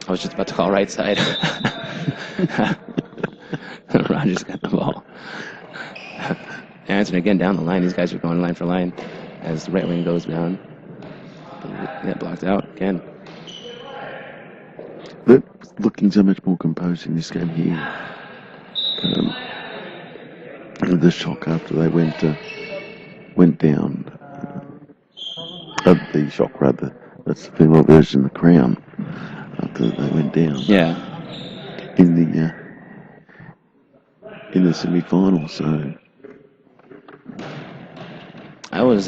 I was just about to call right side. Roger's got the ball. Answering again down the line. These guys are going line for line as the right wing goes down. Yeah, blocked out again. They're looking so much more composed in this game here. The shock after they went down. The shock, rather. That's the female version of the crown. After they went down. Yeah. In the semi-final, so I was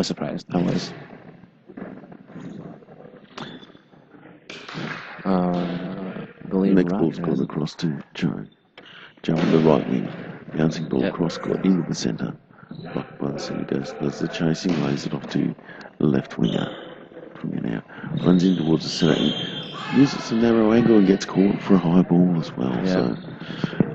surprised. I was. next ball's gone across to Joe. Joe on the right wing, bouncing ball across, got into the centre. Blocked by the centre, goes the chasing, lays it off to the left winger from here now. Runs in towards the centre and uses a narrow angle and gets caught for a high ball as well. Yeah. So,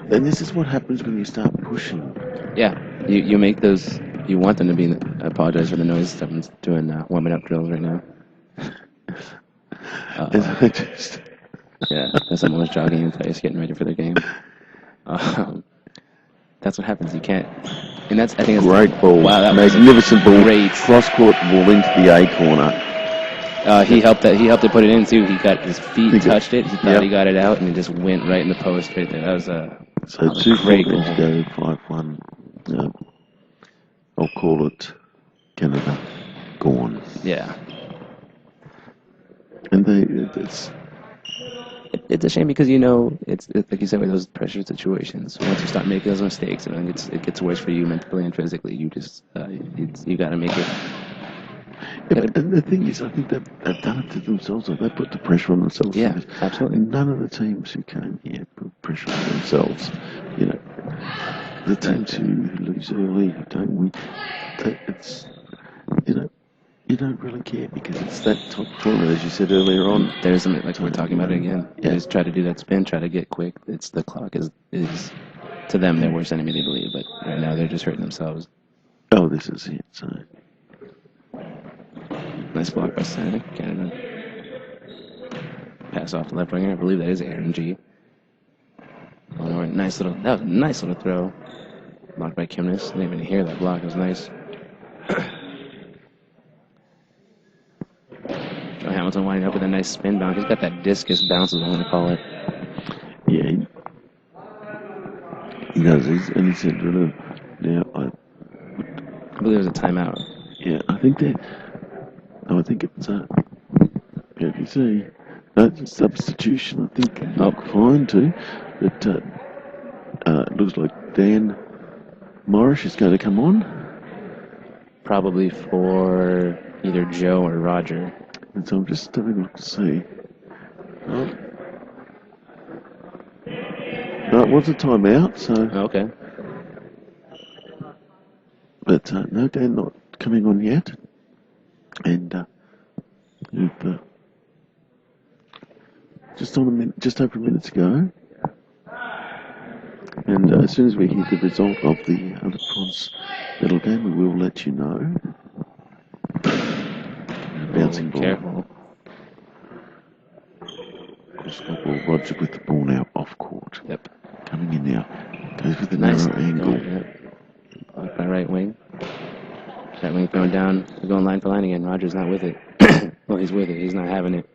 and this is what happens when you start pushing. Yeah, you make those. You want them to be. I apologize for the noise. Someone's doing warming up drills right now. Yeah, someone was jogging in place, getting ready for their game. That's what happens. You can't. And that's. I think it's great ball. Wow, that was magnificent ball. Great Cross-court ball into the A corner. He helped to put it in too. He got his feet touched it. He thought he got it out, and it just went right in the post right there. That was so a great goal. To go 5-1. I'll call it Canada gone. Yeah. And it's a shame because it's like you said with those pressure situations. Once you start making those mistakes, it gets worse for you mentally and physically. You just you got to make it. Yeah, but the thing is, I think they've done it to themselves. Like they put the pressure on themselves. Yeah, absolutely. None of the teams who came here put pressure on themselves. You know, the teams who lose early, who don't win, it's, you know, you don't really care because it's that top tournament, as you said earlier on. There's something like we're talking about it again. Yeah. Just try to do that spin, try to get quick. It's the clock is to them their worst enemy, they believe, but right now they're just hurting themselves. Oh, this is it. So nice block by Santa Canada. Pass off the left winger. I believe that is Aaron G. Oh, that was a nice little throw. Blocked by Kimness. Didn't even hear that block. It was nice. Joe Hamilton winding up with a nice spin bounce. He's got that discus bounce, as I want to call it. Yeah, he does. And he said, now I believe it was a timeout. Yeah, I think that. Oh, I think it's yeah, you see, that's a substitution. I think look fine too. But it looks like Dan Morris is going to come on. Probably for either Joe or Roger. And so I'm just having a look to see. No, it was a timeout, so. Okay. But no, Dan not coming on yet. And just over a minute to go. And as soon as we hear the result of the other bronze medal game, we will let you know. Bouncing ball. Careful. Roger with the ball now off court. Yep. Coming in now. Goes with the Nice narrow angle. Yep. Blocked by right wing. Right wing going down. We're going line for line again. Roger's not with it. Well, he's with it. He's not having it.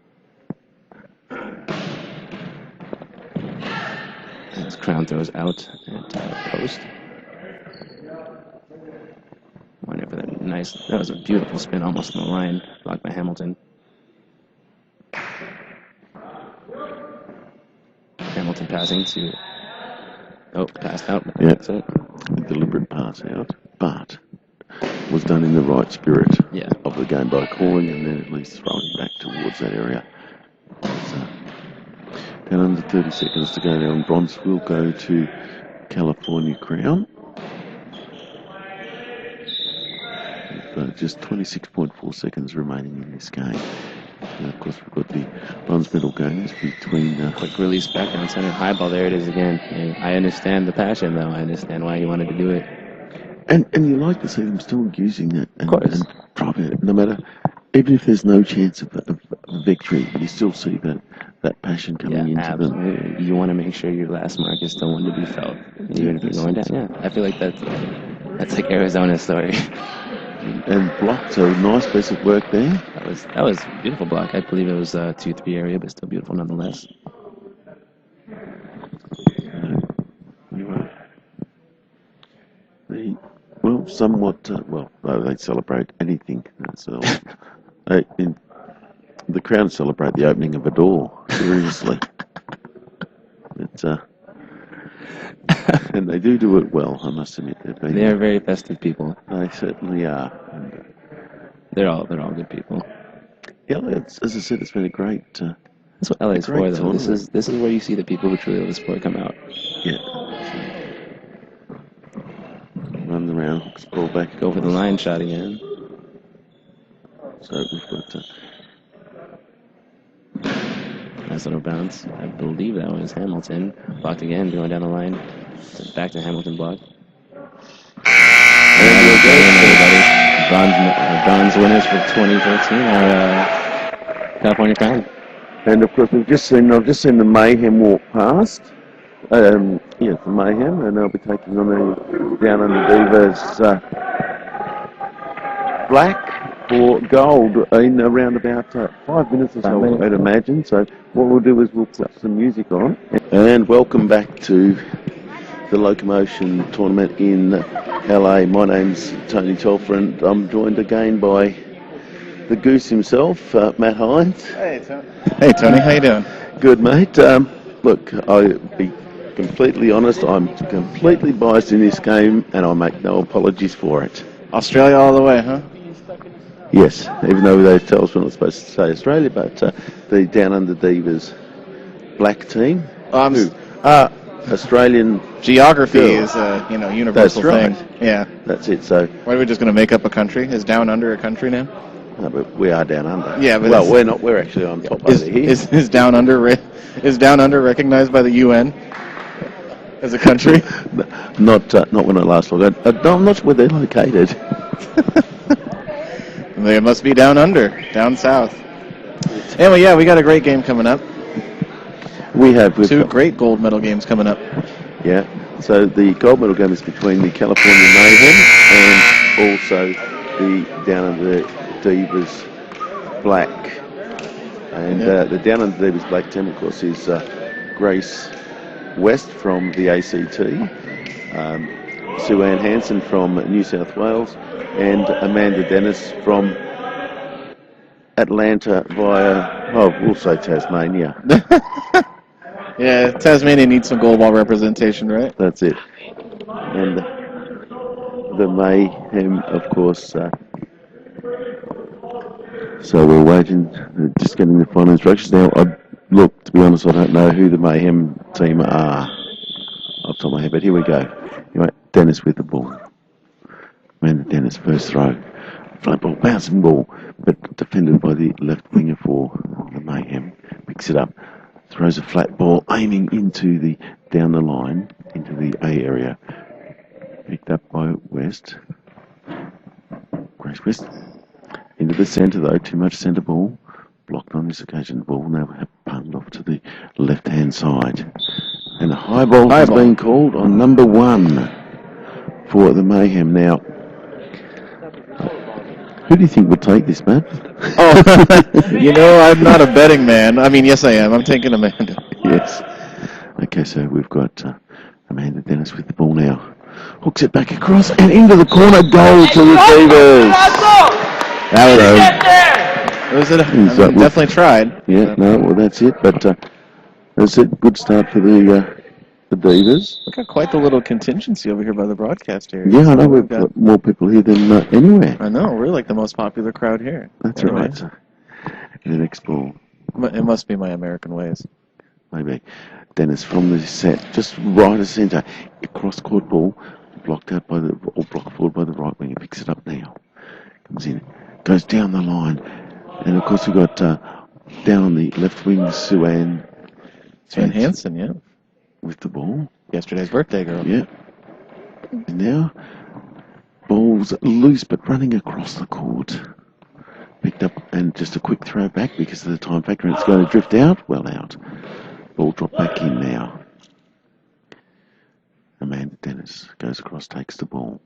His crown throws out at post. Whenever that was a beautiful spin almost on the line. Blocked by Hamilton. Hamilton passing to... Oh, passed out. Yeah. That's it. A deliberate pass out. But was done in the right spirit of the game by calling and then at least throwing back towards that area. Down under 30 seconds to go now, and bronze will go to California Crown. With, just 26.4 seconds remaining in this game. And of course, we've got the bronze medal games between... Quick release back down center. High ball, there it is again. And I understand the passion, though. I understand why he wanted to do it. And you like to see them still using that and driving it, no matter, even if there's no chance of victory, you still see that passion coming into absolutely. them. You want to make sure your last mark is still one to be felt, even if you're going down. Yeah, I feel like that's like Arizona's story. And blocked, so nice piece of work there. That was a beautiful block. I believe it was 2-3 area, but still beautiful nonetheless. Somewhat, they celebrate anything. So, the Crown celebrate the opening of a door, seriously. And they do it well, I must admit. They are very festive people. They certainly are. They're all good people. Yeah, as I said, it's been a great... That's what LA is for, though. This is where you see the people who truly love the sport come out. Yeah. Run around, hooks ball back. Go for the line shot again. So we've got... Nice little bounce. I believe that was Hamilton. Blocked again, going down the line. Back to Hamilton block. And we're good, everybody. Bronze winners for 2014 are California Crown. And of course, I've just seen the Mayhem walk past. The Mayhem, and they'll be taking on the Down Under Divas Black for gold in around about 5 minutes or so, I'd imagine. So what we'll do is we'll put some music on. And welcome back to the Locomotion tournament in LA. My name's Tony Telfer, and I'm joined again by the Goose himself, Matt Hines. Hey, Tony. Hey, Tony. How you doing? Good, mate. Look, I'll be completely honest. I'm completely biased in this game, and I make no apologies for it. Australia all the way, huh? Yes, even though they tell us we're not supposed to say Australia, but the Down Under Divas black team, who are Australian. Geography girl. is a universal That's right. thing. Yeah. That's it. So, Why are we just going to make up a country? Is Down Under a country now? no, but we are down under. Yeah, but well, we're not. We're actually on top over here. Is Down Under is Down Under recognized by the UN as a country? Not when I last looked. I'm not sure where they're located. They must be down under, down south. Anyway, yeah, we got a great game coming up. We've Two great gold medal games coming up. Yeah. So the gold medal game is between the California Mayhem and also the Down Under Divas Black. And the Down Under Divas Black team, of course, is Grace West from the ACT, Sue Ann Hansen from New South Wales, and Amanda Dennis from Atlanta via, we'll say Tasmania. Yeah, Tasmania needs some goalball representation, right? That's it. And the Mayhem, of course. So we're waiting, just getting the final instructions now. Look, to be honest, I don't know who the Mayhem team are off the top of my head, but here we go. Anyway, Dennis with the ball. Amanda Dennis, first throw. Flat ball, bouncing ball, but defended by the left winger for the Mayhem. Picks it up, throws a flat ball, aiming into the down the line, into the A area. Picked up by West. Grace West. Into the centre though, too much centre ball. Blocked on this occasion. The ball now pumped off to the left-hand side. And a high ball has been called on number 1 for the Mayhem. Now, who do you think would take this, Matt? I'm not a betting man. I mean, yes, I am. I'm taking Amanda. Yes. Okay, so we've got Amanda Dennis with the ball now. Hooks it back across and into the corner. Goal to the Divas. Definitely tried. Yeah, no, well, that's it. But that's it. Good start for the Divas. We've got quite the little contingency over here by the broadcast area. Yeah, I know. We've got more people here than anywhere. I know. We're like the most popular crowd here. That's right. The next ball. It must be my American ways. Maybe. Dennis from the set, just right of centre. A cross-court ball, blocked forward by the right wing. He picks it up now. Comes in, goes down the line. And of course we've got down on the left wing, Sue Ann Hansen, yeah. With the ball. Yesterday's birthday girl. Yeah. And now, ball's loose but running across the court. Picked up and just a quick throw back because of the time factor. And it's going to drift out. Well out. Ball dropped back in now. Amanda Dennis goes across, takes the ball.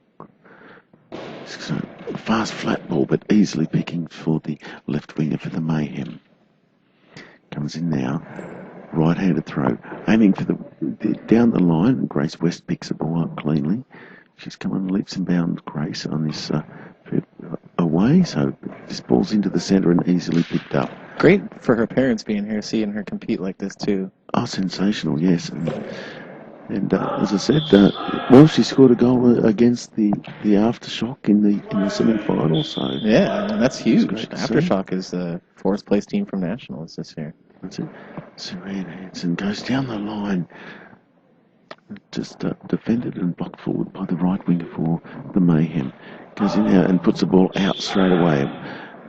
So, fast flat ball, but easily picking for the left winger for the Mayhem. Comes in now. Right-handed throw. Aiming for the down the line. Grace West picks the ball up cleanly. She's come on leaps and bounds, Grace, on this away. So this ball's into the centre and easily picked up. Great for her parents being here, seeing her compete like this too. Oh, sensational, yes. And as I said, she scored a goal against the Aftershock in the semi-final. So yeah, and that's huge. Aftershock is the 4th place team from Nationals this year. That's it. Sue Ann Hansen goes down the line. Just defended and blocked forward by the right winger for the Mayhem. Goes in there and puts the ball out straight away.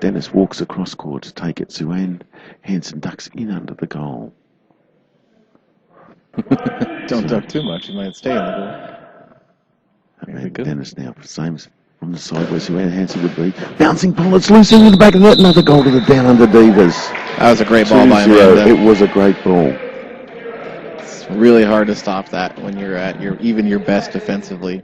Dennis walks across court to take it. Sue Ann Hansen ducks in under the goal. Don't duck too much, you might stay in the goal. And Dennis now, same from the side where Sue Ann Hansen would be. Bouncing ball, it's loose into the back of the net. Another goal to the Down Under Divas. That was a great ball by Amanda. It was a great ball. It's really hard to stop that when you're at even your best defensively.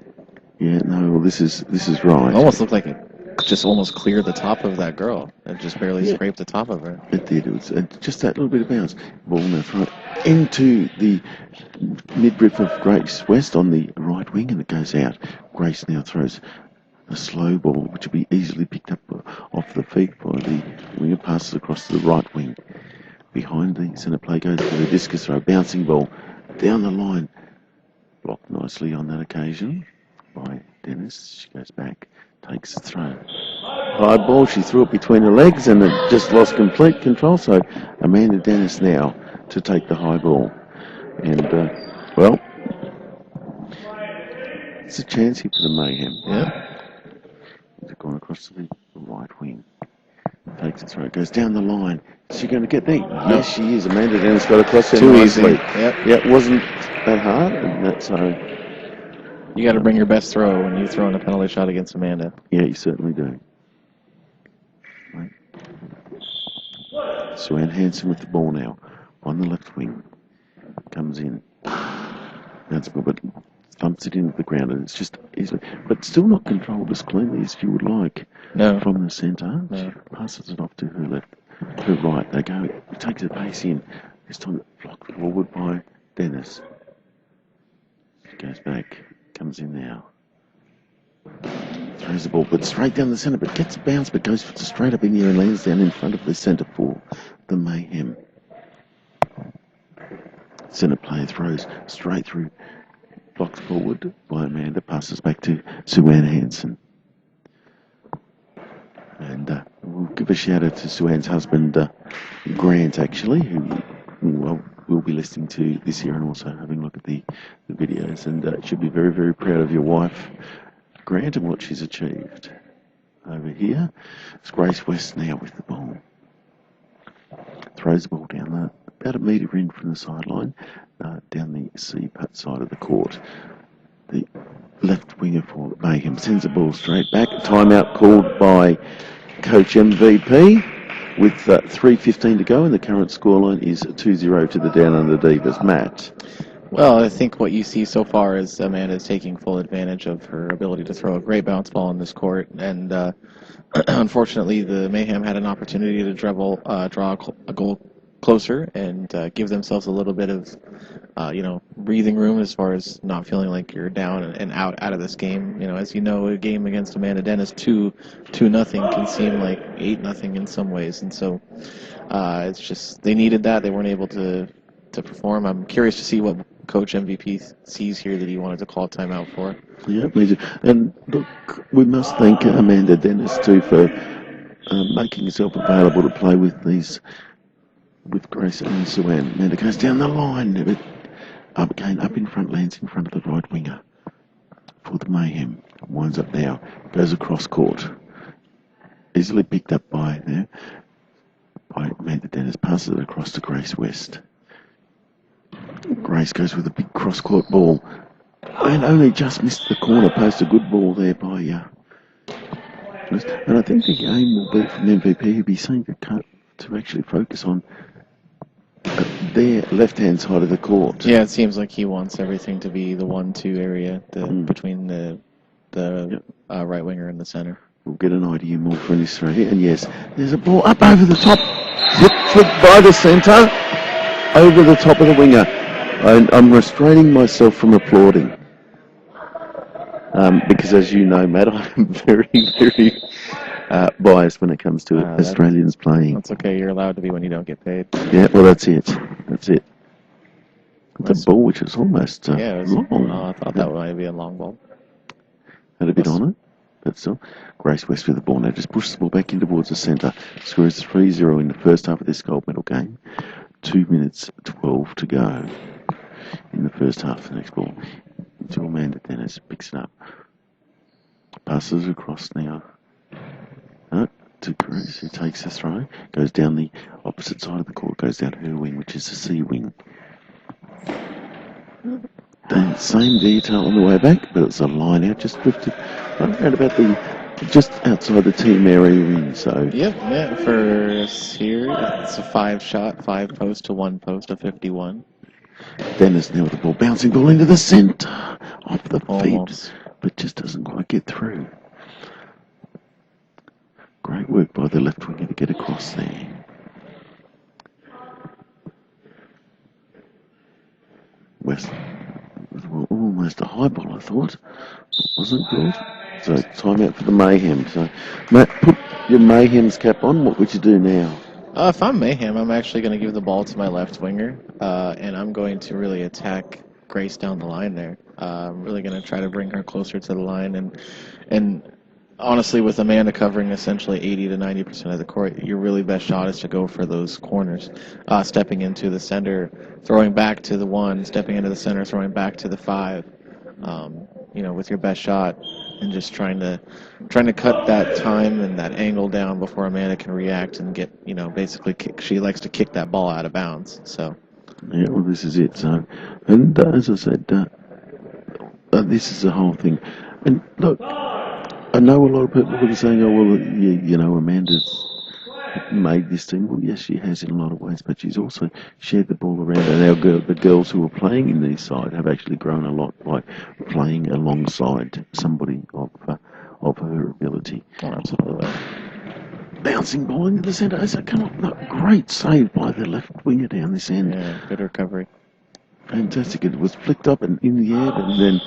Yeah, no, well, this is right. It almost looked like it just almost cleared the top of that girl. It just barely scraped the top of her. It did. It was just that little bit of bounce. Ball now thrown into the midriff of Grace West on the right wing, and it goes out. Grace now throws a slow ball, which will be easily picked up off the feet by the winger, passes across to the right wing. Behind the centre play goes for the discus throw, bouncing ball down the line. Blocked nicely on that occasion by Dennis. She goes back, takes the throw. high ball. She threw it between her legs and it just lost complete control. So Amanda Dennis now to take the high ball. And, well, it's a chance here for the Mayhem. Yeah. It's gone across to the right wing. Takes it through. Goes down the line. Is she going to get there? Yes, she is. Amanda Dennis got across too easily. Yep. Yeah, it wasn't that hard. And that's you got to bring your best throw when you're throwing a penalty shot against Amanda. Yeah, you certainly do. Right. Sue-Ann Hansen with the ball now. On the left wing. Comes in. That's good, but thumps it into the ground, and it's just easily, but still not controlled as cleanly as you would like. No. From the centre, No. she passes it off to her left, her right. They go, takes the pace in. This time blocked forward by Dennis. She goes back, comes in now. Throws the ball, but straight down the centre, but gets a bounce, but goes straight up in the air and lands down in front of the centre for the Mayhem. Centre player throws straight through. Blocked forward by Amanda, passes back to Sue-Ann Hansen. And we'll give a shout out to Sue-Ann's husband, Grant, actually, who we'll be listening to this year and also having a look at the videos. And should be very, very proud of your wife, Grant, and what she's achieved. Over here, it's Grace West now with the ball. Throws the ball down about a metre in from the sideline. Down the C-putt side of the court. The left winger for Mayhem sends the ball straight back. Timeout called by Coach MVP with 3:15 to go, and the current scoreline is 2-0 to the Down Under Divas. Matt. Well, I think what you see so far is Amanda's taking full advantage of her ability to throw a great bounce ball in this court, and unfortunately the Mayhem had an opportunity to draw a goal closer and give themselves a little bit of breathing room as far as not feeling like you're down and out of this game. As you know, a game against Amanda Dennis 2-0 can seem like 8-0 in some ways, and so it's just they needed that. They weren't able to perform. I'm curious to see what Coach MVP sees here that he wanted to call a timeout for. Yeah, me too. And look, we must thank Amanda Dennis too for making herself available to play with these. With Grace and Sue-Ann. Amanda goes down the line, but up in front, lands in front of the right winger for the Mayhem. Winds up now, goes across court. Easily picked up by Amanda Dennis, passes it across to Grace West. Grace goes with a big cross-court ball and only just missed the corner post. A good ball there by and I think the aim will be from MVP. He'll be saying to actually focus on their left-hand side of the court. Yeah, it seems like he wants everything to be the 1-2 area between the right winger and the center. We'll get an idea more from this right here. And yes, there's a ball up over the top, flipped by the centre, over the top of the winger. I'm restraining myself from applauding. Because as you know, Matt, I'm very, very biased when it comes to Australians playing. That's okay. You're allowed to be when you don't get paid. Yeah, well, that's it. That's it. It's a ball which is almost it was long. I thought that might be a long ball. Had a bit on it, but still. Grace West with the ball now. Just pushes the ball back in towards the centre. Scores 3-0 in the first half of this gold medal game. 2 minutes 12 to go in the first half. The next ball to Amanda Dennis. Picks it up. Passes across now. To Cruz, who takes the throw, goes down the opposite side of the court, goes down her wing, which is the C wing. The same detail on the way back, but it's a line out, just drifted around about just outside the team area ring. So yeah, for us here, it's a 5-shot, 5 post to 1 post, a 51. Dennis now with the ball, bouncing ball into the centre, off the Almost. feet, but just doesn't quite get through. Great work by the left winger to get across there. West, almost a high ball, I thought. Wasn't good. So timeout for the Mayhem. So Matt, put your Mayhem's cap on. What would you do now? If I'm Mayhem, I'm actually going to give the ball to my left winger, and I'm going to really attack Grace down the line there. I'm really going to try to bring her closer to the line and honestly, with Amanda covering essentially 80 to 90% of the court, your really best shot is to go for those corners, stepping into the center, throwing back to the 1, stepping into the center, throwing back to the 5. With your best shot, and just trying to cut that time and that angle down before Amanda can react and get, basically she likes to kick that ball out of bounds. So. Yeah, well, this is it. So, and as I said, this is the whole thing. And look, I know a lot of people will be saying, "Oh, well, Amanda's made this team." Well, yes, she has in a lot of ways, but she's also shared the ball around. And the girls who are playing in these sides have actually grown a lot by playing alongside somebody of her ability. Oh, absolutely. Bouncing ball into the centre. So come on, look, great save by the left winger down this end. Yeah, good recovery. Fantastic. It was flicked up and in the air, and then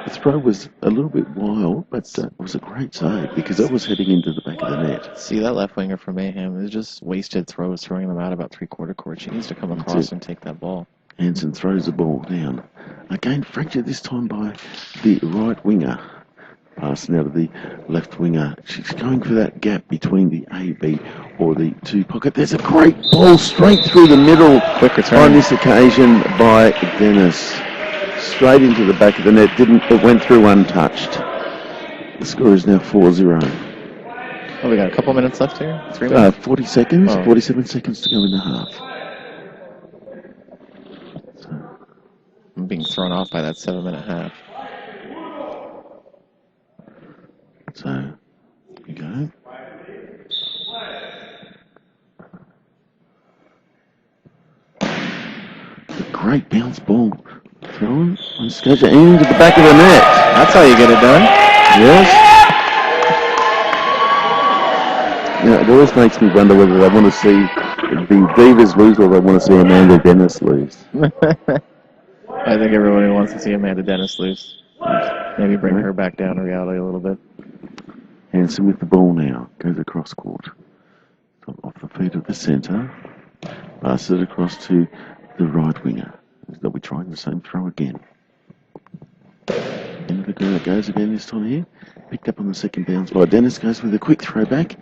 the throw was a little bit wild, but it was a great save because that was heading into the back of the net. See, that left winger for Mayhem is just wasted throws, throwing them out about three-quarter court. She needs to come across and take that ball. Hansen throws the ball down. Again, fractured this time by the right winger. Passing out of the left winger. She's going for that gap between the A, B, or the 2 pocket. There's a great ball straight through the middle. Quick return. On this occasion by Dennis. Straight into the back of the net. It went through untouched. The score is now 4-0. Oh, we got a couple minutes left here? 3 minutes? 40 seconds. Oh. 47 seconds to go in the half. I'm being thrown off by that 7-minute half. So, here we go. The great bounce ball thrown on Scotia into the back of the net. That's how you get it done. Yes. It always makes me wonder whether they want to see the Divas lose or they want to see Amanda Dennis lose. I think everybody wants to see Amanda Dennis lose. Maybe bring her back down to reality a little bit. Hansen with the ball now. Goes across court. Off the feet of the centre. Passes it across to the right winger. They'll be trying the same throw again. Into the girl that goes again this time here. Picked up on the second bounce by Dennis. Goes with a quick throw back.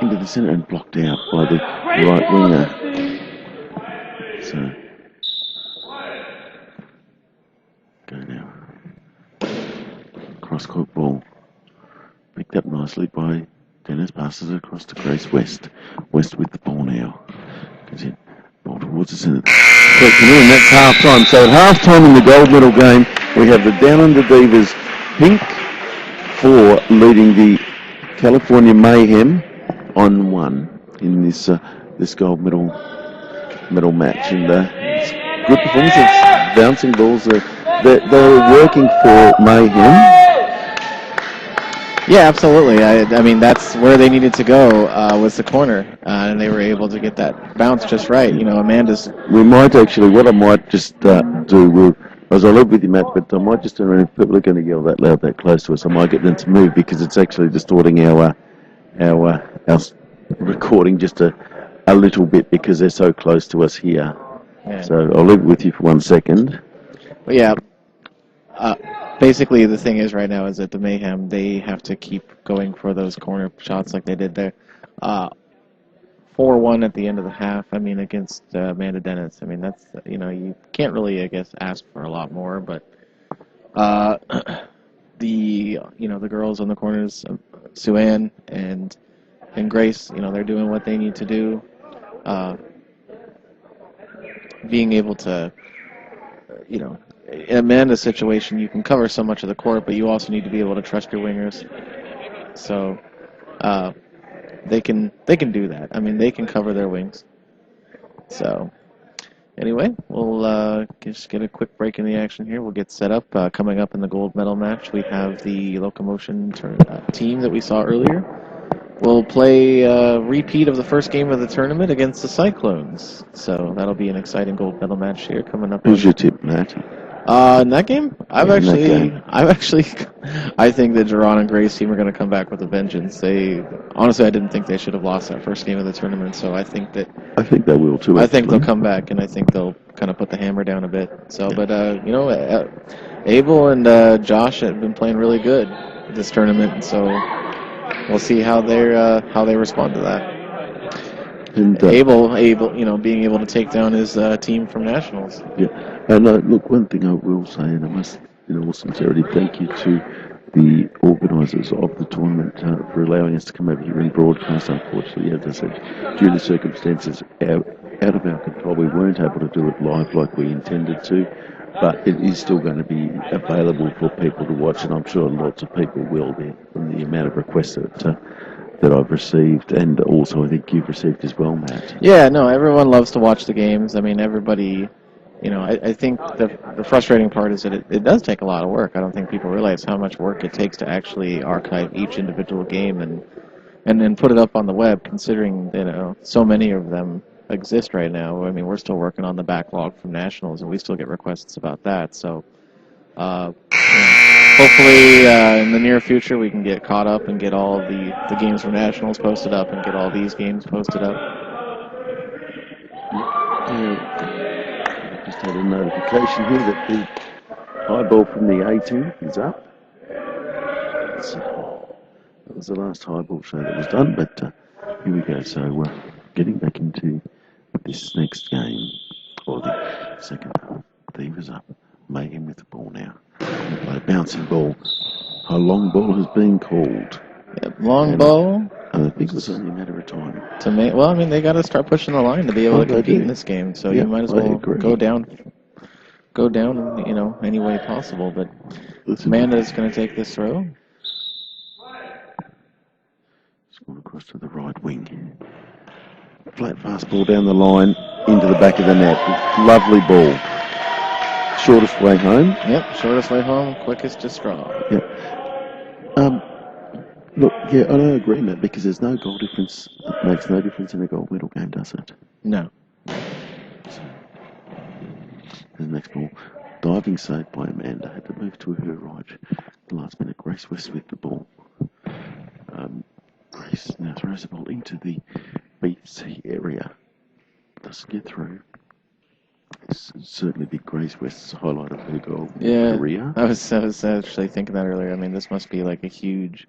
Into the centre and blocked out by the right winger. So, go now. Cross-court ball. Picked up nicely by Dennis. Passes it across to Grace West. West with the ball now. Goes in. Ball towards the centre. And that's half-time. So at half-time in the gold medal game, we have the Down Under Divas Pink 4 leading the California Mayhem on 1 in this gold medal match. And good performances. Bouncing balls. They're working for Mayhem. Yeah, absolutely. I mean, that's where they needed to go, was the corner, and they were able to get that bounce just right. Amanda's... We might actually, what I might just do, as I live with you, Matt, but I might just turn around if people are going to yell that loud, that close to us, I might get them to move because it's actually distorting our recording just a little bit because they're so close to us here. Yeah. So I'll leave it with you for 1 second. But yeah, basically the thing is right now is that the Mayhem, they have to keep going for those corner shots like they did there. 4-1 at the end of the half, against Amanda Dennis. That's, you can't really, I guess, ask for a lot more, but the girls on the corners, Sue Ann and Grace, they're doing what they need to do. Being able to, in Amanda's situation, you can cover so much of the court, but you also need to be able to trust your wingers. So they can do that. They can cover their wings. So anyway, we'll just get a quick break in the action here. We'll get set up. Coming up in the gold medal match, we have the Locomotion team that we saw earlier. We'll play a repeat of the first game of the tournament against the Cyclones. So that'll be an exciting gold medal match here coming up. Who's your tip, Matt? In that game, I think that Jerron and Grace team are going to come back with a vengeance. Honestly, I didn't think they should have lost that first game of the tournament, so I think they will too. I think they'll come back, and I think they'll kind of put the hammer down a bit. So, yeah. But Abel and Josh have been playing really good. this tournament, and so we'll see how they respond to that. And being able to take down his team from nationals. Yeah, and look, one thing I will say, and I must, in all sincerity, thank you to the organisers of the tournament for allowing us to come over here and broadcast. Unfortunately, as I said, due to circumstances out of our control, we weren't able to do it live like we intended to, but it is still going to be available for people to watch, and I'm sure lots of people will be, from the amount of requests that I've received, and also I think you've received as well, Matt. Yeah, no, everyone loves to watch the games. I mean, everybody, I think the frustrating part is that it does take a lot of work. I don't think people realize how much work it takes to actually archive each individual game and then put it up on the web, considering, so many of them exist right now. I mean, we're still working on the backlog from nationals, and we still get requests about that, so hopefully, in the near future, we can get caught up and get all the games from nationals posted up and get all these games posted up. Just had a notification here that the high ball from the 18 is up. That was the last high ball show that was done, but here we go. So we're getting back into this next game, or the second half. Divas up. Mayhem with the ball now. A bouncing ball. A long ball has been called. Yep, long ball. I think it's only a matter of time. They got to start pushing the line to be able to compete in this game. So you might as well go down, any way possible. But Amanda's going to take this throw. It's going across to the right wing. Flat fast ball down the line into the back of the net. Lovely ball. Shortest way home. Yep, shortest way home, quickest to straw. Yep. Look, I don't agree, Matt, because there's no goal difference. It makes no difference in a gold medal game, does it? No. So, the next ball, diving save by Amanda. Had to move to her right. The last minute, Grace West with the ball. Grace now throws the ball into the BC area. Doesn't get through. It's certainly big Grace West's highlight of her goal career. I was actually thinking that earlier. I mean, this must be like a huge,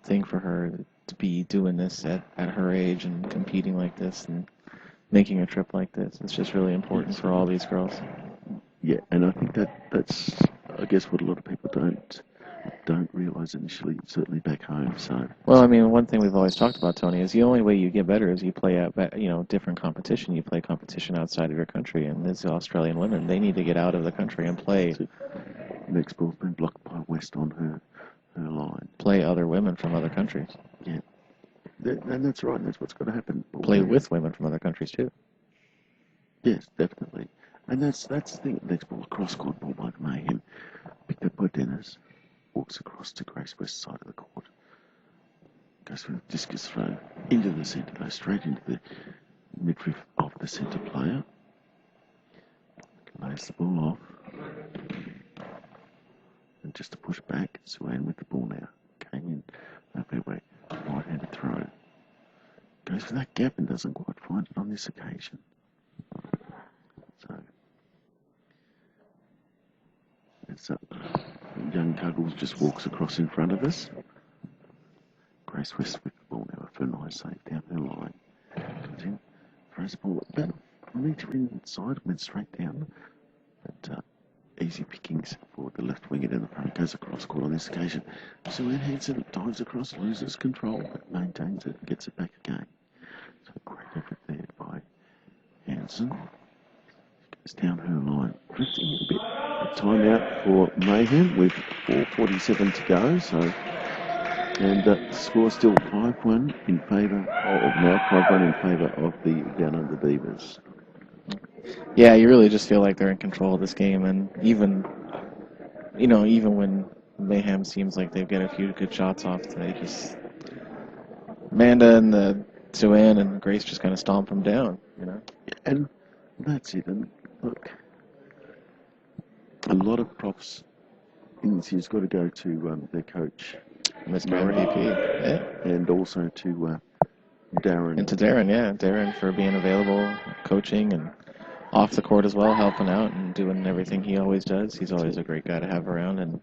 thing for her to be doing this at her age and competing like this and making a trip like this. It's just really important for all these girls. Yeah, and I think that's I guess what a lot of people don't realise initially, certainly back home. So. Well, I mean, one thing we've always talked about, Tony, is the only way you get better is you play at different competition. You play competition outside of your country, and these Australian women, they need to get out of the country and play. Next ball's been blocked by West on her line. Play other women from other countries. Yeah, and that's right. That's what's going to happen. Play with women from other countries too. Yes, definitely. And that's the thing. Next ball, cross-court ball by Mayhem, picked up by Dennis. Walks across to Grace West's side of the court. Goes for a discus throw into the centre, though, straight into the midriff of the centre player. Lays the ball off. And just to push back, Suan with the ball now. Came in, no fairway, right-handed throw. Goes for that gap and doesn't quite find it on this occasion. So, it's up. Young Cuggles just walks across in front of us. Grace West with the ball now for a nice save down her line. Comes in, throws the ball about a metre inside, went straight down. But easy pickings for the left winger in the front. Goes across court on this occasion. Sue-Ann Hansen dives across, loses control, but maintains it and gets it back again. So great effort there by Hansen. Goes down her line, drifting a bit. A timeout for Mayhem with 4:47 to go. So, and the score still 5-1 in favour of 5-1 in favour of the Down Under Divas. Yeah, you really just feel like they're in control of this game, and even when Mayhem seems like they've got a few good shots off, they just Amanda and the Sue-Ann and Grace just kind of stomp them down, And that's it. And look, a lot of props in this year's got to go to their coach, Mr. RDP, yeah. And also to Darren. And to Darren for being available, coaching, and off the court as well, helping out and doing everything he always does. He's always a great guy to have around, and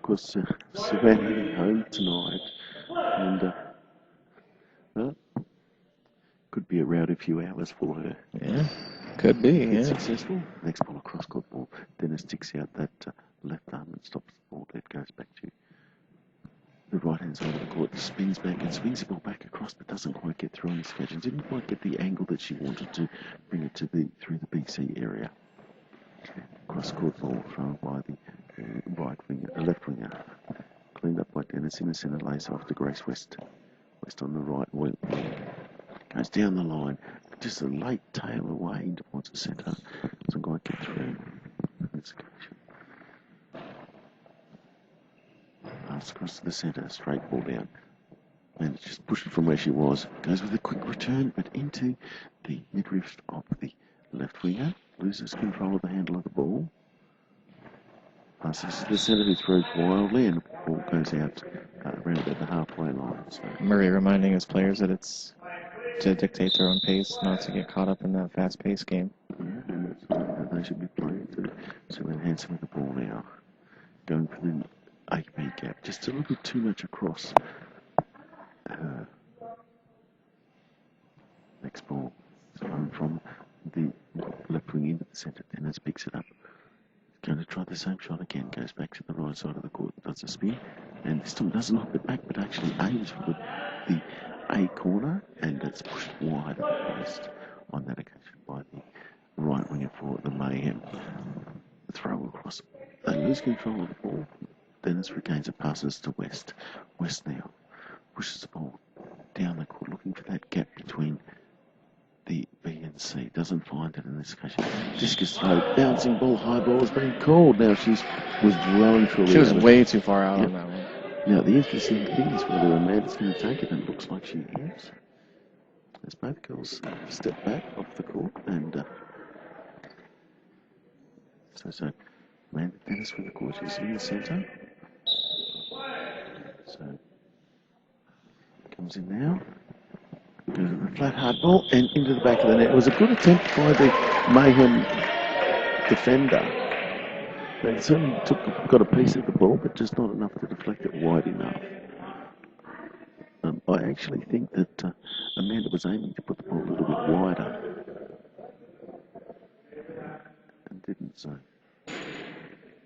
of course, Savannah heading home tonight. And could be around a few hours for her. Yeah, could be. It's Yeah. successful. Next ball, across court ball. Dennis sticks out that left arm and stops the ball. It goes back to the right-hand side of the court, spins back and swings the ball back across, but doesn't quite get through on this occasion. Didn't quite get the angle that she wanted to bring it to through the BC area. Cross-court ball thrown by the left winger. Cleaned up by Dennis in the centre, lays off to Grace West. West on the right wing. Goes down the line. Just a late tail away into towards the centre. Doesn't quite get through on this occasion. Pass across to the centre, straight ball down. And it's just pushed from where she was. Goes with a quick return, but into the midriff of the left winger. Loses control of the handle of the ball. Passes to the centre, who throws wildly, and the ball goes out around about the halfway line. So Murray reminding his players that it's to dictate their own pace, not to get caught up in that fast-paced game. yeah, and that's what they should be playing to. So Hanson with the ball now. Going for the 8-metre gap. Just a little bit too much across. Next ball. So from the left wing into the centre. Dennis picks it up. Going to try the same shot again. Goes back to the right side of the court. Does a spin. And this time doesn't knock it back, but actually aims for the A corner. And it's pushed wide at the post on that occasion by the right winger for the Mayhem. The throw across. They lose control of the ball. Dennis regains it, passes to West. West now pushes the ball down the court, looking for that gap between the B and C. Doesn't find it in this occasion. Discus throw, bouncing ball, high ball has been called. Now she's withdrawing from She was way too far out on that one. Now the interesting thing is whether Amanda's going to take it, and it looks like she is. As both girls step back off the court, and so Amanda Dennis with the court. She's in the centre. So comes in now. Goes with a flat hard ball and into the back of the net. It was a good attempt by the Mayhem defender. They certainly got a piece of the ball, but just not enough to deflect it wide enough. I actually think that Amanda was aiming to put the ball a little bit wider. And didn't so.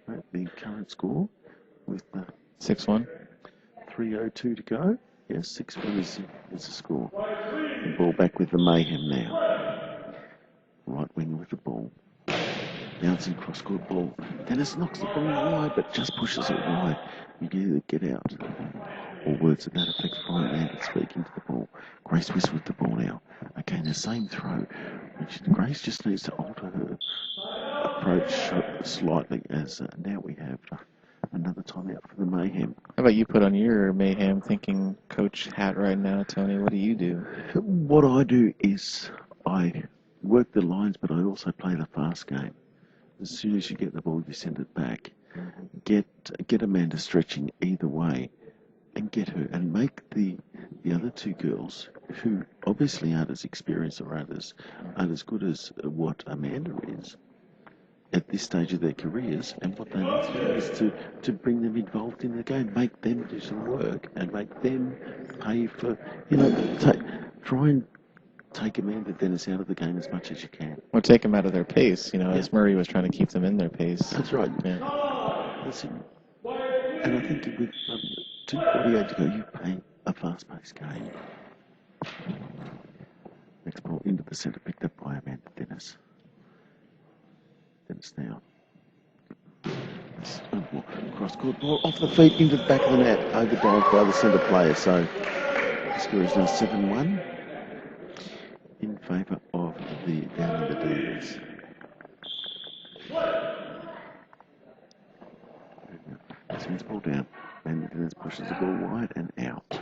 Right, the current score with 6-1. 3:02 to go. Yes, 6-1 is the score. The ball back with the Mayhem now. Right wing with the ball. Bouncing cross-court ball. Dennis knocks the ball wide, but just pushes it wide. You can either get out, or words to that effect from Amanda speaking to the ball. Grace West with the ball now. Again, the same throw. Grace just needs to alter her approach slightly, as now we have another timeout for the Mayhem. How about you put on your Mayhem thinking coach hat right now, Tony? What do you do? What I do is I work the lines, but I also play the fast game. As soon as you get the ball, you send it back. Get Amanda stretching either way, and get her, and make the other two girls, who obviously aren't as experienced or aren't as good as what Amanda is at this stage of their careers, and what they need to do is to bring them involved in the game, make them do some work, and make them pay for, try and take Amanda Dennis out of the game as much as you can. Or take them out of their pace, as Murray was trying to keep them in their pace. That's right. Yeah. That's it. And I think with 2:48 to go, you play a fast-paced game. Next ball into the centre, picked up by Amanda Dennis. Dennis now. Cross-court ball off the feet into the back of the net, overdived by the centre player. So the score is now 7-1 in favour of the Down Under Divas. Sends the ball down, and Dennis pushes the ball wide and out.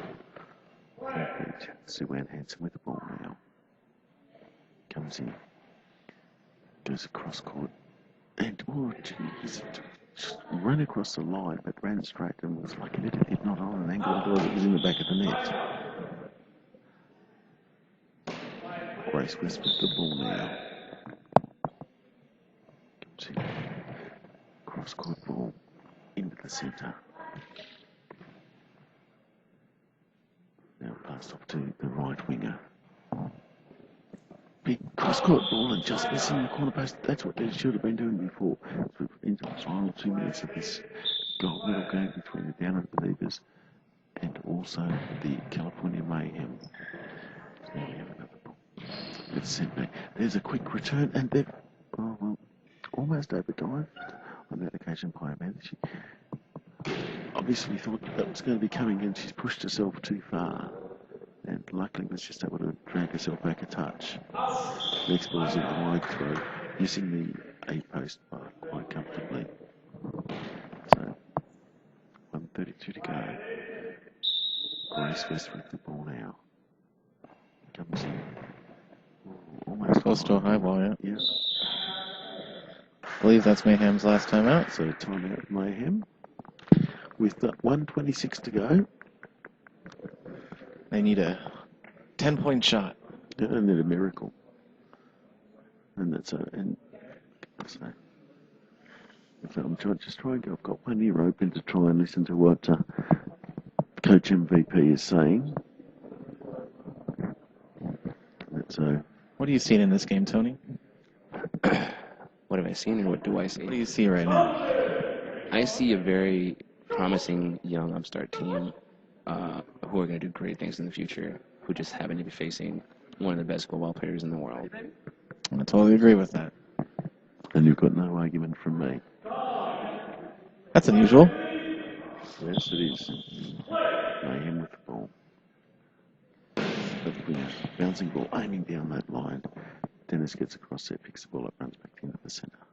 Sue Ann Hanson with the ball now. Comes in, goes across court, and just ran across the line, but ran straight and was lucky that it did not on an angle, otherwise it was in the back of the net. Grace West with the ball now. Comes in, cross court ball into the centre. Pass off to the right winger. Big cross-court ball and just missing the corner post. That's what they should have been doing before. So into the final 2 minutes of this gold medal game between the Down Under Divas and also the California Mayhem. So now we have another ball. It's sent back. There's a quick return and they've almost overdived on that occasion by Amanda. She obviously thought that was going to be coming and she's pushed herself too far. And luckily was just able to drag herself back a touch. Next ball is in the wide throw, missing the A post bar quite comfortably. So 1:32 to go. Grace West with the ball now. Comes in. Almost close to a high ball, yeah. Yeah. I believe that's Mayhem's last time out. So time out Mayhem. With 1:26 to go. They need a 10-point shot. They don't need a miracle. And that's so I'm just trying to. I've got one ear open to try and listen to what Coach MVP is saying. So, what are you seeing in this game, Tony? What have I seen and what do I see? What do you see right now? I see a very promising young upstart team who are going to do great things in the future, who just happen to be facing one of the best goalball players in the world. I totally agree with that. And you've got no argument from me. That's unusual. Yes, it is. Mayhem with the ball. Bouncing ball, aiming down that line. Dennis gets across there, picks the ball up, runs back into the centre.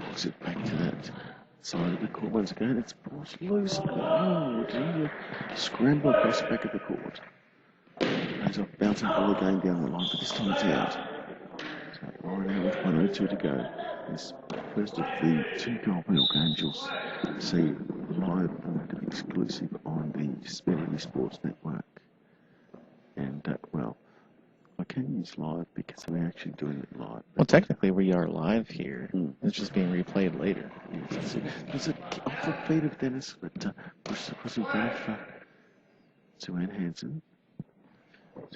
Walks it back to that side of the court once again. It's ball's loose. Oh, gee. Scramble across the back of the court. Goes off, bouncing ball again down the line, but this time it's out. So Warren out with 1:02 to go. This first of the 2 gold medal games you'll see live and exclusive on the Disability Sports Network. And, I can use live because we're actually doing it live. Well, technically we are live here. It's just being replayed later. Yes, there's a off the feet of Dennis, but pushes across in front of Sue-Ann Hansen.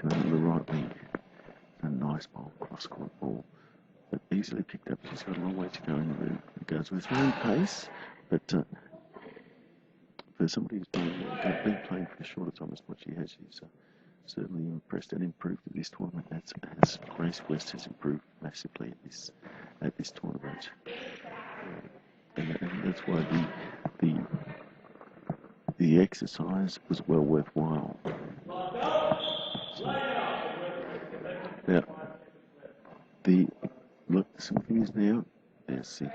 Sue-Ann on the right wing. A nice ball, cross-court ball. But easily picked up. She's got a long way to go in the goes with her own pace. But for somebody who's been playing for a shorter time as what she has, she's certainly impressed and improved at this tournament. As Grace West has improved massively at this tournament. And that's why the exercise was well worthwhile. So, now, something is now, let's see,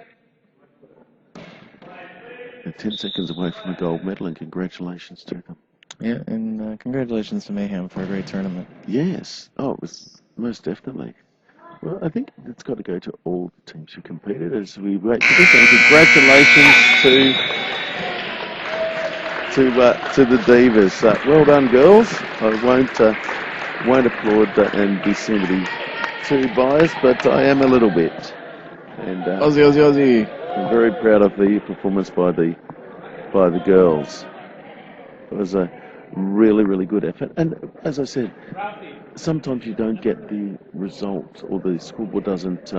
they're 10 seconds away from a gold medal, and congratulations to them. Yeah, and congratulations to Mayhem for a great tournament. Yes. Oh, it was most definitely. Well, I think it's got to go to all the teams who competed as we wait for this. And congratulations to the Divas. Well done, girls. I won't applaud and be seen to be too biased, but I am a little bit. And Aussie. I'm very proud of the performance by the girls. It was a really, really good effort. And as I said, sometimes you don't get the result, or the scoreboard doesn't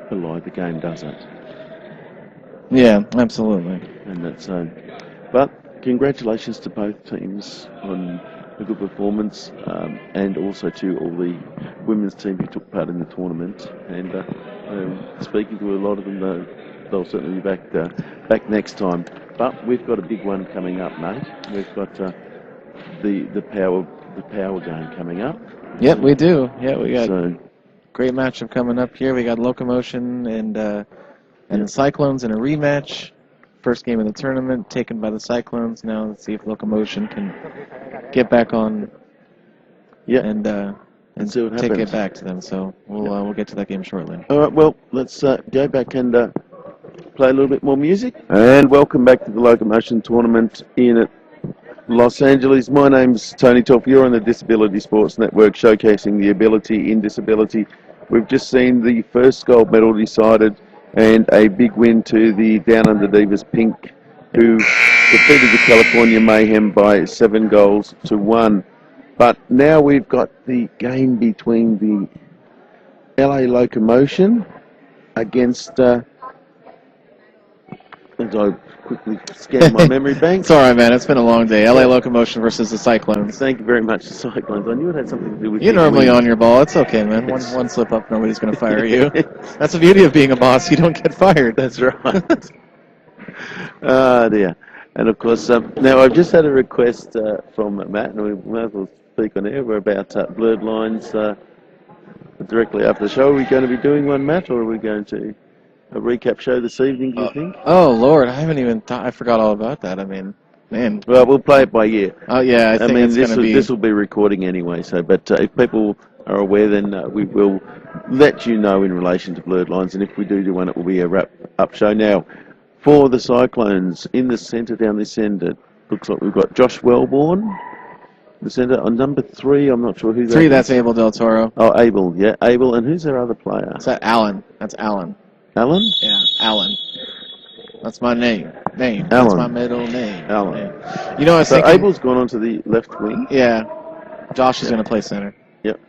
belie the game, does it? Yeah, absolutely. And that's but congratulations to both teams on a good performance, and also to all the women's team who took part in the tournament. And speaking to a lot of them, they'll certainly be back next time. But we've got a big one coming up, mate. We've got the power game coming up. Yep, we do. Yeah, we got great matchup coming up here. We got Locomotion and the Cyclones in a rematch. First game of the tournament taken by the Cyclones. Now let's see if Locomotion can get back on. Yeah, and see what take happens. it back to them. So we'll get to that game shortly. All right. Well, let's go back and play a little bit more music. And welcome back to the Locomotion tournament in Los Angeles. My name's Tony Toff. You're on the Disability Sports Network, showcasing the ability in disability. We've just seen the first gold medal decided, and a big win to the Down Under Divas Pink, who defeated the California Mayhem by 7-1. But now we've got the game between the LA Locomotion against, as I quickly scan my memory bank. It's all right, man. It's been a long day. LA Locomotion versus the Cyclones. Thank you very much, the Cyclones. I knew it had something to do with You're normally wins. on your ball. It's okay, man. One slip up, nobody's going to fire you. That's the beauty of being a boss. You don't get fired. That's right. Ah, dear. And of course, now I've just had a request from Matt, and we might as well speak on air. We're about blurred lines directly after the show. Are we going to be doing one, Matt, or are we going to a recap show this evening, do you think? Oh, Lord, I haven't even I forgot all about that. I mean, man. Well, we'll play it by ear. Oh, yeah, I think it's going to be... This will be recording anyway, so, but if people are aware, then we will let you know in relation to blurred lines, and if we do one, it will be a wrap-up show. Now, for the Cyclones, in the centre down this end, it looks like we've got Josh Wellborn. The centre on number 3, I'm not sure who that is. 3, that's Abel Del Toro. Oh, Abel, yeah, Abel. And who's their other player? Is that Alan? That's Alan. Alan? Yeah, Alan. That's my name. Alan. That's my middle name. Alan. Yeah. You know, I was thinking... Abel's gone on to the left wing. Yeah. Josh is going to play center. Yep.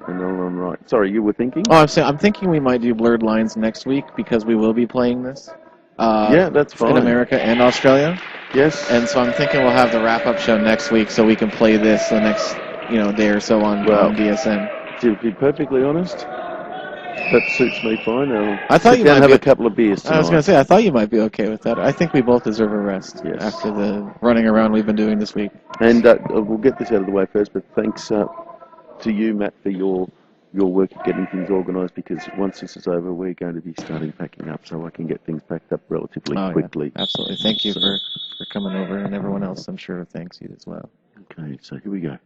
And Alan right. Sorry, you were thinking? Oh, I'm thinking we might do blurred lines next week because we will be playing this. Yeah, that's fine. In America and Australia. Yes. And so I'm thinking we'll have the wrap-up show next week so we can play this the next, day or so on DSN. To be perfectly honest, that suits me fine. I thought you might have a couple of beers tonight. I was going to say, I thought you might be okay with that. I think we both deserve a rest after the running around we've been doing this week. And we'll get this out of the way first, but thanks to you, Matt, for your work at getting things organised, because once this is over, we're going to be starting packing up, so I can get things packed up relatively quickly. Yeah, absolutely. Thank you for coming over, and everyone else, I'm sure, thanks you as well. Okay, so here we go.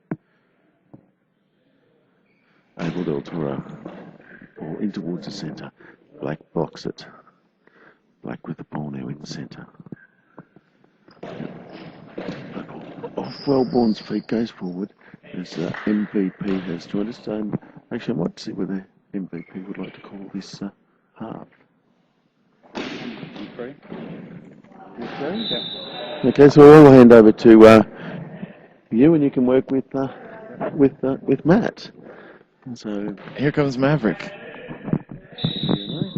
Abel Del Toro. Ball in towards the centre. Black blocks it. Black with the ball now in the centre. Off Wellborn's feet, goes forward as MVP has joined us. Actually, I might see whether MVP would like to call this half. Okay, so I'll hand over to you, and you can work with Matt. So here comes Maverick.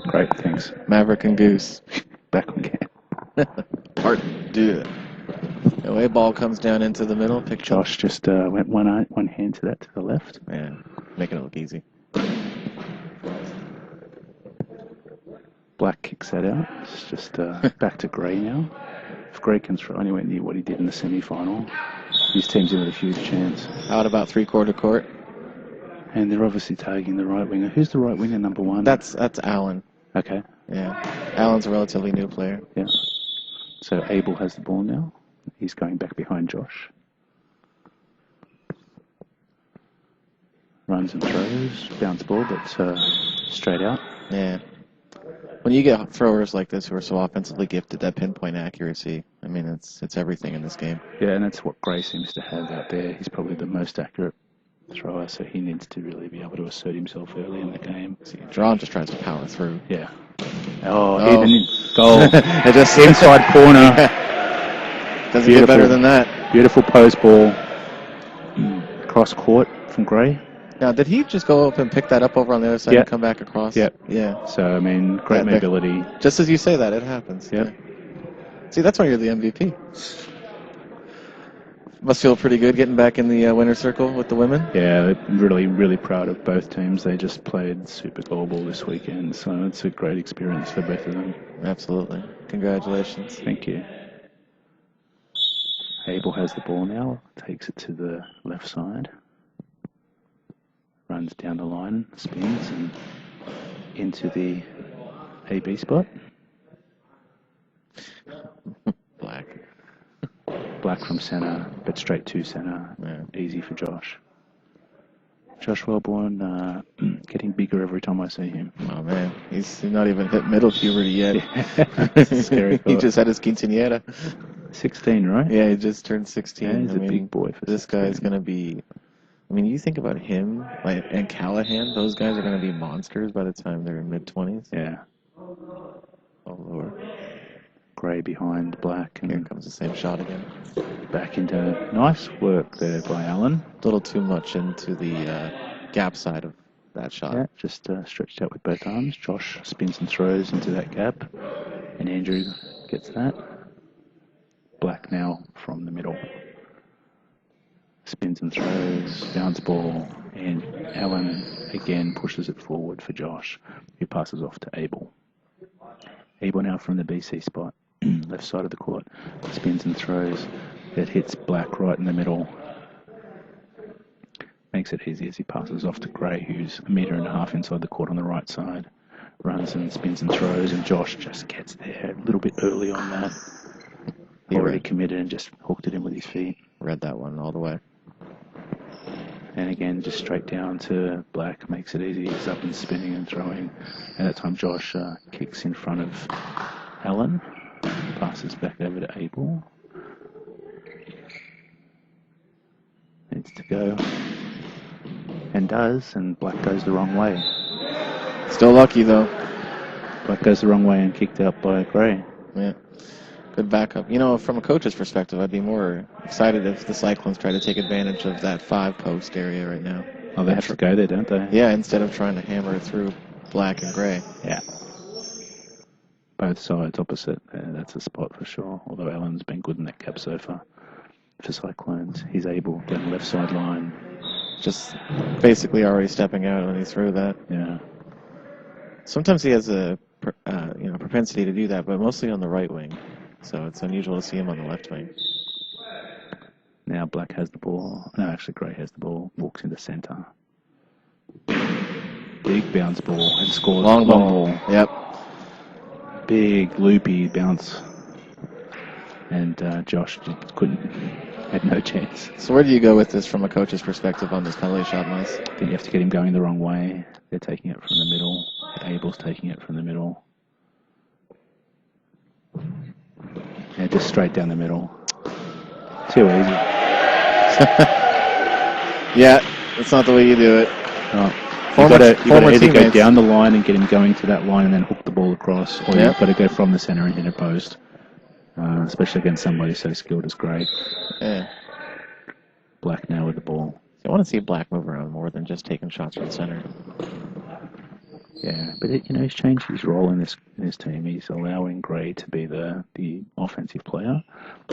Great, thanks. Maverick and Goose. Back on game. Part 2. The way ball comes down into the middle. Pick Josh just went one hand to that to the left. Yeah, making it look easy. Black kicks that out. It's just back to Gray now. If Gray can throw anywhere near what he did in the semi-final, his team's in with a huge chance. Out about 3/4 court. And they're obviously tagging the right winger. Who's the right winger, number 1? That's Alan. Okay. Yeah. Alan's a relatively new player. Yeah. So Abel has the ball now. He's going back behind Josh. Runs and throws. Bounce ball, but straight out. Yeah. When you get throwers like this who are so offensively gifted, that pinpoint accuracy, I mean, it's everything in this game. Yeah, and that's what Gray seems to have out there. He's probably the most accurate thrower, so he needs to really be able to assert himself early in the game. See, Drawn just tries to power through. Yeah. Oh. Hidden goal. It just inside corner. Doesn't get better than that. Beautiful post ball. Cross court from Gray. Now, did he just go up and pick that up over on the other side and come back across? Yep. Yeah. So, I mean, great mobility. Just as you say that, it happens. Yep. Yeah. See, that's why you're the MVP. Must feel pretty good getting back in the winner's circle with the women. Yeah, really, really proud of both teams. They just played super goalball this weekend, so it's a great experience for both of them. Absolutely. Congratulations. Thank you. Abel has the ball now, takes it to the left side, runs down the line, spins, and into the AB spot. Black from centre, but straight to centre. Yeah. Easy for Josh. Josh Wellborn getting bigger every time I see him. Oh, man. He's not even hit middle puberty yet. Scary thought. He just had his quinceañera. 16, right? Yeah, he just turned 16. Yeah, he's a big boy for this guy's going to be... I mean, you think about him and Callahan, those guys are going to be monsters by the time they're in mid-20s. Yeah. Oh, Lord. Gray behind Black. And Here comes the same shot again. back into nice work there by Allen. A little too much into the gap side of that shot. Yeah, just stretched out with both arms. Josh spins and throws into that gap, and Andrew gets that. Black now from the middle. Spins and throws, bounce ball, and Allen again pushes it forward for Josh, who passes off to Abel. Abel now from the BC spot, left side of the court, spins and throws. That hits Black right in the middle. Makes it easy as he passes off to Gray, who's 1.5 meters inside the court on the right side. Runs and spins and throws, and Josh just gets there a little bit early on that. He already committed and just hooked it in with his feet. Read that one all the way. And again, just straight down to Black, makes it easy. He's up and spinning and throwing. And that time Josh kicks in front of Allen. Passes back over to Abel. Needs to go. And does, and Black goes the wrong way. Still lucky, though. Black goes the wrong way and kicked out by Gray. Yeah. Good backup. You know, from a coach's perspective, I'd be more excited if the Cyclones try to take advantage of that 5-post area right now. Oh, they have to go there, don't they? Yeah, instead of trying to hammer it through Black and Gray. Yeah. Both sides opposite. That's a spot for sure. Although Allen's been good in that gap so far. For Cyclones, he's able down the left side line. Just basically already stepping out when he threw that. Yeah. Sometimes he has a propensity to do that, but mostly on the right wing. So it's unusual to see him on the left wing. Now Black has the ball. No, actually Gray has the ball. Walks into centre. Big bounce ball and scores. Long ball. Yep. Big loopy bounce. And Josh just had no chance. So where do you go with this from a coach's perspective on this penalty shot, Mice? Then you have to get him going the wrong way. They're taking it from the middle. Abel's taking it from the middle. Yeah, just straight down the middle. Too easy. Yeah, that's not the way you do it. You've got to either go down the line and get him going to that line and then hook the ball across, or you've got to go from the centre and hit a post, especially against somebody so skilled as Gray. Yeah. Black now with the ball. I want to see Black move around more than just taking shots from the centre. Yeah, but he's changed his role in this team. He's allowing Gray to be the offensive player,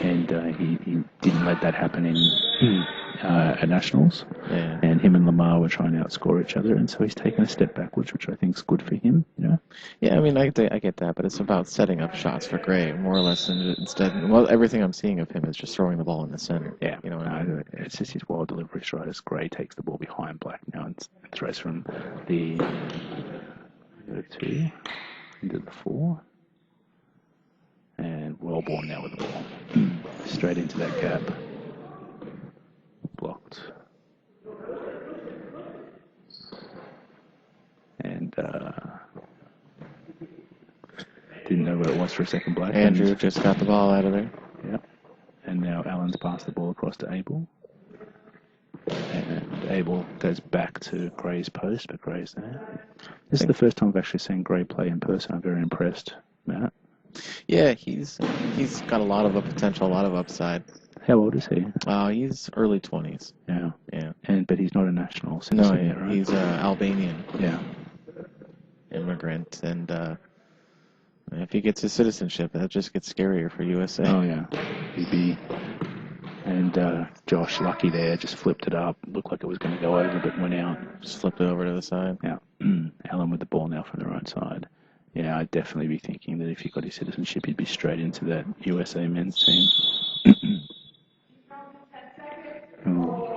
and he didn't let that happen at Nationals. Yeah. And him and Lamar were trying to outscore each other, and so he's taken a step backwards, which I think is good for him. Yeah, I mean, I get that, but it's about setting up shots for Gray more or less, instead. Well, everything I'm seeing of him is just throwing the ball in the center. Yeah, you know what I mean? It's just his wild delivery stride as Gray takes the ball behind Black now and throws from the 2 into the 4, and well born now with the ball straight into that gap. Blocked. And didn't know where it was for a second. Black. Andrew just got the ball out of there. Yep. And now Allen's passed the ball across to Abel. And Abel goes back to Gray's post, but Gray's there. This is the first time I've actually seen Gray play in person. I'm very impressed, Matt. Yeah, he's got a lot of potential, a lot of upside. How old is he? He's early 20s. Yeah. Yeah. But he's not a national No, citizen yet, right? he's Albanian. Yeah. Immigrant, and if he gets his citizenship, that just gets scarier for USA. Oh yeah, he'd be. And Josh, lucky there, just flipped it up. Looked like it was going to go over, but went out. Just flipped it over to the side. Yeah. Allen with the ball now from the right side. Yeah, I'd definitely be thinking that if he got his citizenship, he'd be straight into that USA men's team.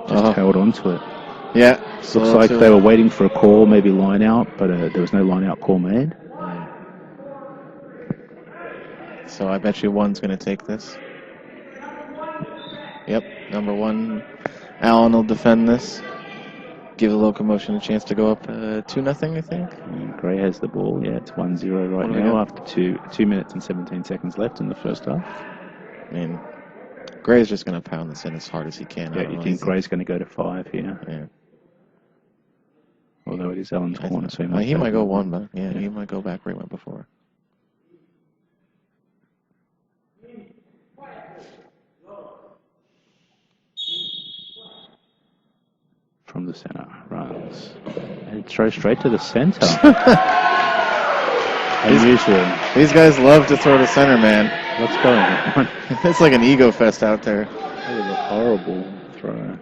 Just held on to it. Yeah. Looks like they were waiting for a call, maybe line out, but there was no line out call made. So I bet you one's going to take this. Yep, number 1. Allen will defend this. Give the Locomotion a chance to go up 2-0, I think. Gray has the ball. Yeah, it's 1-0 right now after 2 minutes and 17 seconds left in the first half. I mean, Gray's just going to pound this in as hard as he can. Yeah, you think Gray's going to go to 5 here? Yeah. Although it is Allen's corner, so he might go 1, but he might go back where he went before. from the center. Runs. And throws straight to the center. Unusual. These guys love to throw to center, man. What's going on? It's like an ego fest out there. That was a horrible throw.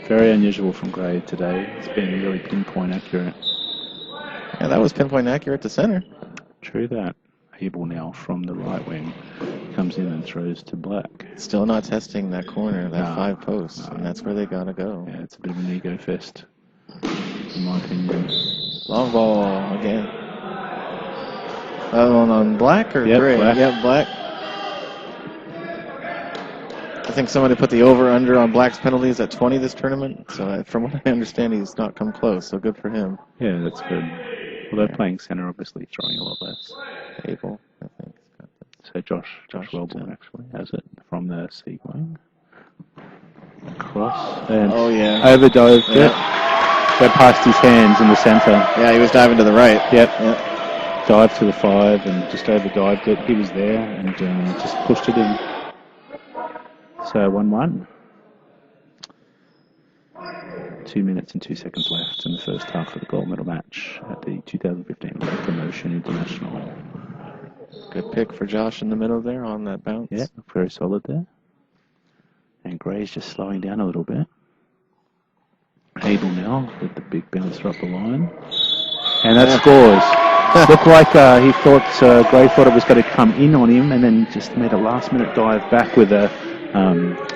Very unusual from Gray today. It's been really pinpoint accurate. Yeah, that was pinpoint accurate to center. True that. Abel now from the right wing comes in and throws to Black. Still not testing that corner, that 5 posts, and that's where they gotta go. Yeah, it's a bit of an ego fest, in my opinion. Long ball again. That one on Black or Yep, Gray? Black. Yep, Black. I think somebody put the over-under on Black's penalties at 20 this tournament, so from what I understand, he's not come close, so good for him. Yeah, that's good. Well, they're playing center, obviously, throwing a lot less. Abel, I think. So Josh Wellborn actually has it from the C wing. Cross. And overdove. Yeah. Yep. Go past his hands in the center. Yeah, he was diving to the right. Yep. Dive to the 5 and just overdived it. He was there and just pushed it in. So 1-1. 2 minutes and 2 seconds left in the first half of the gold medal match at the 2015 Locomotion International. Good pick for Josh in the middle there on that bounce. Yeah, very solid there. And Gray's just slowing down a little bit. Abel now with the big bouncer up the line. And that scores. Looked like he thought, Gray thought it was going to come in on him and then just made a last minute dive back with a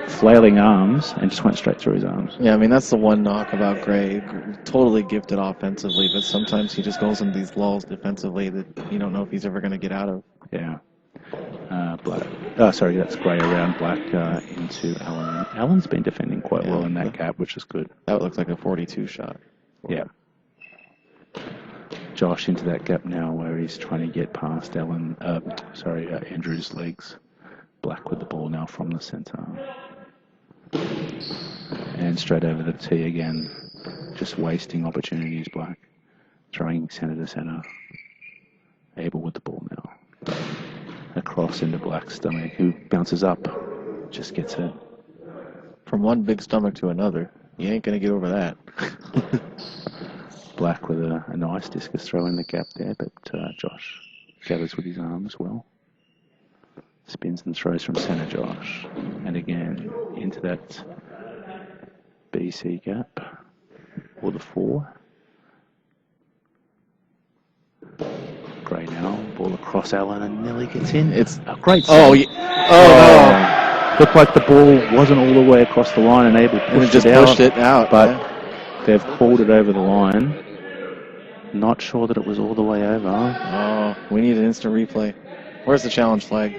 flailing arms and just went straight through his arms. Yeah, I mean, that's the one knock about Gray. Totally gifted offensively, but sometimes he just goes into these lulls defensively that you don't know if he's ever going to get out of. Yeah. Black. Oh, sorry, that's Gray around Black into Allen. Allen's been defending quite well in that gap, which is good. That looks like a 42 shot. Yeah. Josh into that gap now where he's trying to get past Andrew's legs. Black with the ball now from the center. And straight over the tee again. Just wasting opportunities, Black. Throwing center to center. Abel with the ball now. Across into Black's stomach, who bounces up. Just gets it. From one big stomach to another. You ain't going to get over that. Black with a nice discus throw in the gap there, but Josh gathers with his arm as well. Spins and throws from center, Josh. And again, into that BC gap. Or the 4. Gray now. Ball across Allen and nearly gets in. It's a great save. No. Looked like the ball wasn't all the way across the line and Abel pushed it out. But they've called it over the line. Not sure that it was all the way over. Oh, we need an instant replay. Where's the challenge flag?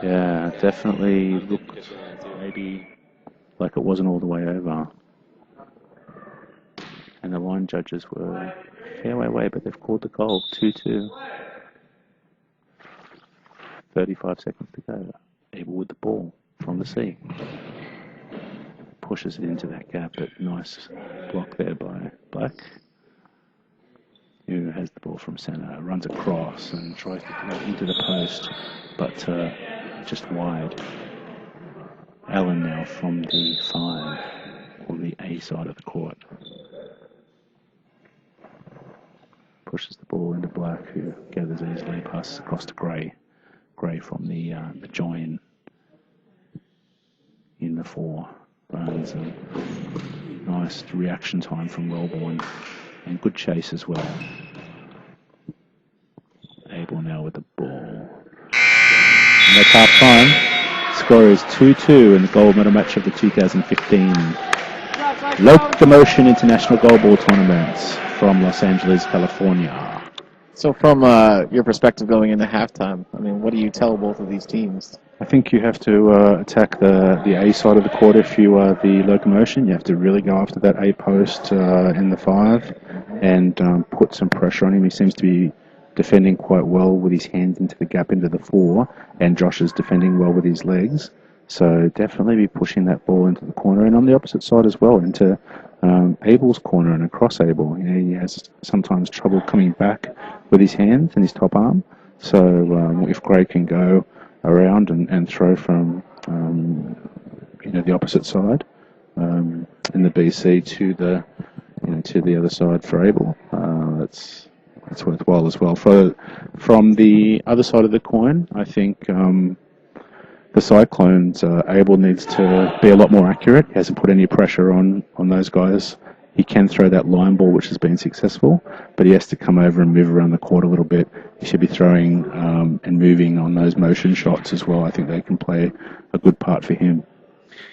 Yeah, definitely looked maybe like it wasn't all the way over. And the line judges were a fair way away, but they've called the goal. 2-2. 35 seconds to go. Abel with the ball from the C. Pushes it into that gap, but nice block there by Black, who has the ball from centre, runs across and tries to go into the post, but just wide. Allen now from the 5, or the A side of the court. Pushes the ball into Black, who gathers easily, passes across to Gray. Gray from the join in the 4. Runs and nice reaction time from Wellborn and good chase as well. Abel now with the ball. And that's half time. Score is 2-2 in the gold medal match of the 2015 Locomotion International Goalball Tournaments from Los Angeles, California. So from your perspective going into halftime, I mean, what do you tell both of these teams? I think you have to attack the A side of the court if you are the Locomotion. You have to really go after that A post in the 5 and put some pressure on him. He seems to be defending quite well with his hands into the gap into the 4, and Josh is defending well with his legs. So definitely be pushing that ball into the corner, and on the opposite side as well, into Abel's corner and across Abel. You know, he has sometimes trouble coming back with his hands and his top arm. So if Gray can go around and throw from the opposite side, in the BC to the to the other side for Abel. That's worthwhile as well. From the other side of the coin, I think the Cyclones, Abel needs to be a lot more accurate. He hasn't put any pressure on those guys. He can throw that line ball, which has been successful, but he has to come over and move around the court a little bit. He should be throwing and moving on those motion shots as well. I think they can play a good part for him.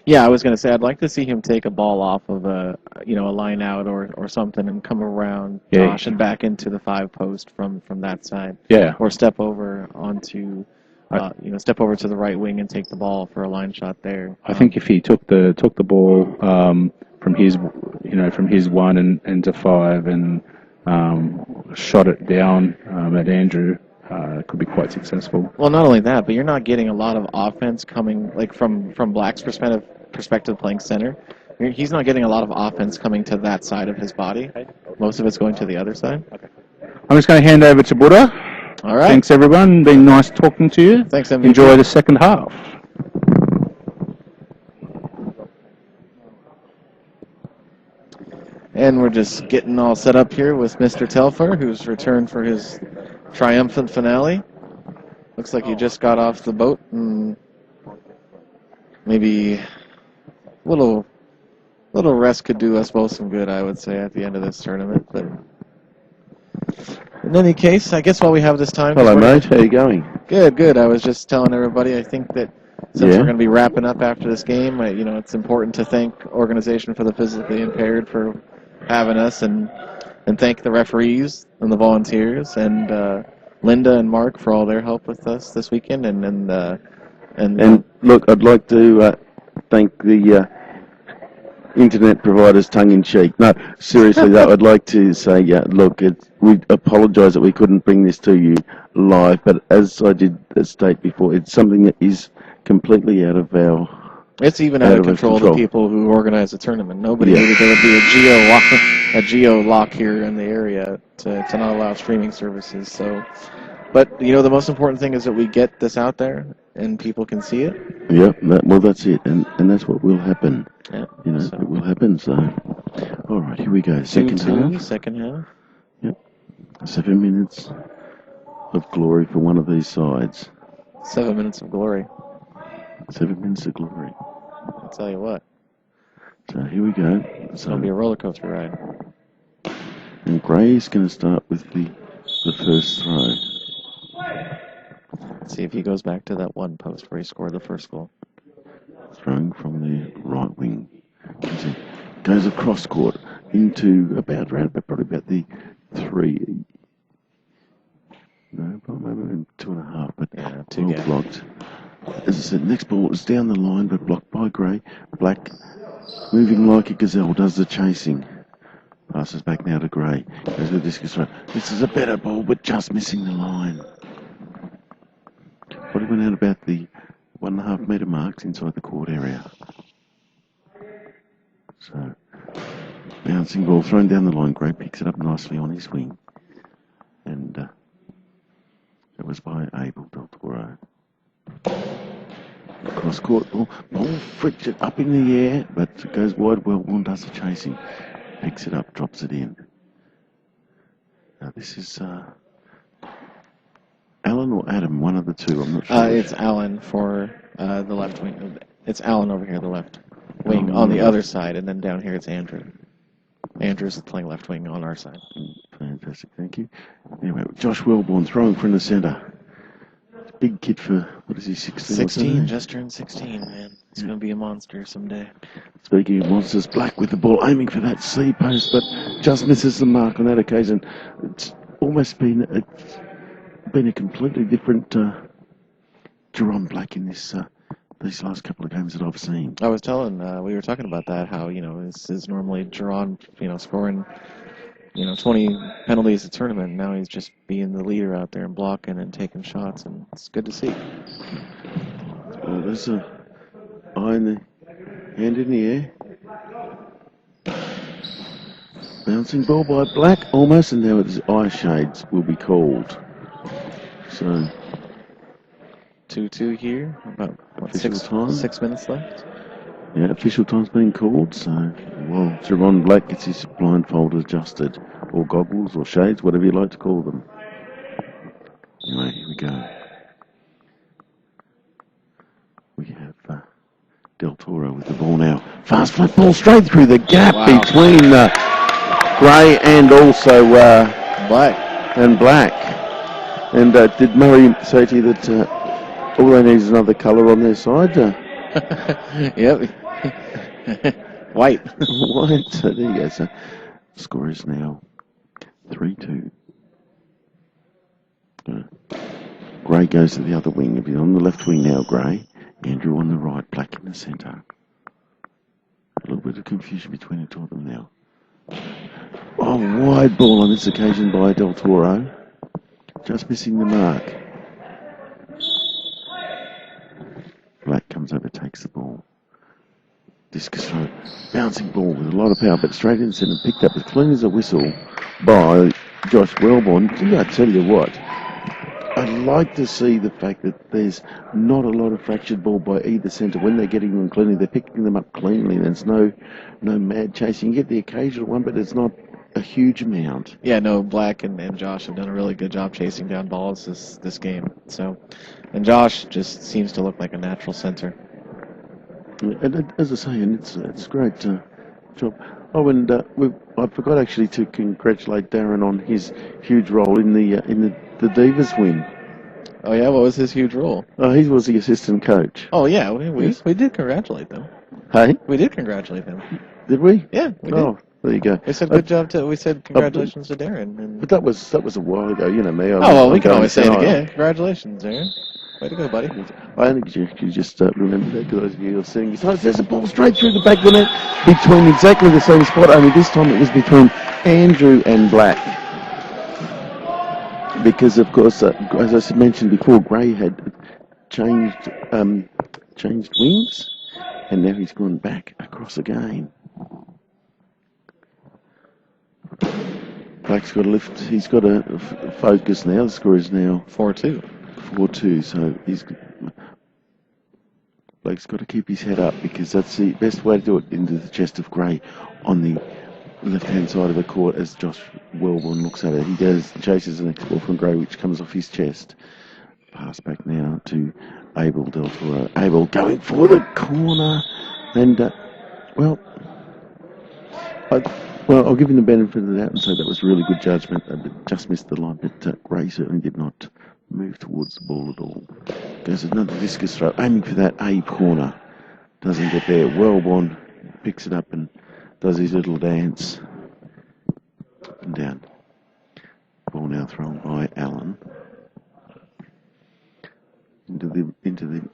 Yeah, I was going to say I'd like to see him take a ball off of a line out or something and come around Josh and back into the 5 post from that side. Yeah. Or step over onto step over to the right wing and take the ball for a line shot there. I think if he took the ball from his 1 and to 5 and shot it down at Andrew, it could be quite successful. Well, not only that, but you're not getting a lot of offense coming from Black's perspective playing center. He's not getting a lot of offense coming to that side of his body. Most of it's going to the other side. Okay. I'm just going to hand over to Buddha. All right. Thanks, everyone. Been nice talking to you. Thanks, MVP. Enjoy the second half. And we're just getting all set up here with Mr. Telfer, who's returned for his triumphant finale. Looks like he just got off the boat, and maybe a little rest could do us both some good, I would say, at the end of this tournament. But in any case, I guess while we have this time... Hello, mate. How you going? Good. I was just telling everybody, I think that since we're going to be wrapping up after this game, it's important to thank Organization for the Physically Impaired for having us, and thank the referees and the volunteers, and Linda and Mark for all their help with us this weekend, and look, I'd like to thank the internet providers tongue-in-cheek. No, seriously though, I'd like to say, look, we apologise that we couldn't bring this to you live, but as I did state before, it's something that is completely out of our... It's even out of control, the people who organize the tournament. Nobody knew that there would be a geo lock here in the area to not allow streaming services. So, but the most important thing is that we get this out there and people can see it. Yep. That's it, and that's what will happen. Yeah. It will happen. So, all right, here we go. Second half. Second half. Yep. 7 minutes of glory for one of these sides. 7 minutes of glory. 7 minutes of glory. I'll tell you what. So here we go. It's going to be a roller coaster ride. And Gray's going to start with the first throw. Let's see if he goes back to that 1 post where he scored the first goal. Throwing from the right wing. Goes across court into probably about the 3. No, probably 2.5, but yeah, well blocked. As I said, next ball is down the line, but blocked by Gray. Black, moving like a gazelle, does the chasing. Passes back now to Gray. Goes with discus throw. This is a better ball, but just missing the line. Probably went out about the 1.5 metre marks inside the court area. So, bouncing ball thrown down the line. Gray picks it up nicely on his wing. And it was by Abel Del Toro. Cross court ball flicks it up in the air, but it goes wide. Well, one does the chasing, picks it up, drops it in. Now this is Alan or Adam, one of the two. I'm not sure. It's Alan for the left wing. It's Alan over here, the left wing on the other side, and then down here it's Andrew. Andrew's playing left wing on our side. Fantastic, thank you. Anyway, Josh Wellborn throwing from the centre. Big kid for, what is he, 16? 16, just turned 16, man. He's going to be a monster someday. Speaking of monsters, Black with the ball, aiming for that C post, but just misses the mark on that occasion. It's almost been a completely different Jerome Black in this these last couple of games that I've seen. I was telling, we were talking about that, how, this is normally Jerome, scoring 20 penalties a tournament. Now he's just being the leader out there and blocking and taking shots, and it's good to see. Well, there's a eye in the hand in the air. Bouncing ball by Black, almost, and now it's eye shades will be called. So 2-2 here. About 6 minutes left. Yeah, official time's been called, so Well, Jerron Black gets his blindfold adjusted, or goggles, or shades, whatever you like to call them. Anyway, here we go. We have Del Toro with the ball now. Fast flat ball straight through the gap between Gray and also Black. And did Murray say to you that all they need is another colour on their side? Yep. White. White. So there you go. So score is now 3-2. Gray goes to the other wing. If you're on the left wing now, Gray. Andrew on the right, Black in the centre. A little bit of confusion between the two of them now. Oh, wide ball on this occasion by Del Toro. Just missing the mark. Black comes over, takes the ball. Discus throw. Bouncing ball with a lot of power, but straight in the centre, picked up as clean as a whistle by Josh Wellborn. Gee, I tell you what, I'd like to see the fact that there's not a lot of fractured ball by either centre. When they're getting them cleanly, they're picking them up cleanly. There's no mad chasing. You get the occasional one, but it's not a huge amount. Yeah, no, Black and Josh have done a really good job chasing down balls this game. So, and Josh just seems to look like a natural center. And as I say, and it's great job. Oh, and I forgot actually to congratulate Darren on his huge role in the Divas win. Oh yeah, what was his huge role? He was the assistant coach. Oh yeah, we did congratulate them. Hey, we did congratulate them. Did we? Yeah, we did. Oh, there you go. We said good job to. We said congratulations to Darren. And but that was a while ago. You know me. We can always say it again. Congratulations, Darren. Way to go, buddy. I think you just remember that because you're seeing. So there's a ball straight through the back of the net between exactly the same spot. Only this time it was between Andrew and Black. Because of course, as I mentioned before, Gray had changed wings, and now he's gone back across again. Black's got to lift. He's got to focus now. The score is now 4-2. 4-2. So Blake's got to keep his head up because that's the best way to do it, into the chest of Gray on the left-hand side of the court as Josh Wellborn looks at it. He chases the next ball from Gray, which comes off his chest. Pass back now to Abel Del Toro. Abel going for the corner. And, I'll give him the benefit of the doubt and say that was really good judgment. Just missed the line, but Gray certainly did not move towards the ball at all. Goes another discus throw, aiming for that A corner. Doesn't get there. Wellborn picks it up and does his little dance. Up and down. Ball now thrown by Allen. Into the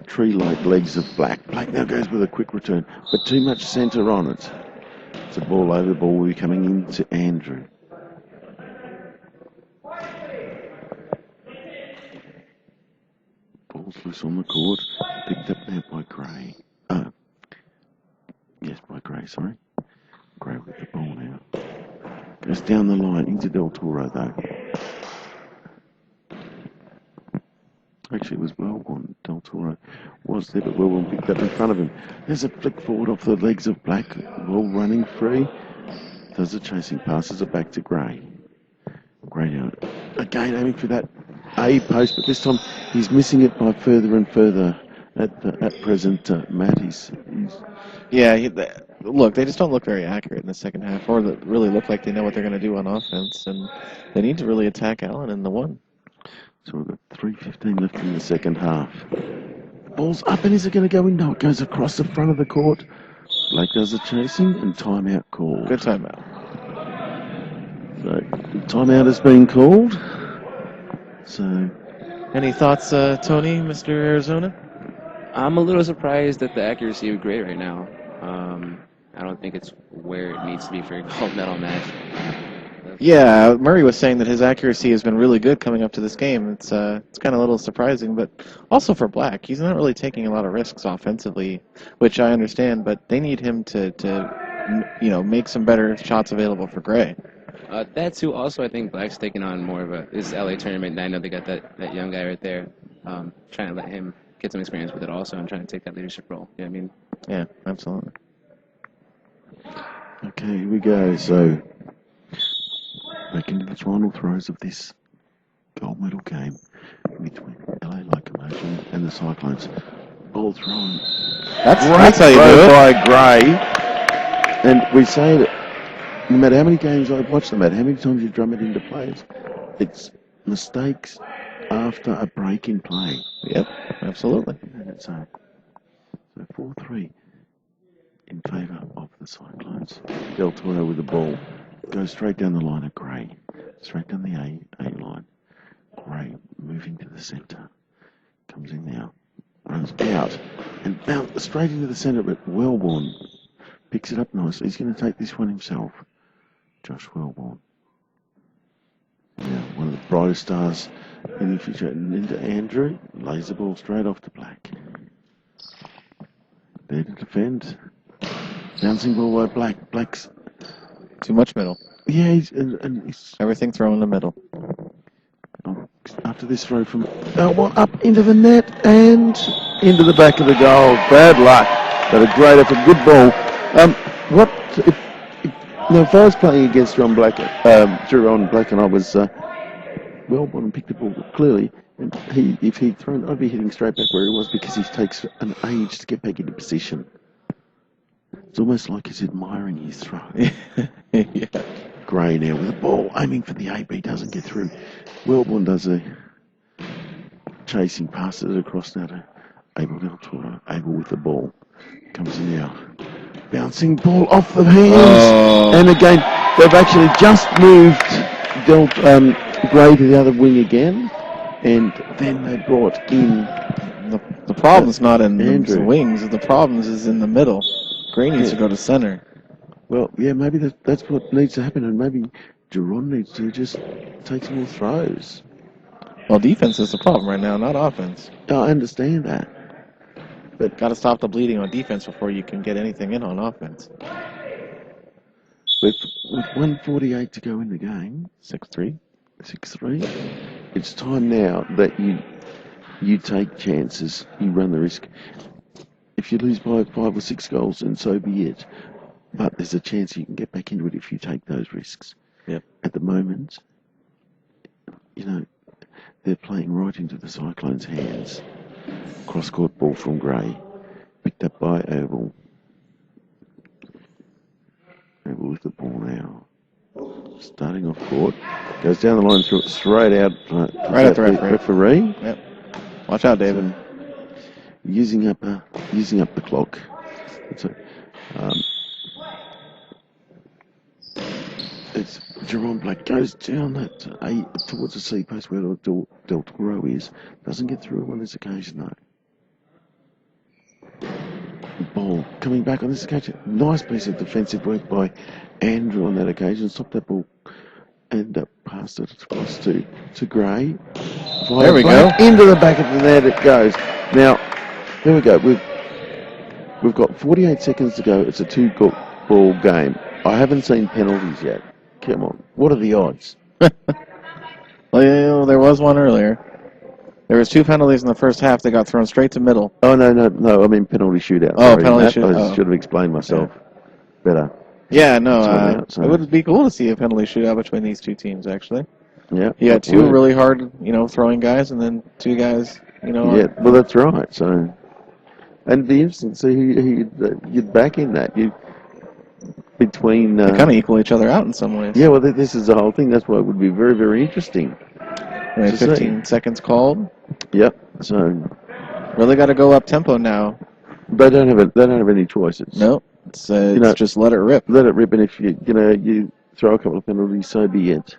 tree-like legs of Black. Black now goes with a quick return, but too much centre on it. It's a ball over. The ball will be coming into Andrew. Ball's loose on the court. Picked up now by Gray. Yes, by Gray, sorry. Gray with the ball now. Goes down the line into Del Toro, though. Actually, it was Wellborn. Del Toro was there, but Wellborn picked up in front of him. There's a flick forward off the legs of Black. Well running free. Does a chasing. Passes it back to Gray. Gray now again aiming for that A post, but this time he's missing it by further and further. At present, Matt, look, they just don't look very accurate in the second half, or really look like they know what they're going to do on offense, and they need to really attack Allen in the one. So we've got 3:15 left in the second half. Ball's up, and is it going to go in? No, it goes across the front of the court. Blake does the chasing, and timeout called. Good timeout. So, timeout has been called. So, any thoughts, Tony, Mr. Arizona? I'm a little surprised that the accuracy of Gray right now. I don't think it's where it needs to be for a gold medal match. Yeah, Murray was saying that his accuracy has been really good coming up to this game. It's kind of a little surprising, but also for Black, he's not really taking a lot of risks offensively, which I understand. But they need him to make some better shots available for Gray. That too. Also, I think Black's taking on more of this LA tournament. And I know they got that young guy right there, trying to let him get some experience with it also and trying to take that leadership role. You know what I mean? Yeah, absolutely. Okay, here we go. So, back into the final throws of this gold medal game between LA Locomotion and the Cyclones. Ball thrown. That's how you Throw do it. by Gray. And we say that no matter how many games I've watched, no matter how many times you drum it into players, it's mistakes after a break in play. Yep, absolutely. And so 4-3 in favour of the Cyclones. Del Toro with the ball. Goes straight down the line of Gray. Straight down the A line. Gray moving to the centre. Comes in now. Runs out. And bounce straight into the centre, but Wellborn picks it up nicely. He's going to take this one himself. Josh Wellborn. Now, one of the brightest stars in the future. And into Andrew. Lays the ball straight off to Black. There to defend. Bouncing ball by Black. Black's Too much middle. yeah, he's Everything thrown in the middle. after this throw from up into the net and into the back of the goal. Bad luck, but a great effort. Good ball. If I was playing against John Black, Jerron Black, and I was Wellborn and picked the ball clearly, and if he'd thrown, I'd be hitting straight back where he was because he takes an age to get back into position. It's almost like he's admiring his throw. Yeah. Gray now with the ball, aiming for the AB, doesn't get through. Wellborn does a chasing, passes it across now to Abel Del Toro. Abel with the ball. Comes in now. Bouncing ball off the hands. Oh. And again, they've actually just moved Gray to the other wing again. And then they brought in The problem's not in Andrew. the wings. The problem is in the middle. Gray needs to go to center. Well, yeah, maybe that's what needs to happen, and maybe Jerron needs to just take some more throws. Well, defense is the problem right now, not offense. I understand that. But got to stop the bleeding on defense before you can get anything in on offense. With 1:48 to go in the game, 6-3. 6-3, it's time now that you take chances, you run the risk. If you lose by 5 or 6 goals, then so be it. But there's a chance you can get back into it if you take those risks. Yep. At the moment, they're playing right into the Cyclones' hands. Cross-court ball from Gray. Picked up by Oval. Oval with the ball now. Starting off court. Goes down the line straight out. Right at the referee. Yep. Watch out, David. Using up the clock. It's Jerome Black goes down that towards the C post where Del Toro is. Doesn't get through on this occasion though. Ball coming back on this occasion. Nice piece of defensive work by Andrew on that occasion. Stopped that ball and passed it across to Gray. There we Black, go. into the back of the net it goes. Now, here we go. We've got 48 seconds to go. It's a 2-ball game. I haven't seen penalties yet. Come on. What are the odds? Well, there was one earlier. There was 2 penalties in the first half. They got thrown straight to middle. Oh, no. I mean penalty shootout. Oh, Sorry, penalty Matt. shootout. I should have explained myself better. Yeah, no. Out, so. It would be cool to see a penalty shootout between these 2 teams, actually. Yeah. You got 2 really hard, throwing guys, and then 2 guys, Yeah, well, that's right. So, and it'd be interesting to see who you'd back in that. Between they kind of equal each other out in some ways. Yeah, well, this is the whole thing. That's why it would be very, very interesting. 15 seconds called. Yep. So really got to go up tempo now. They don't have any choices. Nope. It's just let it rip. Let it rip, and if you throw a couple of penalties, so be it.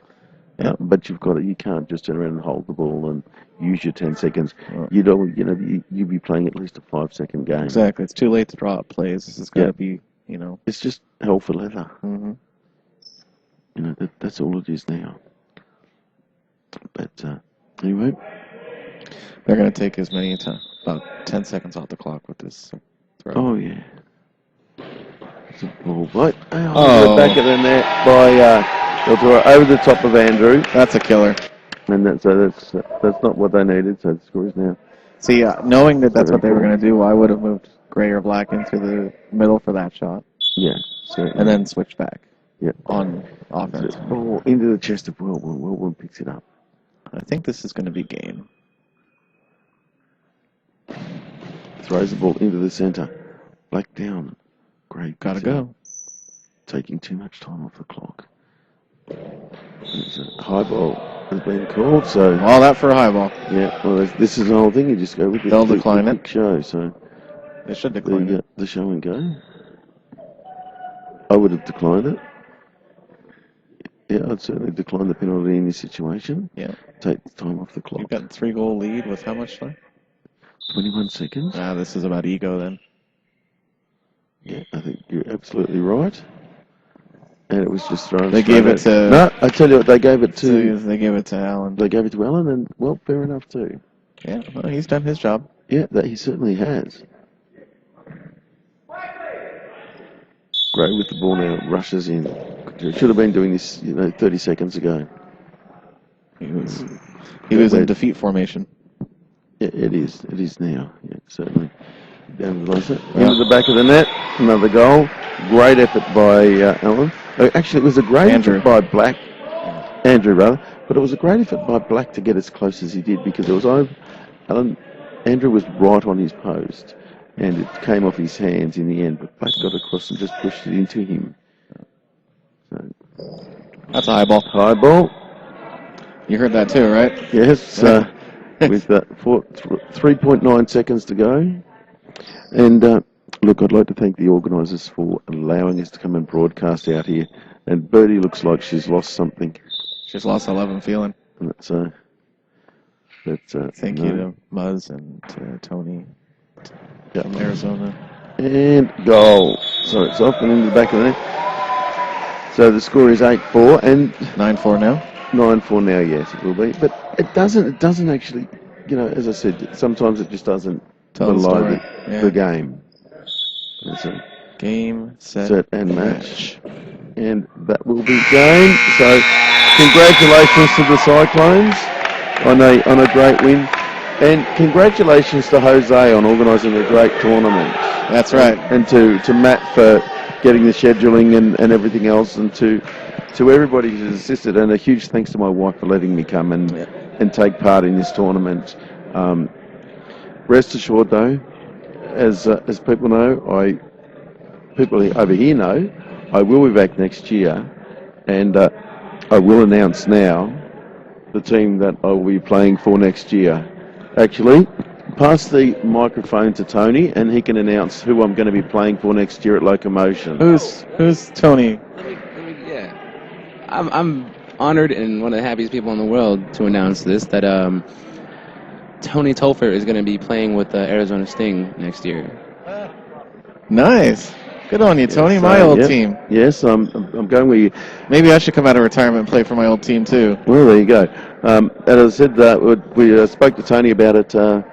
Yeah. But you can't just turn around and hold the ball and use your 10 seconds. Right. You'd be playing at least a 5-second game. Exactly. It's too late to draw up plays. This has got to be, It's just hell for leather. Mm-hmm. That's all it is now. But anyway, they're going to take as many about 10 seconds off the clock with this throw. Oh yeah. It's a ball, right? Back at the net by Del Toro over the top of Andrew. That's a killer. And that's not what they needed. So the score is now. See, knowing that's what they were going to do, I would have moved Gray or Black into the middle for that shot. Yeah. So, and then switch back yeah. on offense. Ball into the chest of Wellborn. Wellborn picks it up. I think this is going to be game. Throws the ball into the centre. Black down. Great. Gotta go. Taking too much time off the clock. There's a high ball has been called, so... All that for a high ball. Yeah, well, this is the whole thing. You just go with the They'll decline quick show, so... They should decline it. The show and go. I would have declined it. Yeah, I'd certainly decline the penalty in this situation. Yeah. Take the time off the clock. You've got a 3-goal lead with how much time? 21 seconds. This is about ego then. Yeah, I think you're absolutely right. And it was just thrown. They gave it to... No, I tell you what, they gave it to... They gave it to Allen. They gave it to Allen, and, well, fair enough too. Yeah, well, he's done his job. Yeah, that he certainly has. Gray with the ball now, rushes in. Should have been doing this, 30 seconds ago. He was in defeat formation. Yeah, it is now. Yeah, certainly. Down the line, into the back of the net, another goal. Great effort by Allen. Actually, it was a great effort by Black, Andrew rather, but it was a great effort by Black to get as close as he did because it was Andrew was right on his post, and it came off his hands in the end. But Black got across and just pushed it into him. So, that's a high ball. High ball. You heard that too, right? Yes. With 3.9 seconds to go. And look, I'd like to thank the organisers for allowing us to come and broadcast out here. And Birdie looks like she's lost something. She's lost 11 feeling. Thank you to Muzz and to Tony from Arizona. And goal. So it's off and into the back of the net. So the score is 8-4 and 9-4 now. 9-4 now, yes, it will be. But it doesn't actually, as I said, sometimes it just doesn't belie the game. It's a game, set and match. And that will be game. So congratulations to the Cyclones on a great win. And congratulations to Jose on organising a great tournament. That's right. And to Matt for getting the scheduling and everything else, and to everybody who's assisted, and a huge thanks to my wife for letting me come and take part in this tournament. Rest assured, though, as people know, people over here know, I will be back next year, and I will announce now the team that I will be playing for next year. Actually, pass the microphone to Tony, and he can announce who I'm going to be playing for next year at Locomotion. Who's Tony? I'm honored and one of the happiest people in the world to announce this, that Tony Tolfer is going to be playing with the Arizona Sting next year. Nice. Good on you, Tony. My old team. Yes, I'm going with you. Maybe I should come out of retirement and play for my old team, too. Well, there you go. As I said, we spoke to Tony about it a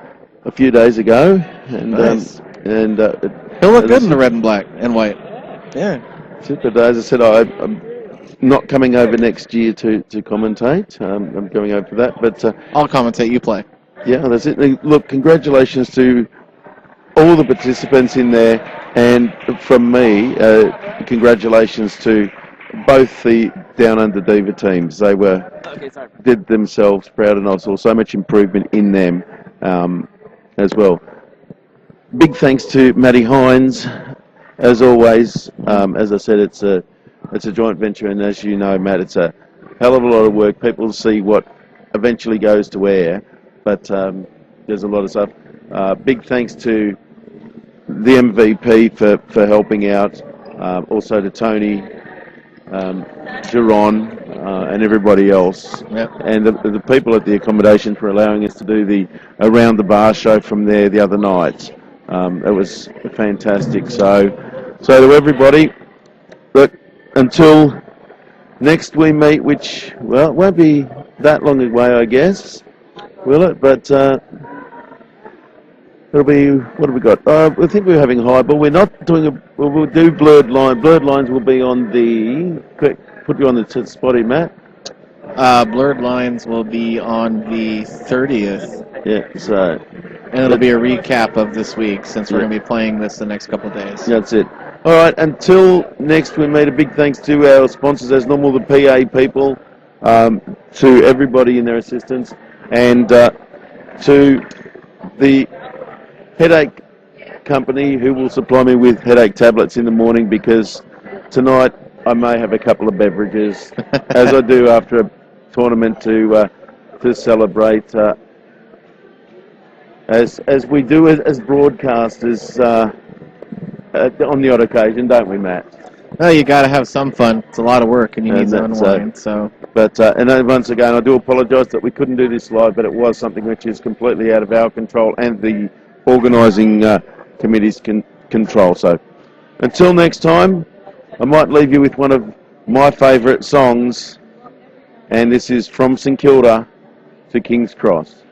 few days ago. And, nice. He'll look good in the red and black and white. Yeah. But as I said, I'm not coming over next year to commentate. I'm going over for that. But I'll commentate, you play. Yeah, that's it. Look, congratulations to all the participants in there, and from me, congratulations to both the Down Under Diva teams. They did themselves proud, and I saw so much improvement in them as well. Big thanks to Matty Hines, as always. As I said, it's a joint venture, and as you know, Matt, it's a hell of a lot of work. People see what eventually goes to air, but there's a lot of stuff. Big thanks to the MVP for helping out. Also to Tony, Geron, and everybody else. Yep. And the people at the accommodation for allowing us to do the Around the Bar show from there the other night. It was fantastic. So to everybody, look, until next we meet, which, well, it won't be that long away, I guess, will it? But it'll be, what have we got? I think we're having high ball. We're not doing we'll do blurred line. Blurred lines will be on the, put you on the spotty, Matt. Blurred lines will be on the 30th. Yeah, so. And it'll be a recap of this week, since we're going to be playing this the next couple of days. That's it. All right, until next we meet, a big thanks to our sponsors, as normal, the PA people, to everybody in their assistance, and to the headache company who will supply me with headache tablets in the morning, because tonight I may have a couple of beverages, as I do after a tournament to celebrate, as we do as broadcasters on the odd occasion, don't we, Matt? Well, you got to have some fun. It's a lot of work, and you need to unwind. But and once again, I do apologise that we couldn't do this live, but it was something which is completely out of our control and the organising committee's control. So until next time, I might leave you with one of my favourite songs, and this is From St Kilda to King's Cross.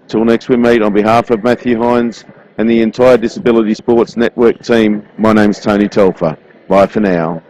Till next we meet, on behalf of Matthew Hines and the entire Disability Sports Network team, my name's Tony Telfer. Bye for now.